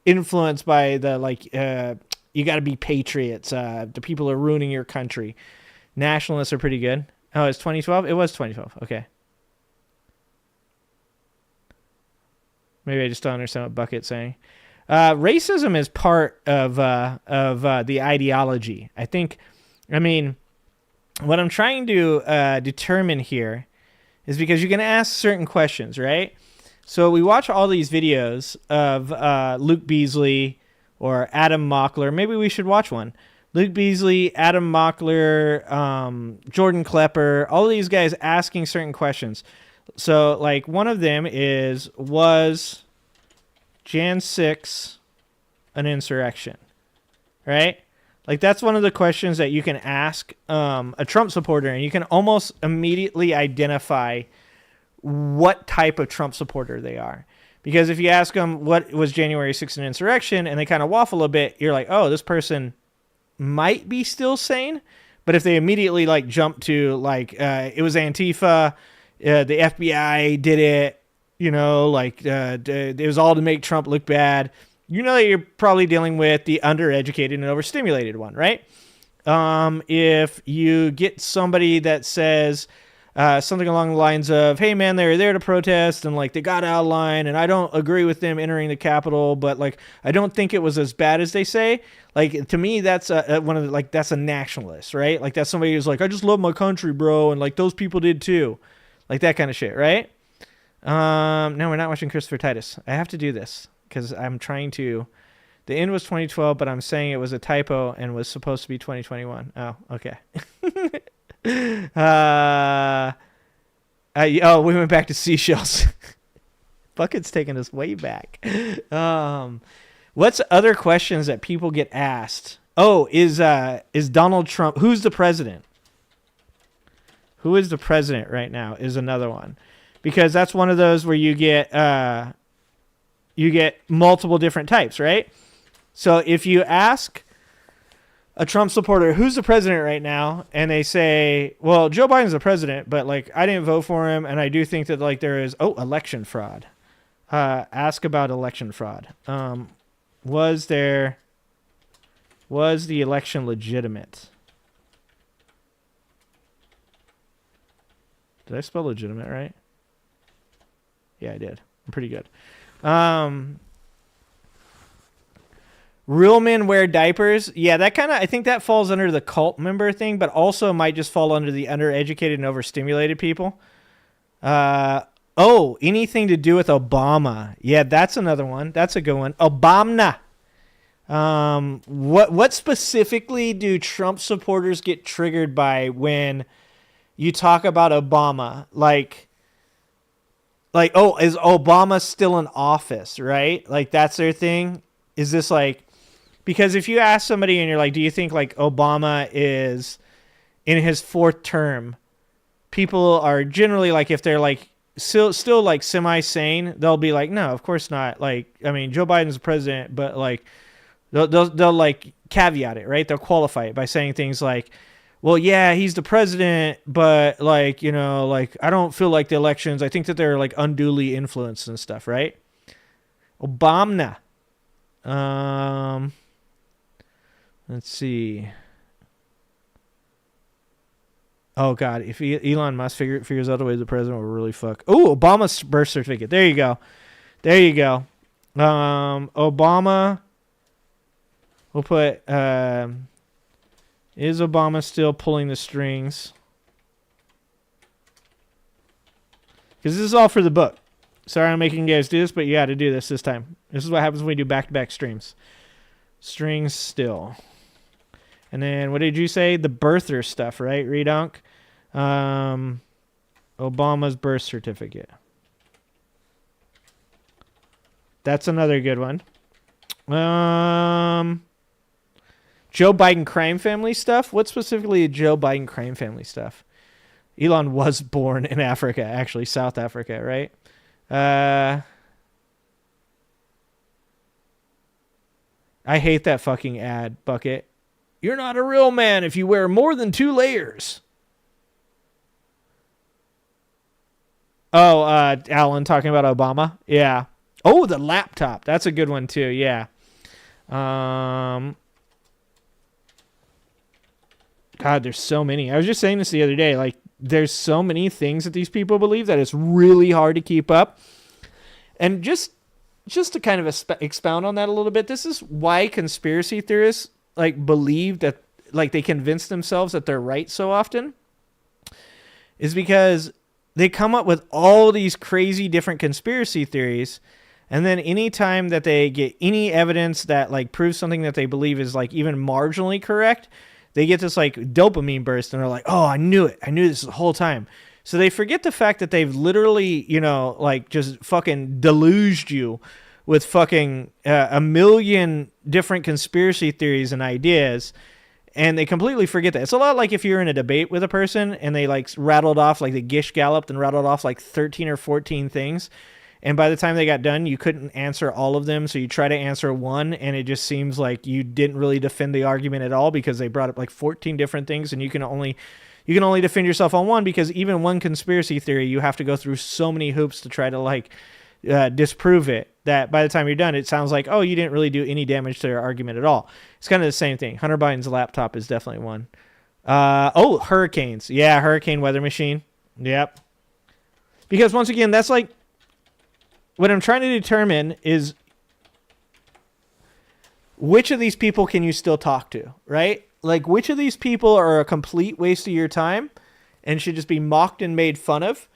influenced by the like you got to be patriots. The people are ruining your country. Nationalists are pretty good. Oh, it's 2012? It was 2012. Okay. Maybe I just don't understand what Bucket's saying. Racism is part of the ideology. I mean, what I'm trying to determine here is because you can ask certain questions, right? So we watch all these videos of Luke Beasley or Adam Mockler. Maybe we should watch one. Luke Beasley, Adam Mockler, Jordan Klepper, all of these guys asking certain questions. So, like, one of them was Jan 6 an insurrection? Right? Like, that's one of the questions that you can ask a Trump supporter, and you can almost immediately identify what type of Trump supporter they are. Because if you ask them, what was January 6th an insurrection, and they kind of waffle a bit, you're like, oh, this person might be still sane. But if they immediately, like, jump to, like, it was Antifa, the FBI did it, you know, like it was all to make Trump look bad, you know that you're probably dealing with the undereducated and overstimulated one, right? If you get somebody that says something along the lines of, hey, man, they were there to protest and, like, they got out of line and I don't agree with them entering the Capitol, but, like, I don't think it was as bad as they say. Like, to me, that's one of the, like, that's a nationalist, right? Like, that's somebody who's like, I just love my country, bro, and, like, those people did too. Like that kind of shit, right? No, we're not watching Christopher Titus. I have to do this because I'm trying to... The end was 2012, but I'm saying it was a typo and was supposed to be 2021. Oh, okay. We went back to seashells. Bucket's taking us way back. What's other questions that people get asked? Oh, is Donald Trump... Who's the president? Who is the president right now is another one. Because that's one of those where you get multiple different types, right? So if you ask a Trump supporter, who's the president right now? And they say, well, Joe Biden's the president, but, like, I didn't vote for him. And I do think that, like, there is, election fraud. Ask about election fraud. Was the election legitimate? Did I spell legitimate right? Yeah, I did. I'm pretty good. Real men wear diapers. Yeah, that kind of, I think that falls under the cult member thing, but also might just fall under the undereducated and overstimulated people. Anything to do with Obama. Yeah, that's another one. That's a good one. Obama. What specifically do Trump supporters get triggered by when you talk about Obama? Like, is Obama still in office, right? Like, that's their thing? Is this like... Because if you ask somebody and you're like, do you think, like, Obama is in his fourth term? People are generally, like, if they're, like, still like, semi-sane, they'll be like, no, of course not. Like, I mean, Joe Biden's the president, but, like, they'll like, caveat it, right? They'll qualify it by saying things like, well, yeah, he's the president, but like, you know, like I don't feel like the elections. I think that they're like unduly influenced and stuff, right? Obama. Let's see. Oh God, if Elon Musk figures out a way the president will really fuck. Oh, Obama's birth certificate. There you go. There you go. Obama. We'll put. Is Obama still pulling the strings? Because this is all for the book. Sorry I'm making you guys do this, but you got to do this time. This is what happens when we do back-to-back streams. Strings still. And then what did you say? The birther stuff, right, Redonk? Obama's birth certificate. That's another good one. Joe Biden crime family stuff. What specifically Joe Biden crime family stuff? Elon was born in Africa, actually South Africa, right? I hate that fucking ad, Bucket. You're not a real man if you wear more than 2 layers. Oh, Alan talking about Obama? Yeah. Oh, the laptop. That's a good one too. Yeah. God, there's so many. I was just saying this the other day. Like, there's so many things that these people believe that it's really hard to keep up. And just to kind of expound on that a little bit, this is why conspiracy theorists like believe that, like, they convince themselves that they're right so often, is because they come up with all these crazy different conspiracy theories, and then anytime that they get any evidence that like proves something that they believe is like even marginally correct, they get this like dopamine burst, and they're like, oh, I knew it. I knew this the whole time. So they forget the fact that they've literally, you know, like just fucking deluged you with fucking a million different conspiracy theories and ideas, and they completely forget that. It's a lot like if you're in a debate with a person and they like rattled off, like they gish galloped and rattled off like 13 or 14 things, and by the time they got done, you couldn't answer all of them, so you try to answer one, and it just seems like you didn't really defend the argument at all because they brought up like 14 different things, and you can only defend yourself on one, because even one conspiracy theory, you have to go through so many hoops to try to like disprove it, that by the time you're done, it sounds like, oh, you didn't really do any damage to their argument at all. It's kind of the same thing. Hunter Biden's laptop is definitely one. Hurricanes. Yeah, hurricane weather machine. Yep. Because once again, that's like, what I'm trying to determine is which of these people can you still talk to, right? Like, which of these people are a complete waste of your time and should just be mocked and made fun of?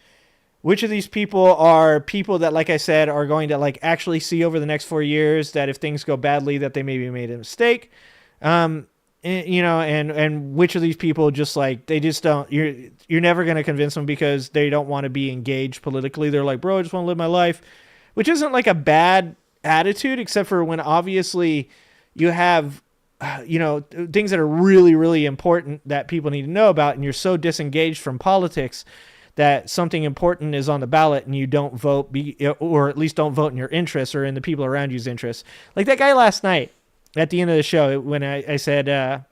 Which of these people are people that, like I said, are going to like actually see over the next 4 years that if things go badly, that they maybe made a mistake? And, you know, and which of these people just like, they just don't, you're never going to convince them because they don't want to be engaged politically. They're like, bro, I just want to live my life, which isn't like a bad attitude, except for when obviously you have, you know, things that are really, really important that people need to know about, and you're so disengaged from politics that something important is on the ballot and you don't vote, or at least don't vote in your interests or in the people around you's interests. Like that guy last night at the end of the show, when I said,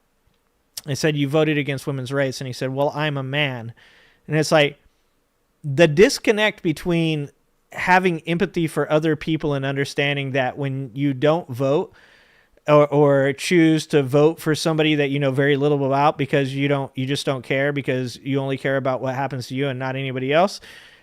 you voted against women's rights, and he said, well, I'm a man. And it's like the disconnect between having empathy for other people and understanding that when you don't vote or choose to vote for somebody that you know very little about because you just don't care, because you only care about what happens to you and not anybody else.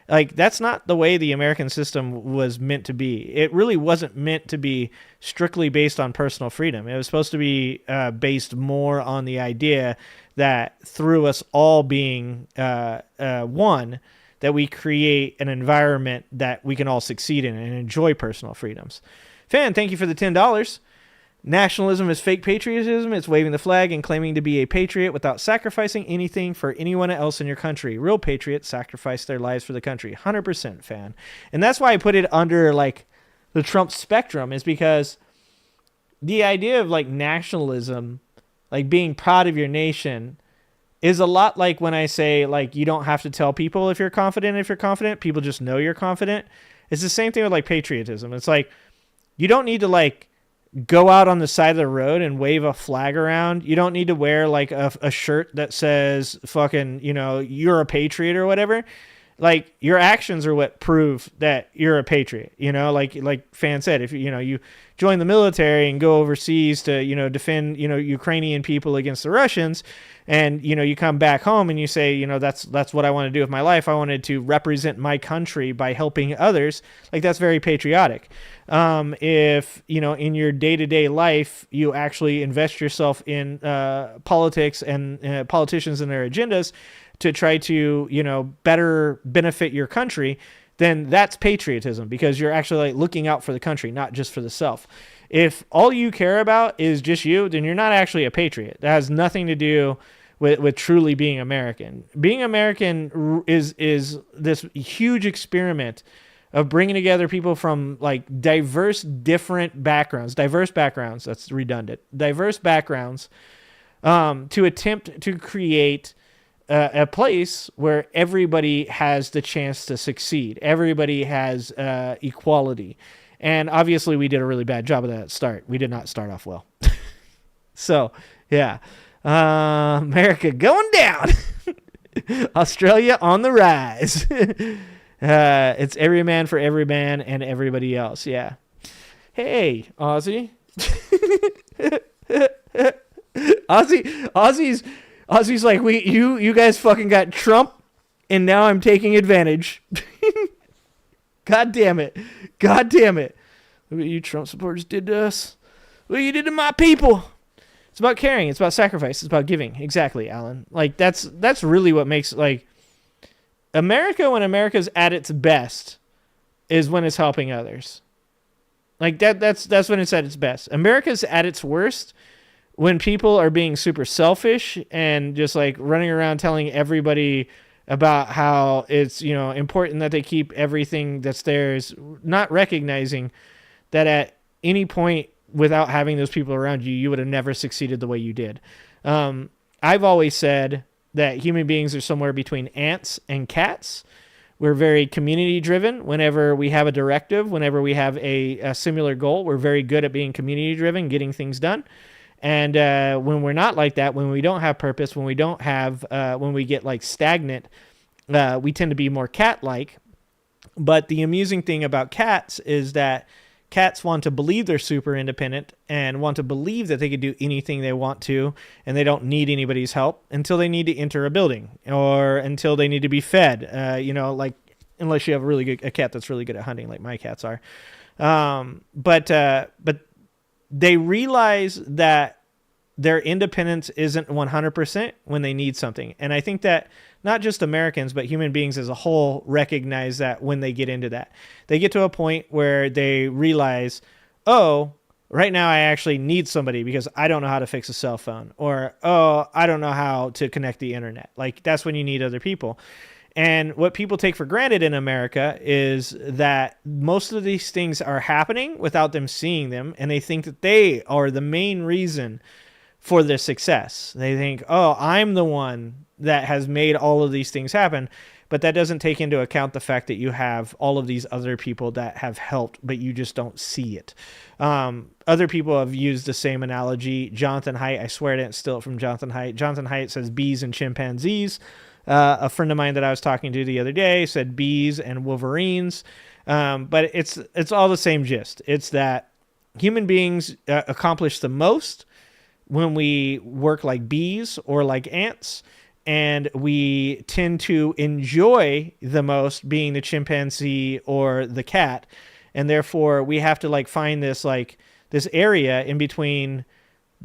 Like, that's not the way the American system was meant to be. It really wasn't meant to be strictly based on personal freedom. It was supposed to be based more on the idea that through us all being one, that we create an environment that we can all succeed in and enjoy personal freedoms. Fan, thank you for the $10. Nationalism is fake patriotism. It's waving the flag and claiming to be a patriot without sacrificing anything for anyone else in your country. Real patriots sacrifice their lives for the country. 100% fan. And that's why I put it under like the Trump spectrum, is because the idea of like nationalism, like being proud of your nation, is a lot like when I say like you don't have to tell people if you're confident. If you're confident, people just know you're confident. It's the same thing with like patriotism. It's like you don't need to like go out on the side of the road and wave a flag around. You don't need to wear like a shirt that says fucking, you're a patriot or whatever. Like, your actions are what prove that you're a patriot, like Fan said, if you join the military and go overseas to, defend, Ukrainian people against the Russians, and, you come back home and you say, that's what I want to do with my life. I wanted to represent my country by helping others. Like, that's very patriotic. If, in your day-to-day life, you actually invest yourself in politics and politicians and their agendas to try to, better benefit your country, then that's patriotism, because you're actually like looking out for the country, not just for the self. If all you care about is just you, then you're not actually a patriot. That has nothing to do with truly being American. Being American is this huge experiment of bringing together people from like diverse backgrounds, that's redundant, diverse backgrounds, to attempt to create a place where everybody has the chance to succeed. Everybody has equality. And obviously we did a really bad job of that at start. We did not start off well. So, yeah. America going down. Australia on the rise. It's every man for every man and everybody else. Yeah. Hey, Aussie. Aussie's like, you guys fucking got Trump, and now I'm taking advantage. God damn it. Look what you Trump supporters did to us. What you did to my people. It's about caring. It's about sacrifice. It's about giving. Exactly, Alan. Like, that's really what makes, like, America, when America's at its best, is when it's helping others. Like, that's when it's at its best. America's at its worst when people are being super selfish and just like running around telling everybody about how it's, important that they keep everything that's theirs, not recognizing that at any point without having those people around you, you would have never succeeded the way you did. I've always said that human beings are somewhere between ants and cats. We're very community driven. Whenever we have a directive, whenever we have a similar goal, we're very good at being community driven, getting things done. And when we're not like that, when we don't have purpose, when we don't have, when we get like stagnant, we tend to be more cat-like. But the amusing thing about cats is that cats want to believe they're super independent and want to believe that they can do anything they want to, and they don't need anybody's help until they need to enter a building or until they need to be fed. Like, unless you have a cat that's really good at hunting, like my cats are. But they realize that their independence isn't 100% when they need something. And I think that not just Americans, but human beings as a whole recognize that when they get into that. They get to a point where they realize, oh, right now I actually need somebody because I don't know how to fix a cell phone. Or, oh, I don't know how to connect the internet. Like, that's when you need other people. And what people take for granted in America is that most of these things are happening without them seeing them, and they think that they are the main reason for their success. They think, oh, I'm the one that has made all of these things happen, but that doesn't take into account the fact that you have all of these other people that have helped, but you just don't see it. Other people have used the same analogy. Jonathan Haidt, I swear I didn't steal it from Jonathan Haidt. Jonathan Haidt says bees and chimpanzees. A friend of mine that I was talking to the other day said bees and wolverines. But it's all the same gist. It's that human beings accomplish the most when we work like bees or like ants, and we tend to enjoy the most being the chimpanzee or the cat, and therefore we have to like find this area in between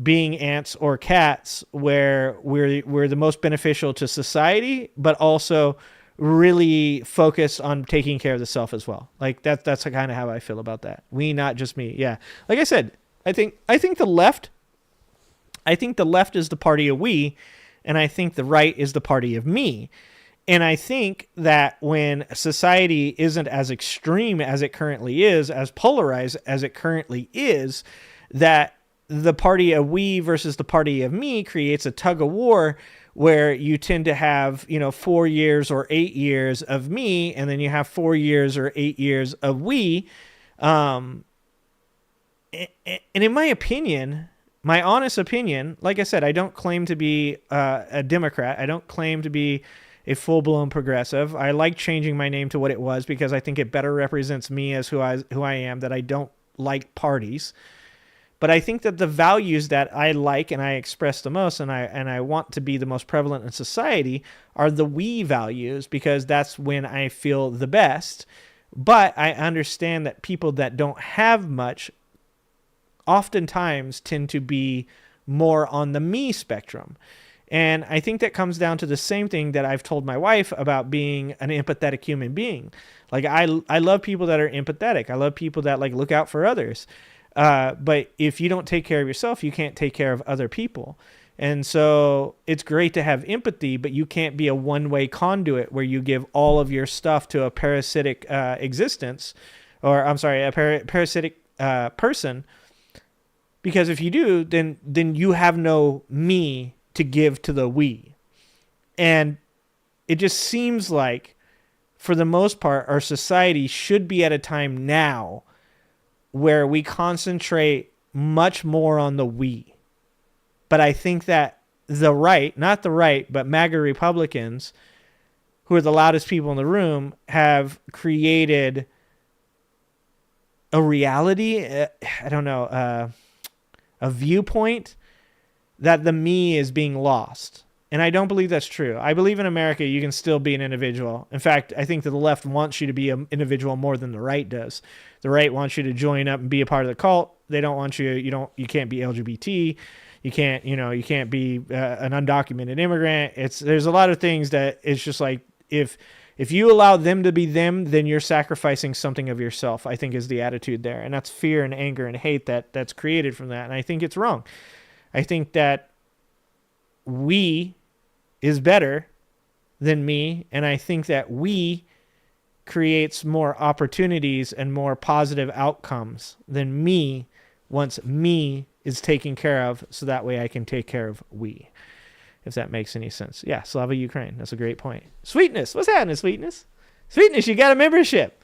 being ants or cats where we're the most beneficial to society, but also really focused on taking care of the self as well. Like that's kind of how I feel about that. We, not just me. Yeah. Like I said, I think the left is the party of we, and I think the right is the party of me. And I think that when society isn't as extreme as it currently is, as polarized as it currently is, that the party of we versus the party of me creates a tug of war where you tend to have, 4 years or 8 years of me, and then you have 4 years or 8 years of we. And in my opinion, my honest opinion, like I said, I don't claim to be a Democrat. I don't claim to be a full-blown progressive. I like changing my name to what it was because I think it better represents me as who I am, that I don't like parties. But I think that the values that I like and I express the most and I want to be the most prevalent in society are the we values, because that's when I feel the best. But I understand that people that don't have much oftentimes tend to be more on the me spectrum. And I think that comes down to the same thing that I've told my wife about being an empathetic human being. Like I love people that are empathetic. I love people that like look out for others. But if you don't take care of yourself, you can't take care of other people. And so it's great to have empathy, but you can't be a one-way conduit where you give all of your stuff to a parasitic existence, or I'm sorry, a parasitic person. Because if you do, then you have no me to give to the we. And it just seems like, for the most part, our society should be at a time now where we concentrate much more on the we. But I think that the right, not the right, but MAGA Republicans, who are the loudest people in the room, have created a reality, I don't know, a viewpoint that the me is being lost. And I don't believe that's true. I believe in America you can still be an individual. In fact, I think that the left wants you to be an individual more than the right does. The right wants you to join up and be a part of the cult. They don't want you, you can't be LGBT. You can't be an undocumented immigrant. There's a lot of things that it's just like, if you allow them to be them, then you're sacrificing something of yourself, I think is the attitude there. And that's fear and anger and hate that's created from that. And I think it's wrong. I think that we is better than me. And I think that we creates more opportunities and more positive outcomes than me, once me is taken care of, so that way I can take care of we. If that makes any sense. Yeah, Slava Ukraine. That's a great point. Sweetness. What's happening, Sweetness? Sweetness, you got a membership.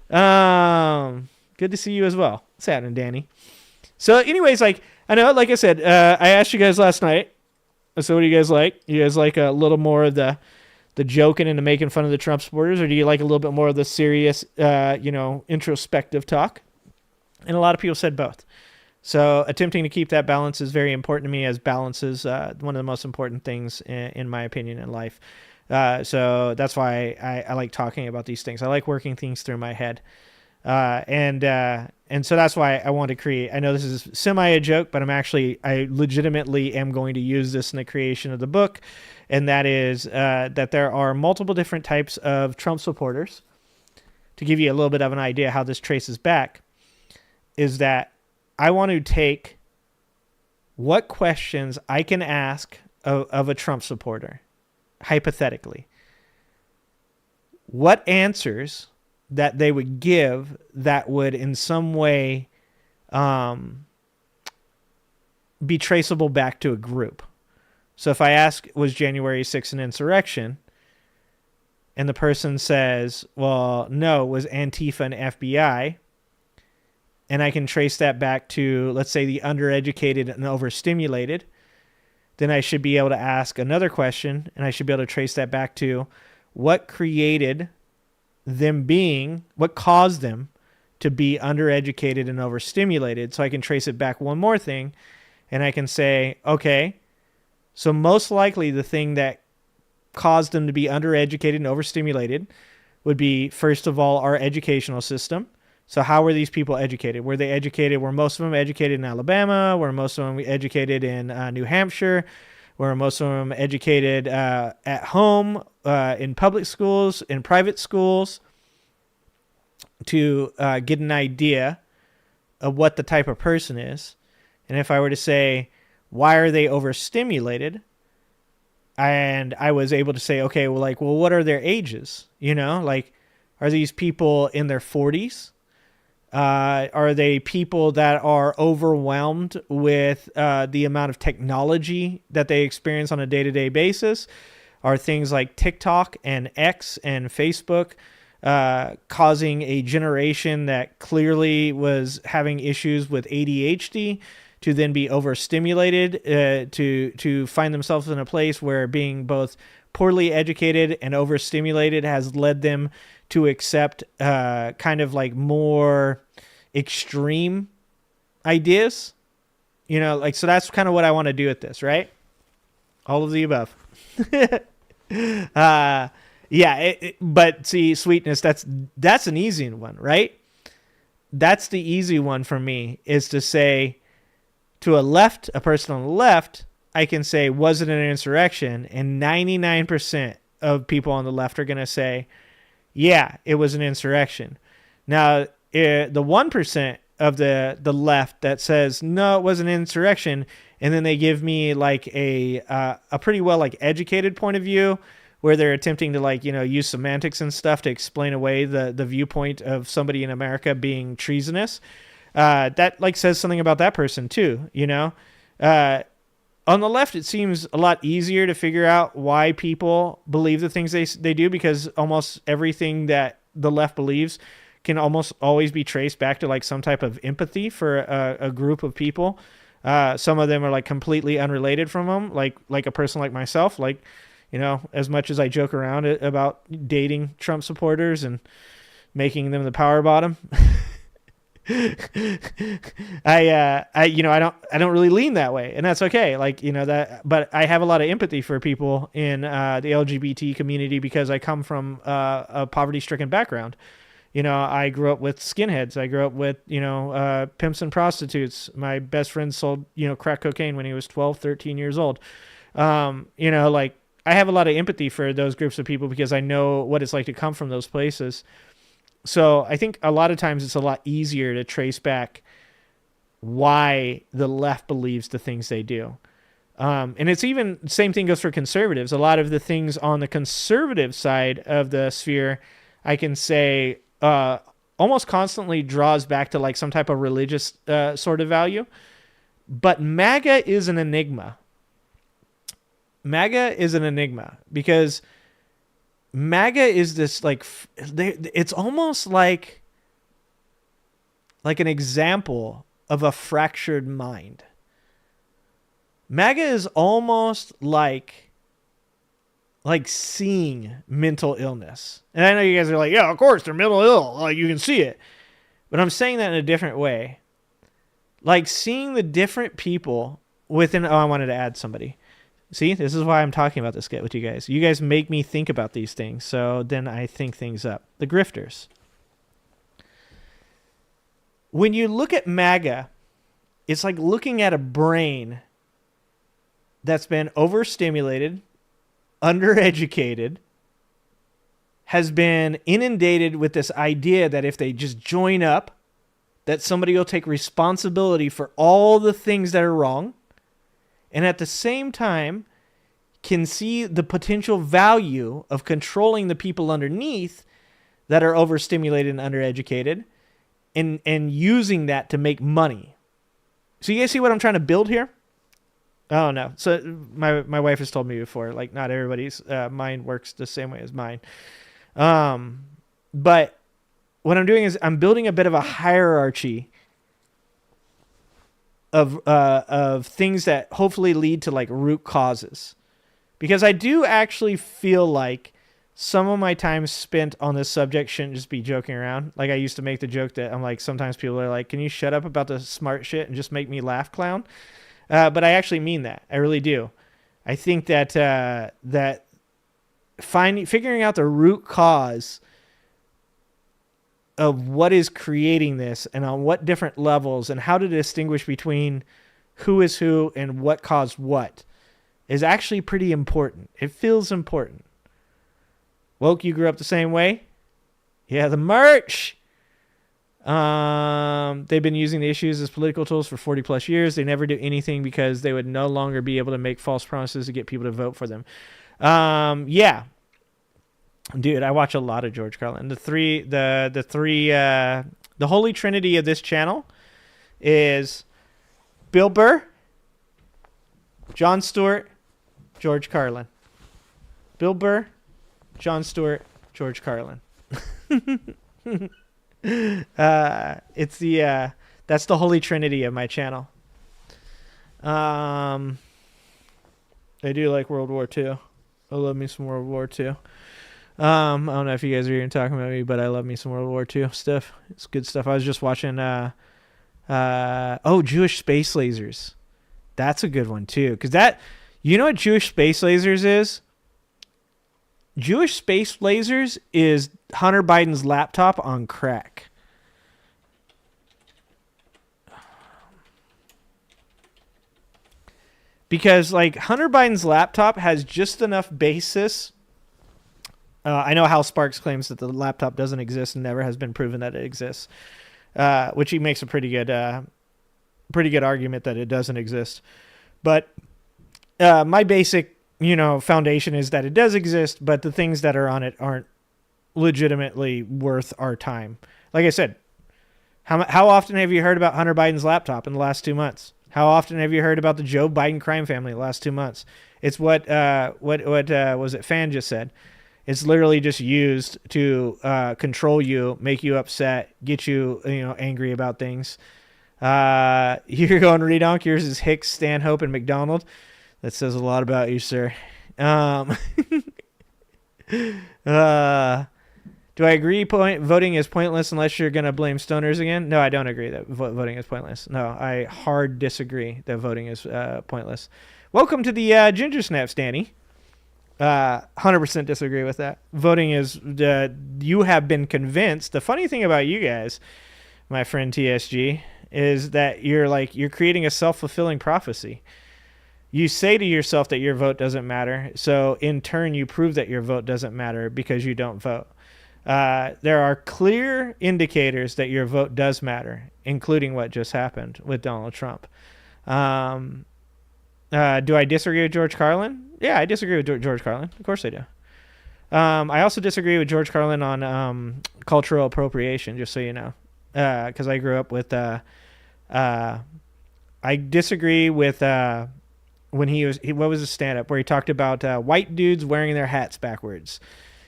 Good to see you as well. What's happening, Danny? So anyways, like I said, I asked you guys last night, so what do you guys like? You guys like a little more of the joking and the making fun of the Trump supporters, or do you like a little bit more of the serious, introspective talk? And a lot of people said both. So attempting to keep that balance is very important to me, as balance is one of the most important things, in my opinion, in life. So that's why I like talking about these things. I like working things through my head. And so that's why I want to create. I know this is semi a joke, but I legitimately am going to use this in the creation of the book. And that is that there are multiple different types of Trump supporters. To give you a little bit of an idea how this traces back, is that I want to take what questions I can ask of a Trump supporter, hypothetically. What answers that they would give that would in some way be traceable back to a group. So if I ask, was January 6th an insurrection? And the person says, well, no, it was Antifa and FBI. And I can trace that back to, let's say, the undereducated and overstimulated, then I should be able to ask another question, and I should be able to trace that back to what caused them to be undereducated and overstimulated. So I can trace it back one more thing, and I can say, okay, so most likely the thing that caused them to be undereducated and overstimulated would be, first of all, our educational system. So how were these people educated? Were most of them educated in Alabama? Were most of them educated in New Hampshire? Were most of them educated at home, in public schools, in private schools? To get an idea of what the type of person is. And if I were to say, why are they overstimulated? And I was able to say, okay, well, what are their ages? Are these people in their 40s? Are they people that are overwhelmed with the amount of technology that they experience on a day-to-day basis? Are things like TikTok and X and Facebook causing a generation that clearly was having issues with ADHD to then be overstimulated, to find themselves in a place where being both poorly educated and overstimulated has led them to accept kind of like more extreme ideas. You know, like, so that's kind of what I want to do with this, right? All of the above. But see, sweetness, that's an easy one, right? That's the easy one for me, is to say to a person on the left, I can say, was it an insurrection? And 99% of people on the left are going to say, yeah, it was an insurrection. Now, the 1% of the left that says, no, it was an insurrection, and then they give me like a pretty well like educated point of view, where they're attempting to like, you know, use semantics and stuff to explain away the viewpoint of somebody in America being treasonous. That like says something about that person too, you know? On the left, it seems a lot easier to figure out why people believe the things they do, because almost everything that the left believes can almost always be traced back to like some type of empathy for a group of people. Some of them are like completely unrelated from them, like a person like myself. Like, you know, as much as I joke around about dating Trump supporters and making them the power bottom, I don't really lean that way, and that's okay. Like, you know, but I have a lot of empathy for people in the LGBT community because I come from a poverty-stricken background. You know, I grew up with skinheads. I grew up with, you know, pimps and prostitutes. My best friend sold, you know, crack cocaine when he was 12, 13 years old. You know, like, I have a lot of empathy for those groups of people because I know what it's like to come from those places. So I think a lot of times it's a lot easier to trace back why the left believes the things they do. And it's even, same thing goes for conservatives. A lot of the things on the conservative side of the sphere, I can say, almost constantly draws back to like some type of religious sort of value. But MAGA is an enigma. MAGA is an enigma because MAGA is this like, it's almost like an example of a fractured mind. MAGA is almost like seeing mental illness. And I know you guys are like, yeah, of course, they're mental ill. Like, you can see it. But I'm saying that in a different way. Like seeing the different people within, I wanted to add somebody. See, this is why I'm talking about this with you guys. You guys make me think about these things, so then I think things up. The grifters. When you look at MAGA, it's like looking at a brain that's been overstimulated, undereducated, has been inundated with this idea that if they just join up, that somebody will take responsibility for all the things that are wrong, and at the same time can see the potential value of controlling the people underneath that are overstimulated and undereducated, and using that to make money. So you guys see what I'm trying to build here? Oh, no. So my wife has told me before, like, not everybody's mind works the same way as mine. But what I'm doing is I'm building a bit of a hierarchy of things that hopefully lead to like root causes, because I do actually feel like some of my time spent on this subject shouldn't just be joking around. Like, I used to make the joke that I'm like, sometimes people are like, can you shut up about the smart shit and just make me laugh, clown? But I actually mean that. I really do. I think that figuring out the root cause of what is creating this and on what different levels and how to distinguish between who is who and what caused what is actually pretty important. It feels important. Woke, you grew up the same way? Yeah, the merch. They've been using the issues as political tools for 40 plus years. They never do anything because they would no longer be able to make false promises to get people to vote for them. Yeah. Dude, I watch a lot of George Carlin. The holy trinity of this channel is Bill Burr, Jon Stewart, George Carlin. Bill Burr, Jon Stewart, George Carlin. It's the that's the holy trinity of my channel. I do like World War II. I love me some World War II. I don't know if you guys are even talking about me, but I love me some World War II stuff. It's good stuff. I was just watching Jewish space lasers. That's a good one too. Cause you know what Jewish space lasers is? Jewish space lasers is Hunter Biden's laptop on crack. Because like Hunter Biden's laptop has just enough basis. I know Hal Sparks claims that the laptop doesn't exist and never has been proven that it exists, which he makes a pretty good argument that it doesn't exist. But my basic, foundation is that it does exist, but the things that are on it aren't legitimately worth our time. Like I said, how often have you heard about Hunter Biden's laptop in the last 2 months? How often have you heard about the Joe Biden crime family in the last 2 months? It's what was it? Fan just said. It's literally just used to control you, make you upset, get you, angry about things. You're going redonk. Yours is Hicks, Stanhope, and McDonald. That says a lot about you, sir. Do I agree voting is pointless unless you're going to blame stoners again? No, I don't agree that voting is pointless. No, I hard disagree that voting is pointless. Welcome to the Ginger Snaps, Danny. 100% disagree with that. Voting is, you have been convinced. The funny thing about you guys, my friend TSG, is that you're creating a self-fulfilling prophecy. You say to yourself that your vote doesn't matter. So in turn, you prove that your vote doesn't matter because you don't vote. There are clear indicators that your vote does matter, including what just happened with Donald Trump. Do I disagree with George Carlin? Yeah, I disagree with George Carlin. Of course I do. I also disagree with George Carlin on cultural appropriation, just so you know, because I grew up with... I disagree with when what was his stand-up where he talked about white dudes wearing their hats backwards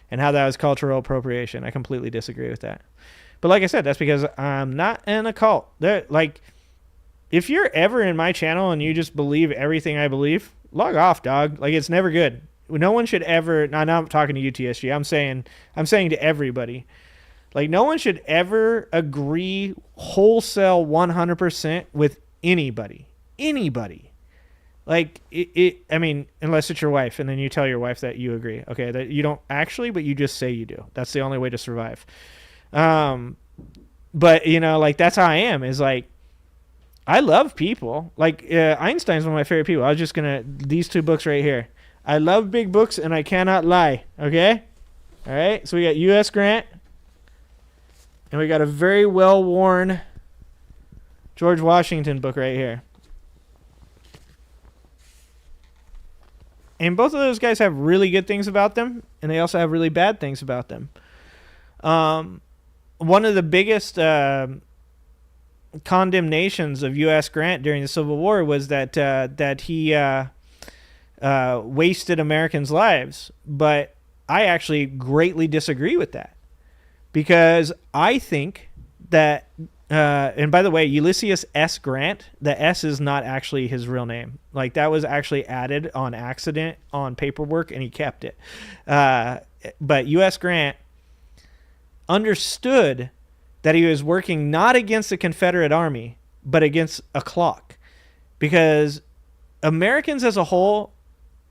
and how that was cultural appropriation. I completely disagree with that. But like I said, that's because I'm not in a cult. If you're ever in my channel and you just believe everything I believe, log off, dog. Like, it's never good. No one should ever... Now I'm talking to you, TSG. I'm saying to everybody. Like, no one should ever agree wholesale 100% with anybody. Anybody. Like, I mean, unless it's your wife, and then you tell your wife that you agree. Okay, that you don't actually, but you just say you do. That's the only way to survive. But, that's how I am, is like, I love people. Like, Einstein's one of my favorite people. I was just these two books right here. I love big books, and I cannot lie. Okay? All right? So we got U.S. Grant, and we got a very well-worn George Washington book right here. And both of those guys have really good things about them, and they also have really bad things about them. One of the biggest condemnations of U.S. Grant during the Civil War was that he wasted Americans' lives. But I actually greatly disagree with that, because I think that, and by the way, Ulysses S. Grant, the S is not actually his real name. Like, that was actually added on accident on paperwork, and he kept it. But U.S. Grant understood that he was working not against the Confederate Army, but against a clock. Because Americans as a whole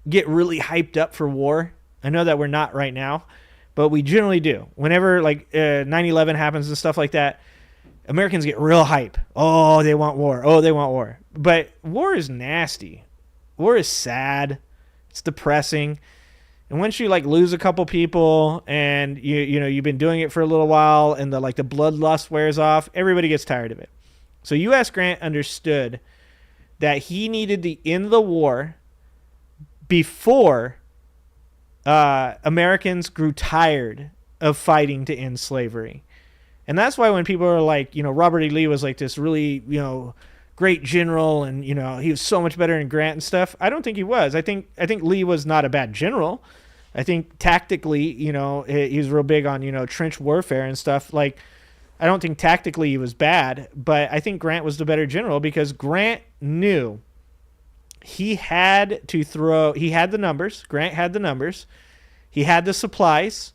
get really hyped up for war. I know that we're not right now, but we generally do. Whenever 9/11 happens and stuff like that, Americans get real hype. Oh, they want war. Oh, they want war. But war is nasty. War is sad. It's depressing. And once you lose a couple people and you've been doing it for a little while and the bloodlust wears off, everybody gets tired of it. So U.S. Grant understood that he needed to end the war before Americans grew tired of fighting to end slavery. And that's why when people are like, Robert E. Lee was this really, great general, and, he was so much better than Grant and stuff. I don't think he was. I think Lee was not a bad general. I think tactically, he's real big on, trench warfare and stuff. Like, I don't think tactically he was bad, but I think Grant was the better general because Grant knew he had the numbers. Grant had the numbers. He had the supplies.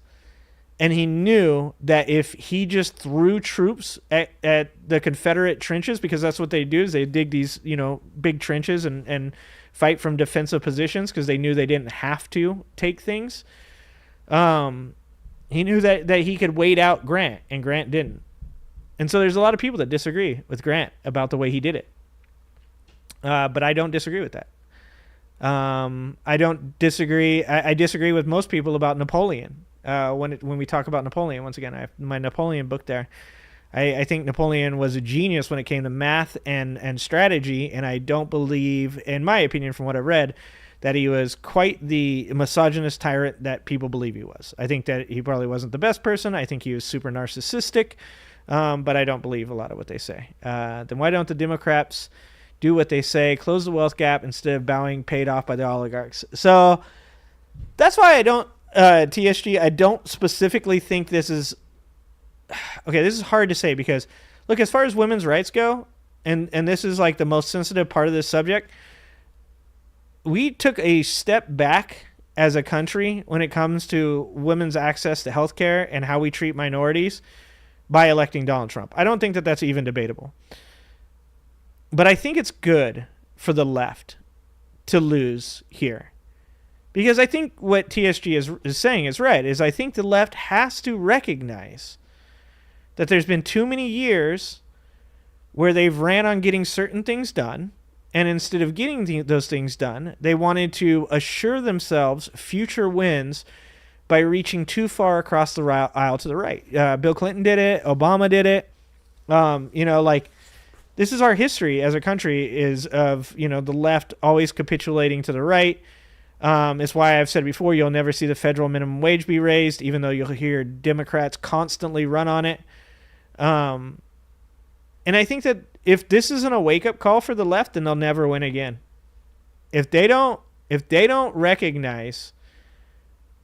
And he knew that if he just threw troops at the Confederate trenches, because that's what they do, is they dig these, big trenches and fight from defensive positions because they knew they didn't have to take things. He knew that he could wait out Grant, and Grant didn't. And so there's a lot of people that disagree with Grant about the way he did it. But I don't disagree with that. I don't disagree. I disagree with most people about Napoleon. When we talk about Napoleon, once again, I have my Napoleon book there. I think Napoleon was a genius when it came to math and strategy, and I don't believe, in my opinion, from what I've read, that he was quite the misogynist tyrant that people believe he was. I think that he probably wasn't the best person. I think he was super narcissistic. But I don't believe a lot of what they say. Then why don't the Democrats do what they say, close the wealth gap instead of bowing paid off by the oligarchs? So that's why I don't, TSG, I don't specifically think this is, okay, this is hard to say because, look, as far as women's rights go, and this is like the most sensitive part of this subject, we took a step back as a country when it comes to women's access to healthcare and how we treat minorities by electing Donald Trump. I don't think that that's even debatable. But I think it's good for the left to lose here. Because I think what TSG is saying is right, is I think the left has to recognize that there's been too many years where they've ran on getting certain things done, and instead of getting those things done, they wanted to assure themselves future wins by reaching too far across the aisle to the right. Bill Clinton did it. Obama did it. This is our history as a country, is of, the left always capitulating to the right. It's why I've said before, you'll never see the federal minimum wage be raised, even though you'll hear Democrats constantly run on it. And I think that if this isn't a wake-up call for the left, then they'll never win again. If they don't recognize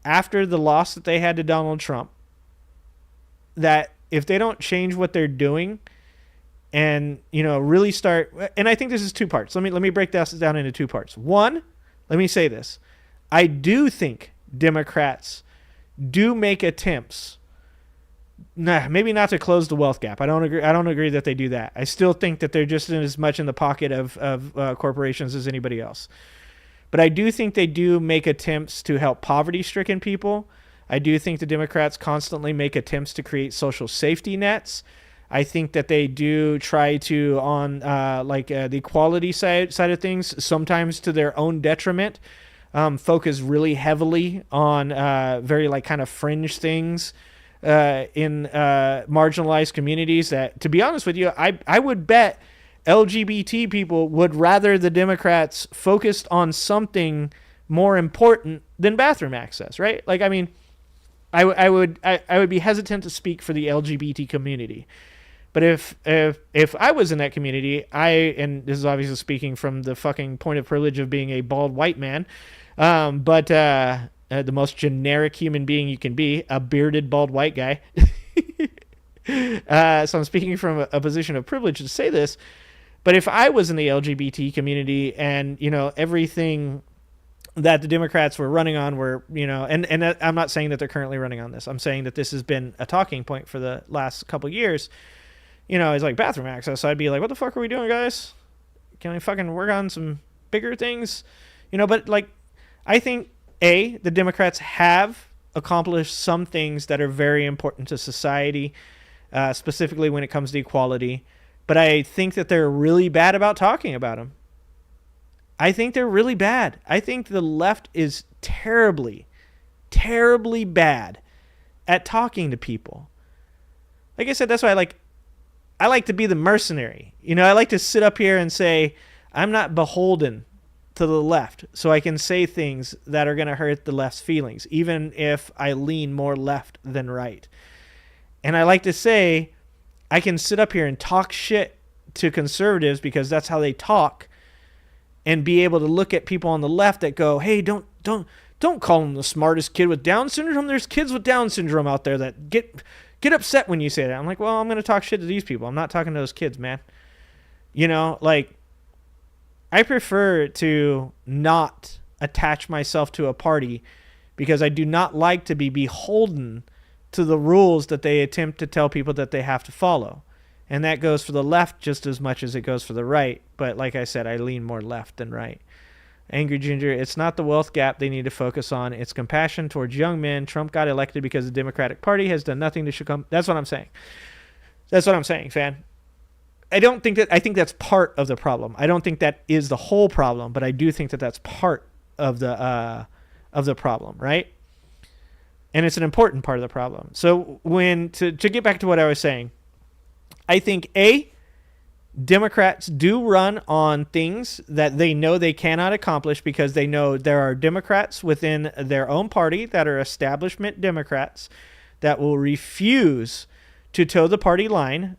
after the loss that they had to Donald Trump, that if they don't change what they're doing and, really start, and I think this is two parts. Let me break this down into two parts. One, let me say this. I do think Democrats do make attempts, maybe not to close the wealth gap. I don't agree that they do that. I still think that they're just as much in the pocket of corporations as anybody else. But I do think they do make attempts to help poverty-stricken people. I do think the Democrats constantly make attempts to create social safety nets. I think that they do try to, on the equality side of things, sometimes to their own detriment, focus really heavily on very kind of fringe things in marginalized communities that, to be honest with you, I would bet LGBT people would rather the Democrats focused on something more important than bathroom access, right? I would be hesitant to speak for the LGBT community. But if I was in that community, and this is obviously speaking from the fucking point of privilege of being a bald white man, but the most generic human being you can be, a bearded bald white guy. So I'm speaking from a position of privilege to say this. But if I was in the LGBT community and, everything that the Democrats were running on were, and I'm not saying that they're currently running on this. I'm saying that this has been a talking point for the last couple of years. It's like bathroom access. So I'd be like, what the fuck are we doing, guys? Can we fucking work on some bigger things? But I think, the Democrats have accomplished some things that are very important to society, specifically when it comes to equality. But I think that they're really bad about talking about them. I think they're really bad. I think the left is terribly, terribly bad at talking to people. Like I said, that's why I like to be the mercenary. I like to sit up here and say, I'm not beholden to the left, so I can say things that are going to hurt the left's feelings, even if I lean more left than right. And I like to say, I can sit up here and talk shit to conservatives because that's how they talk, and be able to look at people on the left that go, hey, don't Don't call him the smartest kid with Down syndrome. There's kids with Down syndrome out there that get upset when you say that. I'm like, well, I'm going to talk shit to these people. I'm not talking to those kids, man. You know, like, I prefer to not attach myself to a party because I do not like to be beholden to the rules that they attempt to tell people that they have to follow. And that goes for the left just as much as it goes for the right. But like I said, I lean more left than right. Angry Ginger, it's not the wealth gap they need to focus on. It's compassion towards young men. Trump got elected because the Democratic Party has done nothing to succumb. That's what I'm saying. That's what I'm saying, fan. I think that's part of the problem. I don't think that is the whole problem, but I do think that that's part of the problem, right? And it's an important part of the problem. So to get back to what I was saying, I think Democrats do run on things that they know they cannot accomplish because they know there are Democrats within their own party that are establishment Democrats that will refuse to toe the party line,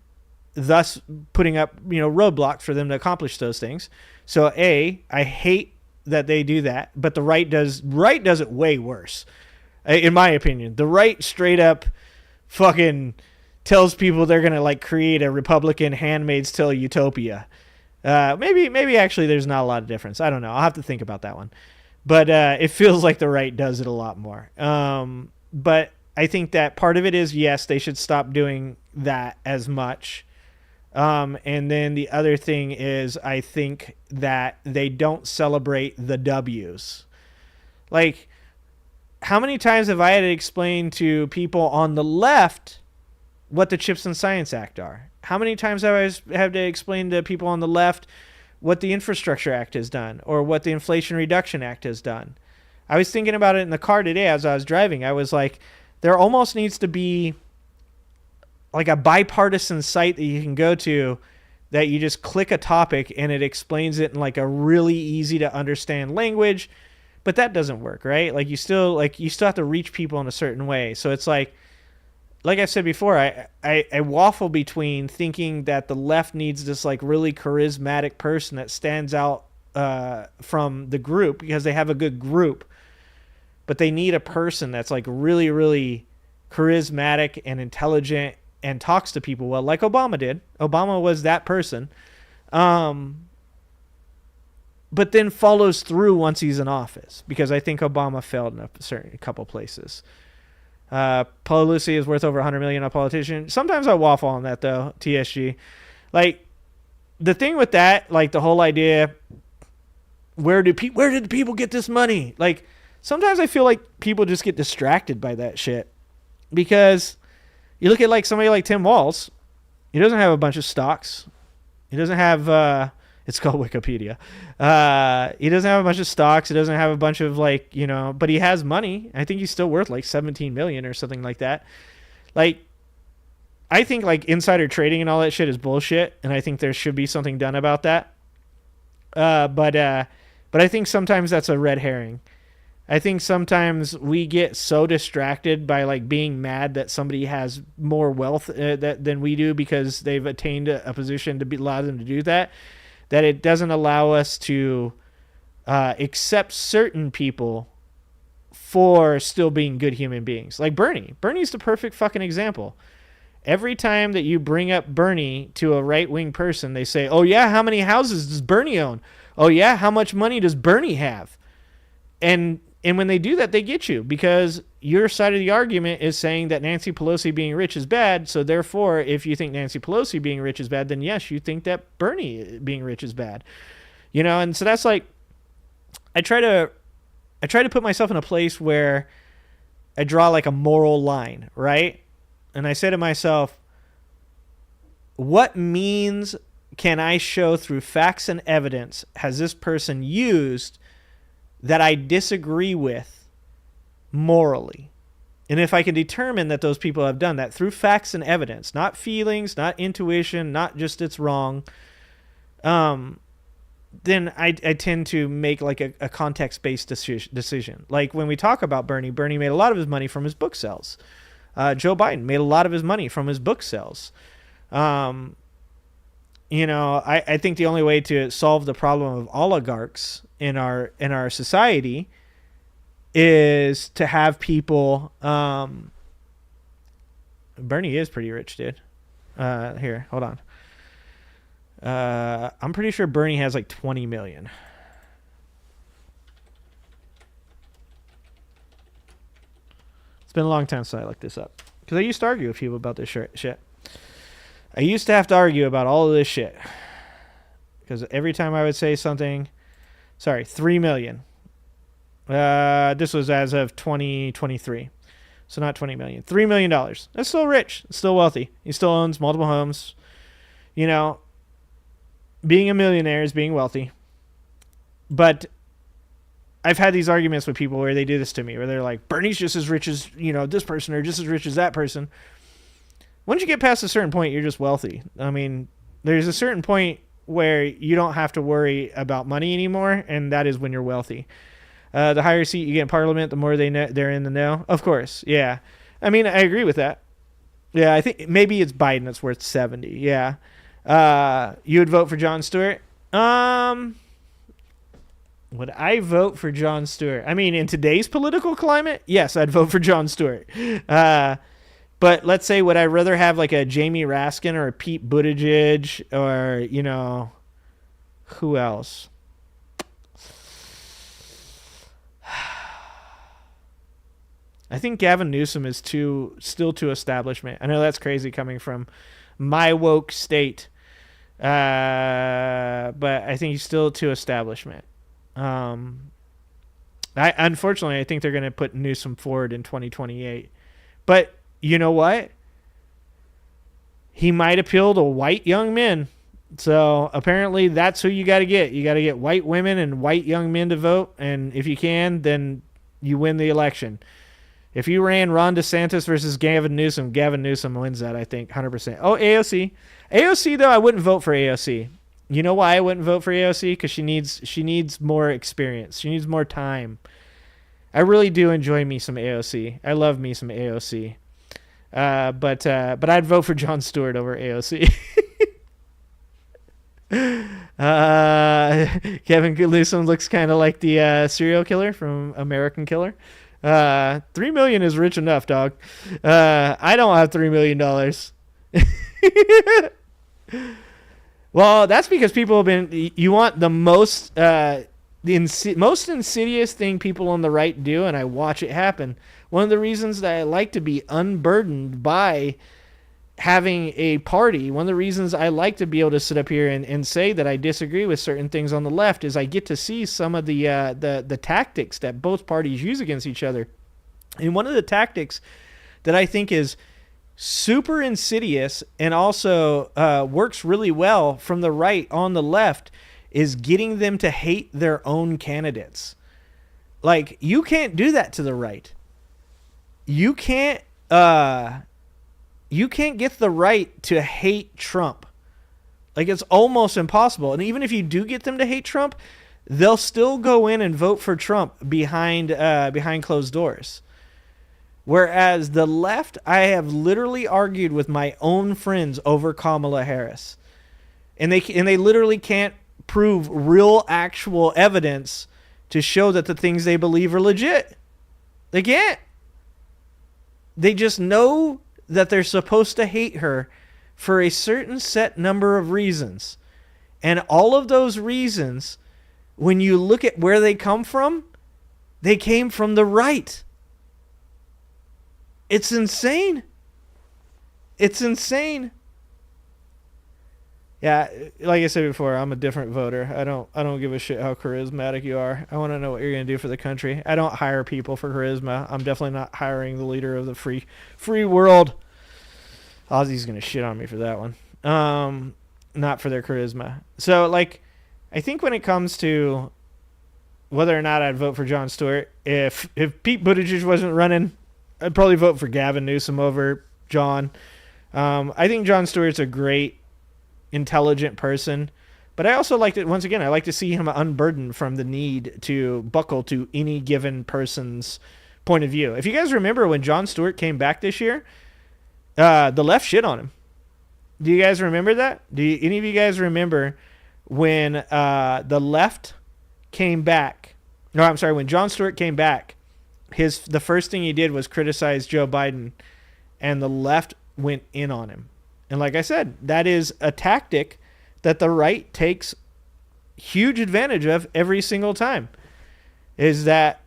thus putting up, roadblocks for them to accomplish those things. So I hate that they do that, but the right does it way worse, in my opinion. The right straight up fucking tells people they're going to like create a Republican Handmaid's Tale utopia. Maybe actually there's not a lot of difference. I don't know. I'll have to think about that one. But it feels like the right does it a lot more. But I think that part of it is, yes, they should stop doing that as much. And then the other thing is, I think that they don't celebrate the W's. Like, how many times have I had to explain to people on the left what the Chips and Science Act are? How many times have I had to explain to people on the left what the Infrastructure Act has done or what the Inflation Reduction Act has done? I was thinking about it in the car today as I was driving. I was like, there almost needs to be like a bipartisan site that you can go to that you just click a topic and it explains it in like a really easy to understand language. But that doesn't work, right? Like you still have to reach people in a certain way. So it's like I said before, I waffle between thinking that the left needs this like really charismatic person that stands out from the group because they have a good group, but they need a person that's like really, really charismatic and intelligent and talks to people well, like Obama did. Obama was that person. But then follows through once he's in office, because I think Obama failed in a couple places. Pelosi is worth over $100 million, a politician. Sometimes I waffle on that though, TSG. Like, the thing with that, like the whole idea, where did the people get this money? Like, sometimes I feel like people just get distracted by that shit, because you look at like somebody like Tim Walz. He doesn't have a bunch of stocks. He doesn't have it's called Wikipedia. He doesn't have a bunch of stocks. He doesn't have a bunch of like, but he has money. I think he's still worth like 17 million or something like that. Like, I think like insider trading and all that shit is bullshit, and I think there should be something done about that. But I think sometimes that's a red herring. I think sometimes we get so distracted by like being mad that somebody has more wealth than we do because they've attained a position to allow them to do that, that it doesn't allow us to accept certain people for still being good human beings. Like Bernie. Bernie's the perfect fucking example. Every time that you bring up Bernie to a right-wing person, they say, oh yeah, how many houses does Bernie own? Oh yeah, how much money does Bernie have? And when they do that, they get you, because your side of the argument is saying that Nancy Pelosi being rich is bad. So therefore, if you think Nancy Pelosi being rich is bad, then yes, you think that Bernie being rich is bad. And so that's like, I try to put myself in a place where I draw like a moral line, right? And I say to myself, what means can I show through facts and evidence has this person used that I disagree with morally? And if I can determine that those people have done that through facts and evidence, not feelings, not intuition, not just it's wrong, then I tend to make like a context-based decision. Like when we talk about Bernie made a lot of his money from his book sales. Joe Biden made a lot of his money from his book sales. I think the only way to solve the problem of oligarchs in our society is to have people. Bernie is pretty rich, dude. Here, hold on. I'm pretty sure Bernie has like 20 million. It's been a long time since I looked this up because I used to argue with people about this shit. I used to have to argue about all of this shit because every time I would say something, 3 million. This was as of 2023. So not 20 million. $3 million. That's still rich. Still wealthy. He still owns multiple homes. You know, being a millionaire is being wealthy. But I've had these arguments with people where they do this to me, where they're like, Bernie's just as rich as, you know, this person, or just as rich as that person. Once you get past a certain point, you're just wealthy. I mean, there's a certain point where you don't have to worry about money anymore, and that is when you're wealthy. The higher seat you get in Parliament, the more they're in the know. Of course, yeah. I mean, I agree with that. Yeah, I think maybe it's Biden that's worth 70. Yeah. You would vote for Jon Stewart? Would I vote for Jon Stewart? I mean, in today's political climate, yes, I'd vote for Jon Stewart. But let's say, would I rather have like a Jamie Raskin or a Pete Buttigieg or, you know, who else? I think Gavin Newsom is still too establishment. I know that's crazy coming from my woke state, but I think he's still too establishment. Unfortunately, I think they're going to put Newsom forward in 2028. But you know what? He might appeal to white young men. So apparently that's who you got to get. You got to get white women and white young men to vote. And if you can, then you win the election. If you ran Ron DeSantis versus Gavin Newsom wins that, I think, 100%. Oh, AOC. AOC, though, I wouldn't vote for AOC. You know why I wouldn't vote for AOC? Because she needs more experience. She needs more time. I really do enjoy me some AOC. I love me some AOC. But I'd vote for Jon Stewart over AOC. Gavin Newsom looks kind of like the serial killer from American Killer. 3 million is rich enough, dog. I don't have $3 million. Well, that's because people have been. You want the most most insidious thing people on the right do, and I watch it happen. One of the reasons that I like to be unburdened by having a party, one of the reasons I like to be able to sit up here and say that I disagree with certain things on the left, is I get to see some of the tactics that both parties use against each other. And one of the tactics that I think is super insidious and also works really well from the right on the left is getting them to hate their own candidates. Like, you can't do that to the right. You can't get the right to hate Trump. Like, it's almost impossible. And even if you do get them to hate Trump, they'll still go in and vote for Trump behind closed doors. Whereas the left, I have literally argued with my own friends over Kamala Harris. And they literally can't prove real actual evidence to show that the things they believe are legit. They can't. They just know that they're supposed to hate her for a certain set number of reasons. And all of those reasons, when you look at where they come from, they came from the right. It's insane. It's insane. Yeah, like I said before, I'm a different voter. I don't give a shit how charismatic you are. I want to know what you're going to do for the country. I don't hire people for charisma. I'm definitely not hiring the leader of the free world. Ozzy's going to shit on me for that one. Not for their charisma. So, like, I think when it comes to whether or not I'd vote for Jon Stewart, if Pete Buttigieg wasn't running, I'd probably vote for Gavin Newsom over John. I think Jon Stewart's a great, intelligent person, but I also like to, once again, I like to see him unburdened from the need to buckle to any given person's point of view. If you guys remember when Jon Stewart came back this year, the left shit on him. Do you guys remember that? Any of you guys remember when the left came back? No, I'm sorry, when Jon Stewart came back the first thing he did was criticize Joe Biden, and the left went in on him. And like I said, that is a tactic that the right takes huge advantage of every single time. Is that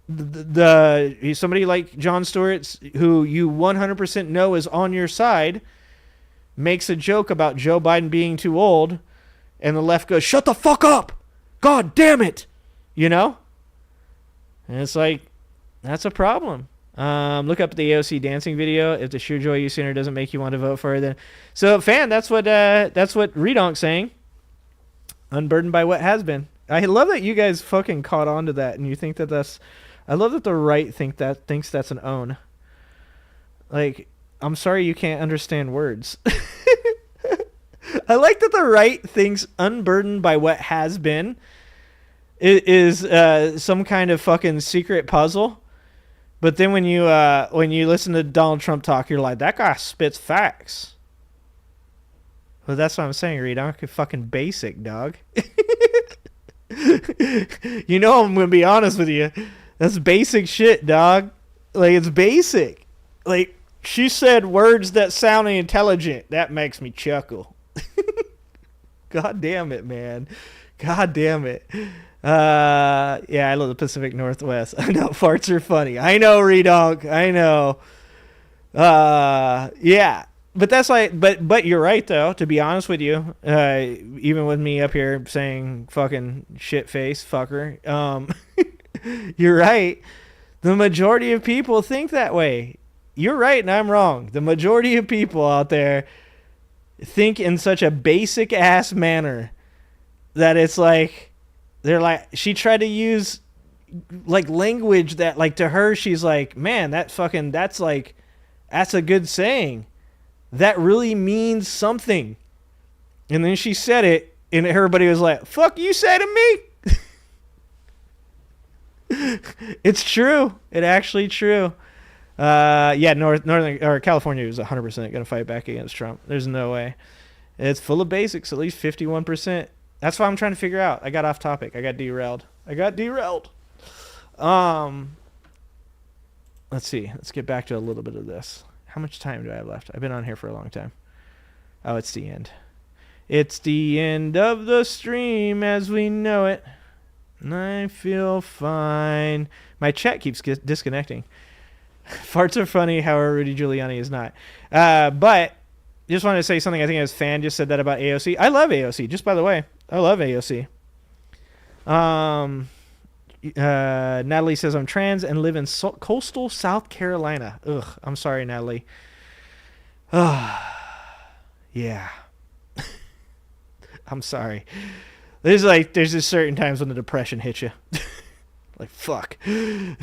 somebody like Jon Stewart, who you 100% know is on your side, makes a joke about Joe Biden being too old, and the left goes, "Shut the fuck up! God damn it!" You know? And it's like, that's a problem. Look up the AOC dancing video. If the sheer joy you see in her doesn't make you want to vote for her, then... So, fan, that's what Redonk's saying. Unburdened by what has been. I love that you guys fucking caught on to that, and you think that that's... I love that the right thinks that's an own. Like, I'm sorry you can't understand words. I like that the right thinks unburdened by what has been is some kind of fucking secret puzzle. But then when you listen to Donald Trump talk, you're like, that guy spits facts. Well, that's what I'm saying, Reed. I'm fucking basic, dog. You know I'm going to be honest with you. That's basic shit, dog. Like, it's basic. Like, she said words that sound intelligent. That makes me chuckle. God damn it, man. God damn it. Yeah, I love the Pacific Northwest. I know farts are funny. I know, Redonk. I know. Yeah, but that's like, but you're right though. To be honest with you, even with me up here saying fucking shit face fucker, you're right. The majority of people think that way. You're right, and I'm wrong. The majority of people out there think in such a basic ass manner that it's like. They're like, she tried to use like language that like to her, she's like, man, that's a good saying. That really means something. And then she said it and everybody was like, fuck you say to me. It's true. It actually true. Yeah, Northern or California was 100% going to fight back against Trump. There's no way. It's full of basics, at least 51%. That's what I'm trying to figure out. I got off topic. I got derailed. Let's see. Let's get back to a little bit of this. How much time do I have left? I've been on here for a long time. Oh, it's the end. It's the end of the stream as we know it. And I feel fine. My chat keeps disconnecting. Farts are funny. However, Rudy Giuliani is not. But just wanted to say something. I think as fan just said that about AOC. I love AOC. Just by the way, I love AOC. Natalie says I'm trans and live in coastal South Carolina. Ugh, I'm sorry, Natalie. Yeah. I'm sorry. There's just certain times when the depression hits you. Like fuck. You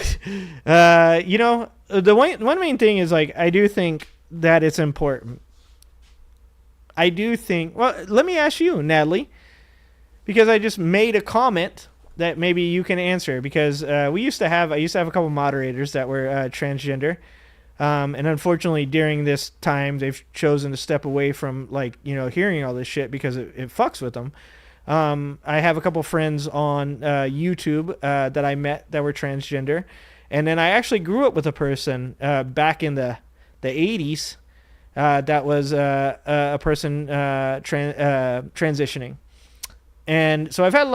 know, the one main thing is like I do think that it's important. Well, let me ask you, Natalie, because I just made a comment that maybe you can answer, because I used to have a couple moderators that were transgender, and unfortunately during this time they've chosen to step away from like, you know, hearing all this shit because it fucks with them. I have a couple friends on YouTube that I met that were transgender, and then I actually grew up with a person back in the 80s. That was a person transitioning, and so I've had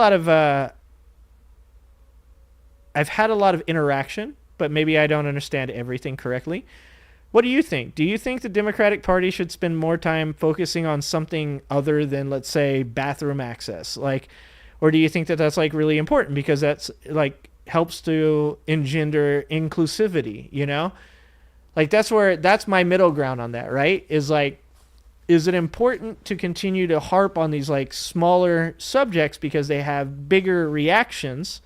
a lot of interaction, but maybe I don't understand everything correctly. What do you think? Do you think the Democratic Party should spend more time focusing on something other than, let's say, bathroom access, like, or do you think that that's like really important because that's like helps to engender inclusivity? You know. Like, that's my middle ground on that, right? Is like, is it important to continue to harp on these like smaller subjects because they have bigger reactions?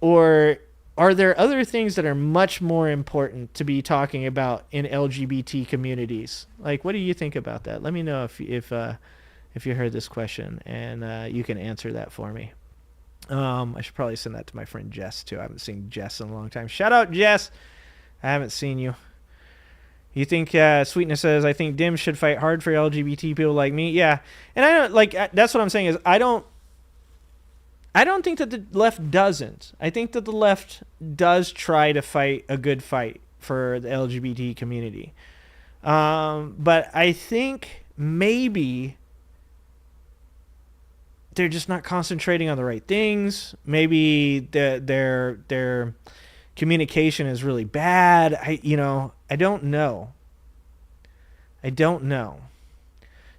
Or are there other things that are much more important to be talking about in LGBT communities? Like, what do you think about that? Let me know if you heard this question, and you can answer that for me. I should probably send that to my friend Jess too. I haven't seen Jess in a long time. Shout out Jess. I haven't seen you. You think Sweetness says, I think Dems should fight hard for LGBT people like me. Yeah. And I don't like, that's what I'm saying is I don't I don't think that the left doesn't. I think that the left does try to fight a good fight for the LGBT community. But I think maybe they're just not concentrating on the right things. Maybe their communication is really bad. I don't know. I don't know.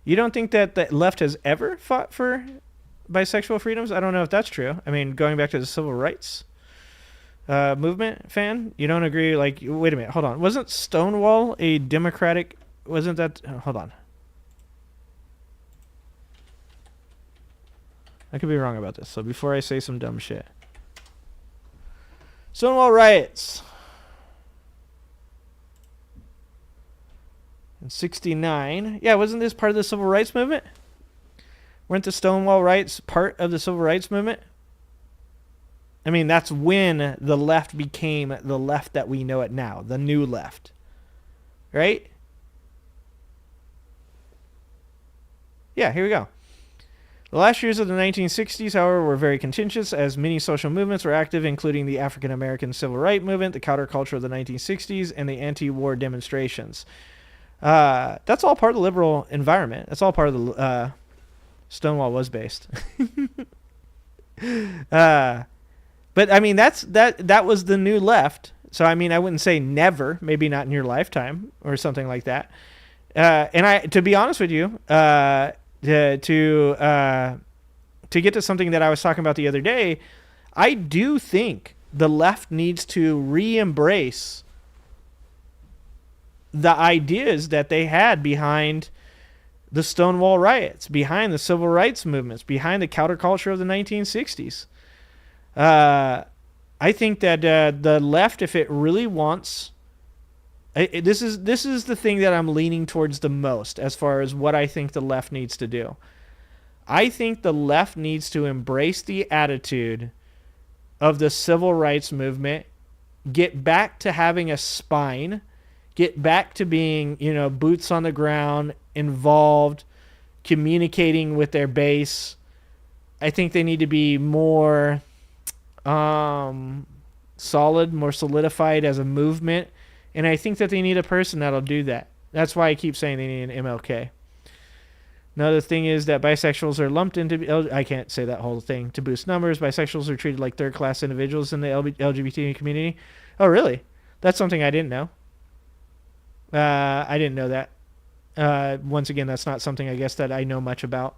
You don't think that the left has ever fought for bisexual freedoms? I don't know if that's true. I mean, going back to the civil rights movement, fan, you don't agree? Like, wait a minute, hold on. Wasn't Stonewall a Democratic? Wasn't that? Hold on. I could be wrong about this. So before I say some dumb shit, Stonewall riots in '69. Yeah, wasn't this part of the civil rights movement? Weren't the Stonewall riots part of the civil rights movement? I mean, that's when the left became the left that we know it now, the new left. Right? Yeah, here we go. The last years of the 1960s, however, were very contentious as many social movements were active, including the African American Civil Rights Movement, the counterculture of the 1960s, and the anti-war demonstrations. That's all part of the liberal environment. That's all part of the Stonewall was based. But I mean, that was the new left. So I mean, I wouldn't say never, maybe not in your lifetime or something like that. And to be honest with you, to get to something that I was talking about the other day, I do think the left needs to re-embrace the ideas that they had behind the Stonewall riots, behind the civil rights movements, behind the counterculture of the 1960s. I think that the left, if it really wants, this is the thing that I'm leaning towards the most as far as what I think the left needs to do. I think the left needs to embrace the attitude of the civil rights movement, get back to having a spine, get back to being, boots on the ground, involved, communicating with their base. I think they need to be more solid, more solidified as a movement. And I think that they need a person that'll do that. That's why I keep saying they need an MLK. Another thing is that bisexuals are lumped into... I can't say that whole thing. To boost numbers, bisexuals are treated like third-class individuals in the LGBT community. Oh, really? That's something I didn't know. I didn't know that. Once again, that's not something I guess that I know much about.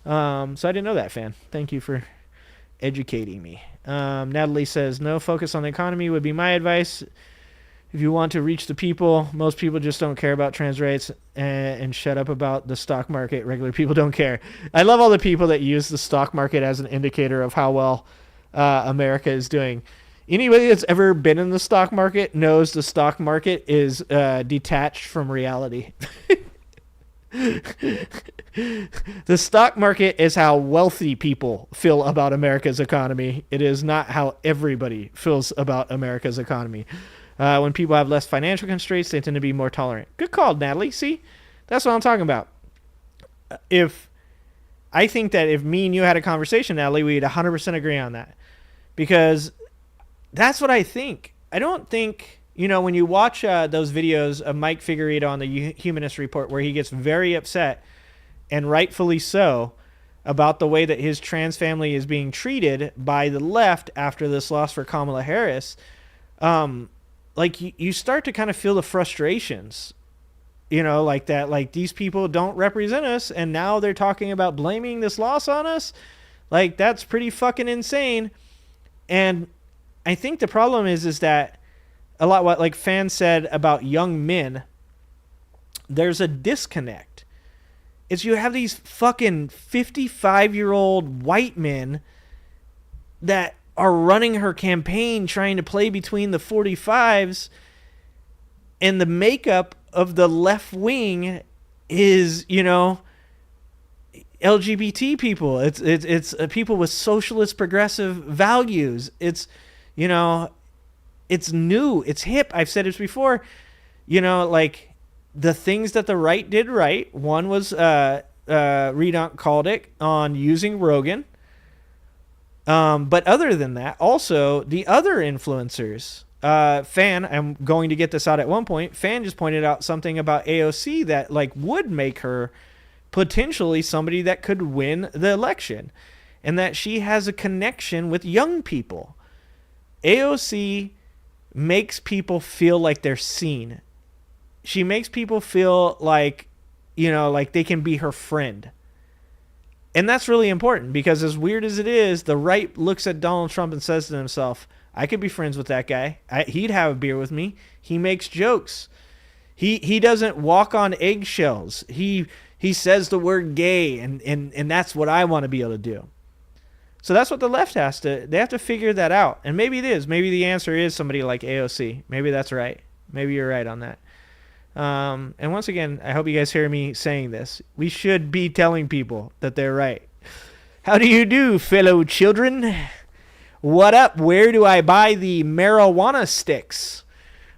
So I didn't know that, fan. Thank you for educating me. Natalie says, no focus on the economy would be my advice. If you want to reach the people, most people just don't care about trans rights and shut up about the stock market. Regular people don't care. I love all the people that use the stock market as an indicator of how well America is doing. Anybody that's ever been in the stock market knows the stock market is detached from reality. The stock market is how wealthy people feel about America's economy. It is not how everybody feels about America's economy. When people have less financial constraints, they tend to be more tolerant. Good call, Natalie. See, that's what I'm talking about. I think that if me and you had a conversation, Natalie, we'd 100% agree on that, because that's what I think. I don't think, when you watch those videos of Mike Figueredo on the Humanist Report, where he gets very upset, and rightfully so, about the way that his trans family is being treated by the left after this loss for Kamala Harris, you start to kind of feel the frustrations, like that, like these people don't represent us, and now they're talking about blaming this loss on us. Like, that's pretty fucking insane. And I think the problem is that a lot what like fans said about young men, there's a disconnect. It's you have these fucking 55-year-old white men that are running her campaign trying to play between the 45s, and the makeup of the left wing is, LGBT people. It's people with socialist progressive values. It's new, it's hip. I've said this before, like the things that the right did right. One was Reed Caldick on using Rogan. But other than that, also the other influencers, Fan, I'm going to get this out at one point. Fan just pointed out something about AOC that like would make her potentially somebody that could win the election, and that she has a connection with young people. AOC makes people feel like they're seen. She makes people feel like, you know, like they can be her friend. And that's really important because as weird as it is, the right looks at Donald Trump and says to himself, I could be friends with that guy. He'd have a beer with me. He makes jokes. He doesn't walk on eggshells. He says the word gay, and that's what I want to be able to do. So that's what the left they have to figure that out. And maybe it is. Maybe the answer is somebody like AOC. Maybe that's right. Maybe you're right on that. And once again, I hope you guys hear me saying this. We should be telling people that they're right. How do you do, fellow children? What up? Where do I buy the marijuana sticks?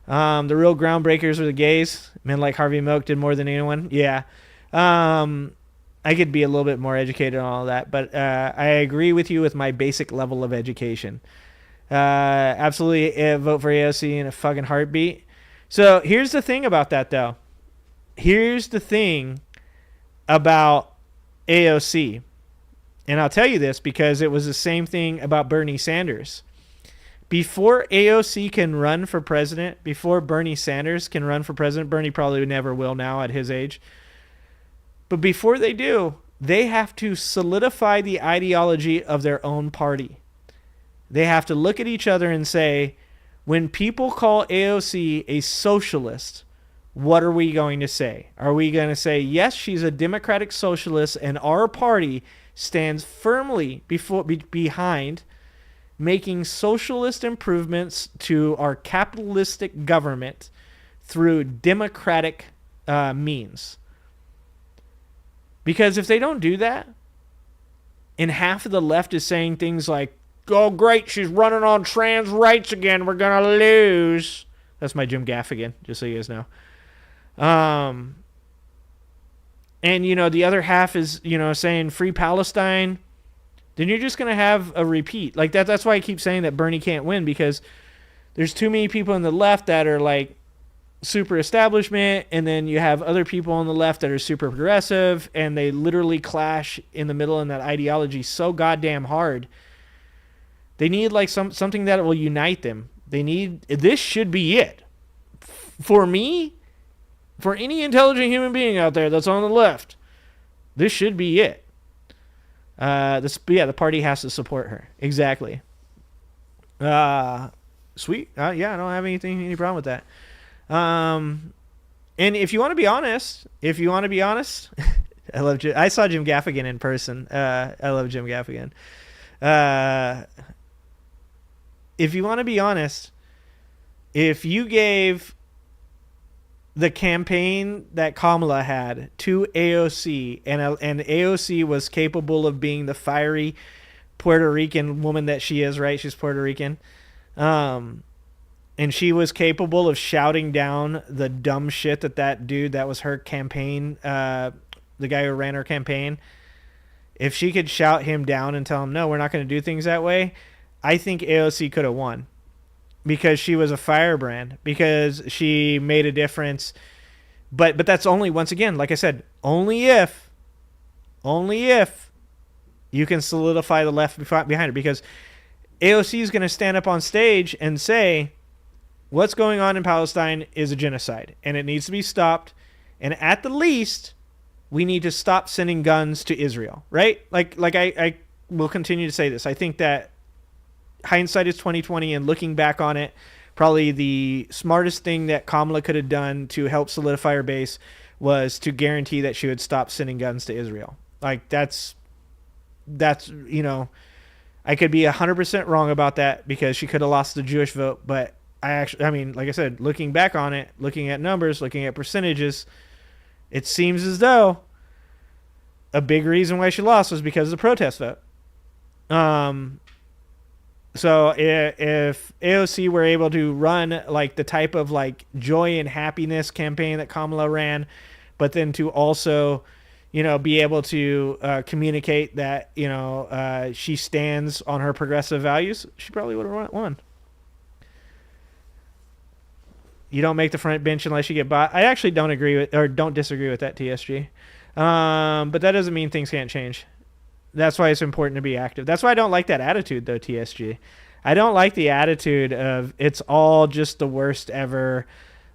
The real groundbreakers are the gays. Men like Harvey Milk did more than anyone. Yeah. I could be a little bit more educated on all that, but I agree with you with my basic level of education. Absolutely vote for AOC in a fucking heartbeat. So here's the thing about that, though. Here's the thing about AOC. And I'll tell you this because it was the same thing about Bernie Sanders. Before AOC can run for president, before Bernie Sanders can run for president, Bernie probably never will now at his age. But before they do, they have to solidify the ideology of their own party. They have to look at each other and say, when people call AOC a socialist, what are we going to say? Are we going to say, yes, she's a democratic socialist and our party stands firmly behind making socialist improvements to our capitalistic government through democratic means? Because if they don't do that, and half of the left is saying things like, oh, great, she's running on trans rights again, we're going to lose. That's my Jim Gaffigan, just so you guys know. And, you know, the other half is, you know, saying free Palestine. Then you're just going to have a repeat. Like that. That's why I keep saying that Bernie can't win, because there's too many people on the left that are like super establishment, and then you have other people on the left that are super progressive, and they literally clash in the middle in that ideology so goddamn hard. They need like something that will unite them. This should be it. For me, for any intelligent human being out there that's on the left, this should be it. The party has to support her. Exactly. Sweet. Yeah, I don't have any problem with that. And if you want to be honest, I saw Jim Gaffigan in person. I love Jim Gaffigan. If you want to be honest, if you gave the campaign that Kamala had to AOC, and AOC was capable of being the fiery Puerto Rican woman that she is, right? She's Puerto Rican. And she was capable of shouting down the dumb shit that dude that was her campaign, the guy who ran her campaign. If she could shout him down and tell him, no, we're not going to do things that way, I think AOC could have won. Because she was a firebrand, because she made a difference. But that's only, once again, like I said, only if you can solidify the left behind her. Because AOC is going to stand up on stage and say, what's going on in Palestine is a genocide, and it needs to be stopped. And at the least, we need to stop sending guns to Israel, right? Like I will continue to say this. I think that hindsight is 2020, and looking back on it, probably the smartest thing that Kamala could have done to help solidify her base was to guarantee that she would stop sending guns to Israel. Like that's you know, I could be 100% wrong about that, because she could have lost the Jewish vote, but I mean, like I said, looking back on it, looking at numbers, looking at percentages, it seems as though a big reason why she lost was because of the protest vote. So if AOC were able to run like the type of like joy and happiness campaign that Kamala ran, but then to also be able to communicate that, she stands on her progressive values, she probably would have won. You don't make the front bench unless you get bought. I actually don't disagree with that, TSG. But that doesn't mean things can't change. That's why it's important to be active. That's why I don't like that attitude, though, TSG. I don't like the attitude of it's all just the worst ever.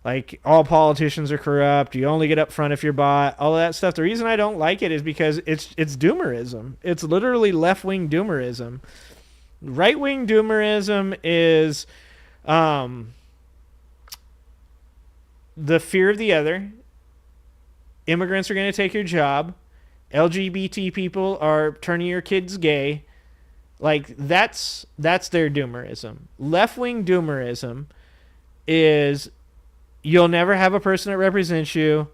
Like, all politicians are corrupt. You only get up front if you're bought. All of that stuff. The reason I don't like it is because it's doomerism. It's literally left-wing doomerism. Right-wing doomerism is the fear of the other. Immigrants are going to take your job. LGBT people are turning your kids gay. Like, that's their doomerism. Left-wing doomerism is you'll never have a person that represents you.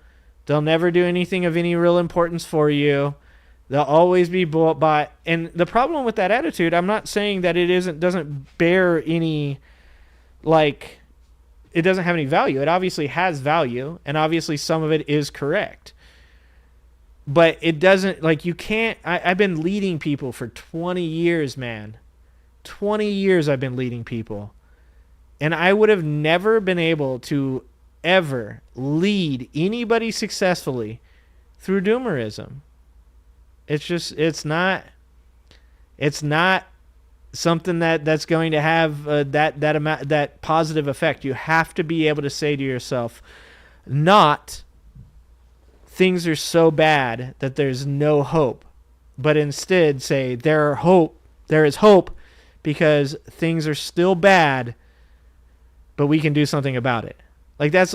They'll never do anything of any real importance for you. They'll always be bought. And the problem with that attitude, I'm not saying that it doesn't bear any, like, it doesn't have any value. It obviously has value, and obviously some of it is correct. But it doesn't, like, you can't, I've been leading people for 20 years, man. 20 years I've been leading people. And I would have never been able to ever lead anybody successfully through doomerism. It's not something that's going to have that positive effect. You have to be able to say to yourself, not things are so bad that there's no hope, but instead say there is hope because things are still bad, but we can do something about it. I'm not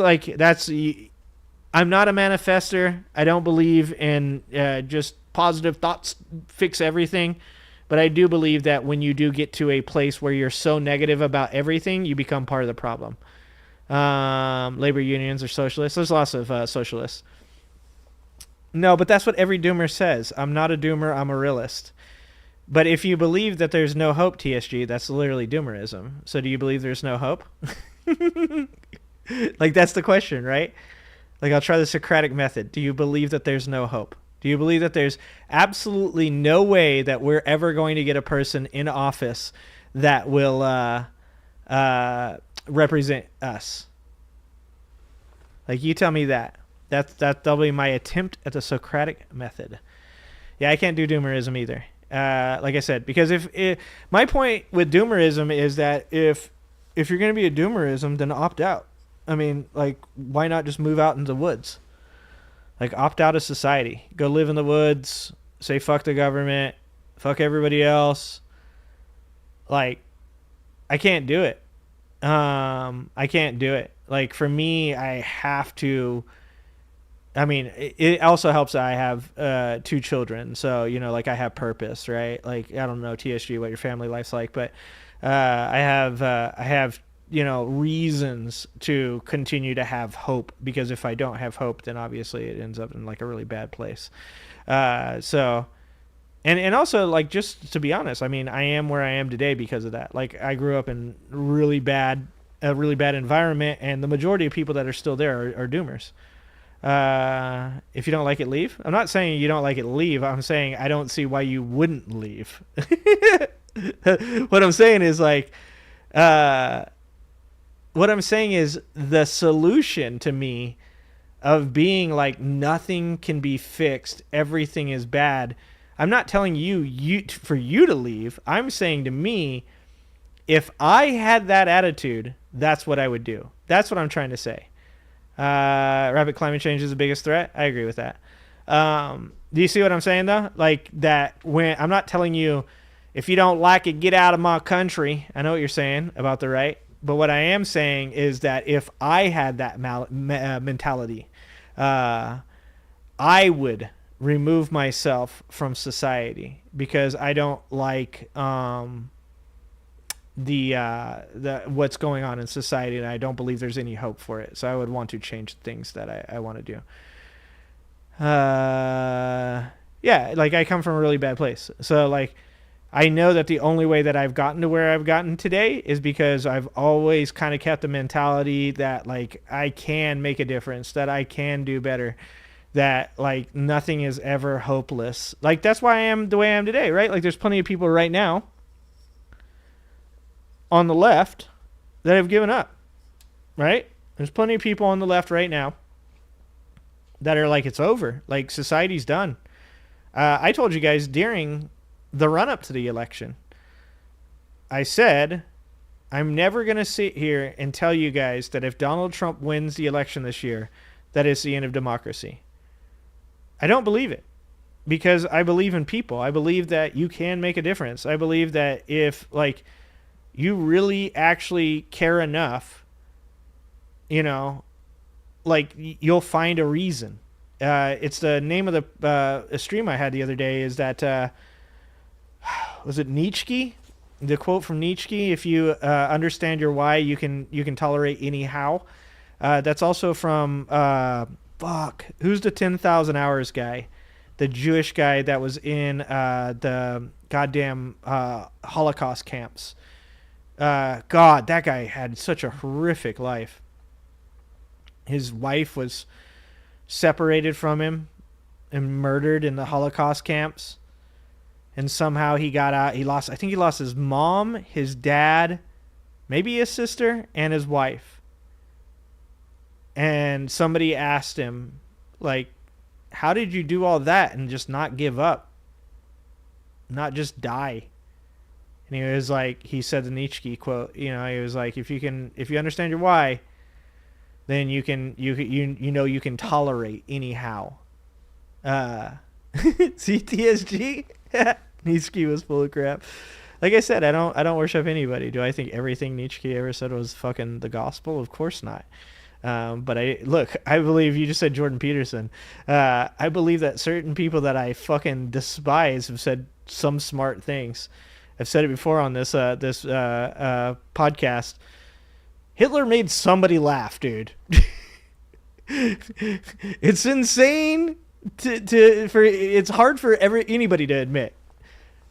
a manifester. I don't believe in just positive thoughts fix everything. But I do believe that when you do get to a place where you're so negative about everything, you become part of the problem. Labor unions are socialists. There's lots of socialists. No, but that's what every doomer says. I'm not a doomer. I'm a realist. But if you believe that there's no hope, TSG, that's literally doomerism. So do you believe there's no hope? Like, that's the question, right? Like, I'll try the Socratic method. Do you believe that there's no hope? Do you believe that there's absolutely no way that we're ever going to get a person in office that will represent us? Like, you tell me that. That'll be my attempt at the Socratic method. Yeah, I can't do doomerism either. Like I said, because my point with doomerism is that if you're going to be a doomerism, then opt out. I mean, like, why not just move out into the woods? Like, opt out of society. Go live in the woods. Say fuck the government. Fuck everybody else. Like, I can't do it. I can't do it. Like, for me, I have to. I mean, it also helps that I have 2 children. So, like, I have purpose, right? Like, I don't know, TSG, what your family life's like, but I have reasons to continue to have hope, because if I don't have hope, then obviously it ends up in like a really bad place. So, and also, like, just to be honest, I mean, I am where I am today because of that. Like, I grew up in a really bad environment, and the majority of people that are still there are doomers. If you don't like it, leave. I'm not saying you don't like it, leave. I'm saying I don't see why you wouldn't leave. What I'm saying is, like, what I'm saying is the solution to me of being like nothing can be fixed, everything is bad. I'm not telling you for you to leave. I'm saying to me, if I had that attitude, that's what I would do. That's what I'm trying to say. Rapid climate change is the biggest threat. I agree with that. Do you see what I'm saying, though? Like, that when I'm not telling you, if you don't like it, get out of my country. I know what you're saying about the right. But what I am saying is that if I had that mentality, I would remove myself from society, because I don't like the what's going on in society, and I don't believe there's any hope for it. So I would want to change things that I want to do. Yeah, like, I come from a really bad place. So, like, I know that the only way that I've gotten to where I've gotten today is because I've always kind of kept the mentality that, like, I can make a difference, that I can do better, that like nothing is ever hopeless. Like that's why I am the way I am today, right? Like there's plenty of people right now on the left that have given up, right? There's plenty of people on the left right now that are like, it's over. Like society's done. I told you guys during the run up to the election, I said, I'm never going to sit here and tell you guys that if Donald Trump wins the election this year, that is the end of democracy. I don't believe it because I believe in people. I believe that you can make a difference. I believe that if like you really actually care enough, you know, like you'll find a reason. It's the name of the stream I had the other day is that, was it Nietzsche? The quote from Nietzsche, if you understand your why, you can tolerate any how. That's also from, who's the 10,000 Hours guy? The Jewish guy that was in the goddamn Holocaust camps. God, that guy had such a horrific life. His wife was separated from him and murdered in the Holocaust camps. And somehow he got out. I think he lost his mom, his dad, maybe his sister, and his wife. And somebody asked him, like, how did you do all that and just not give up? Not just die? And he was like, he said the Nietzsche quote, you know, he was like, if you understand your why, then you know you can tolerate anyhow. CTSG? Nietzsche was full of crap. Like I said, I don't worship anybody. Do I think everything Nietzsche ever said was fucking the gospel? Of course not. But I believe, you just said Jordan Peterson. I believe that certain people that I fucking despise have said some smart things. I've said it before on this podcast. Hitler made somebody laugh, dude. It's insane it's hard for anybody to admit.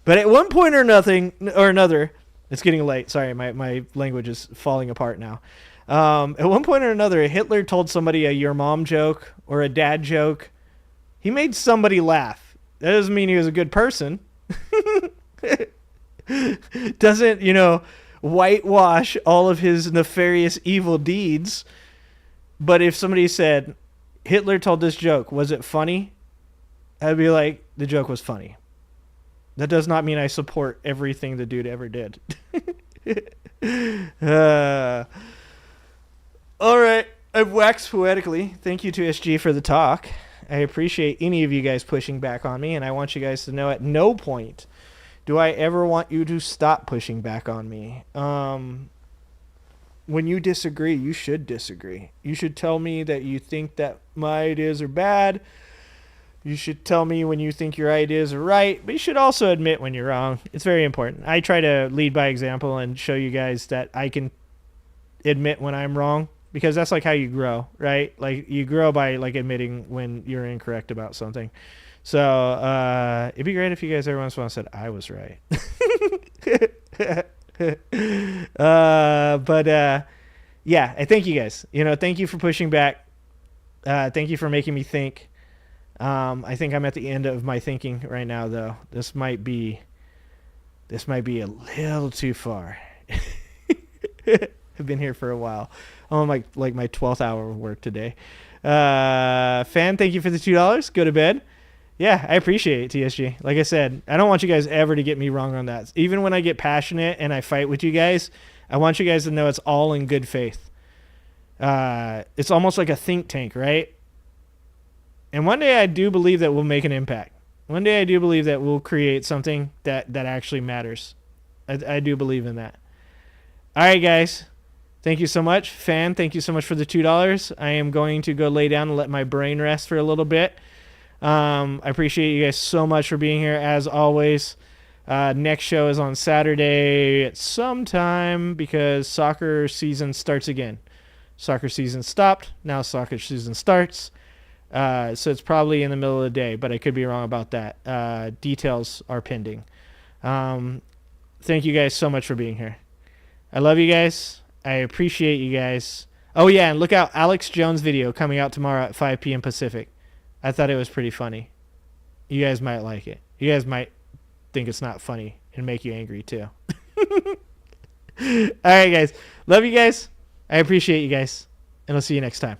But at one point or another, it's getting late. Sorry, my language is falling apart now. At one point or another, Hitler told somebody a your mom joke or a dad joke. He made somebody laugh. That doesn't mean he was a good person. Doesn't, whitewash all of his nefarious evil deeds. But if somebody said, Hitler told this joke, was it funny? I'd be like, the joke was funny. That does not mean I support everything the dude ever did. All right. I've waxed poetically. Thank you to SG for the talk. I appreciate any of you guys pushing back on me, and I want you guys to know at no point do I ever want you to stop pushing back on me. When you disagree, you should disagree. You should tell me that you think that my ideas are bad. You should tell me when you think your ideas are right, but you should also admit when you're wrong. It's very important. I try to lead by example and show you guys that I can admit when I'm wrong, because that's like how you grow, right? Like you grow by like admitting when you're incorrect about something. So it'd be great if you guys every once in a while said I was right. Yeah, I thank you guys. Thank you for pushing back. Thank you for making me think. I think I'm at the end of my thinking right now, though. This might be a little too far. I've been here for a while. I'm on like my 12th hour of work today. Fan, thank you for the $2. Go to bed. Yeah, I appreciate it, TSG. Like I said, I don't want you guys ever to get me wrong on that. Even when I get passionate and I fight with you guys, I want you guys to know it's all in good faith. It's almost like a think tank, right? And one day I do believe that we'll make an impact. One day I do believe that we'll create something that actually matters. I do believe in that. All right, guys. Thank you so much. Fan, thank you so much for the $2. I am going to go lay down and let my brain rest for a little bit. I appreciate you guys so much for being here, as always. Next show is on Saturday at some time because soccer season starts again. Soccer season stopped. Now soccer season starts. So it's probably in the middle of the day, but I could be wrong about that. Details are pending. Thank you guys so much for being here. I love you guys. I appreciate you guys. Oh, yeah, and look out. Alex Jones video coming out tomorrow at 5 p.m. Pacific. I thought it was pretty funny. You guys might like it. You guys might think it's not funny and make you angry too. All right, guys. Love you guys. I appreciate you guys. And I'll see you next time.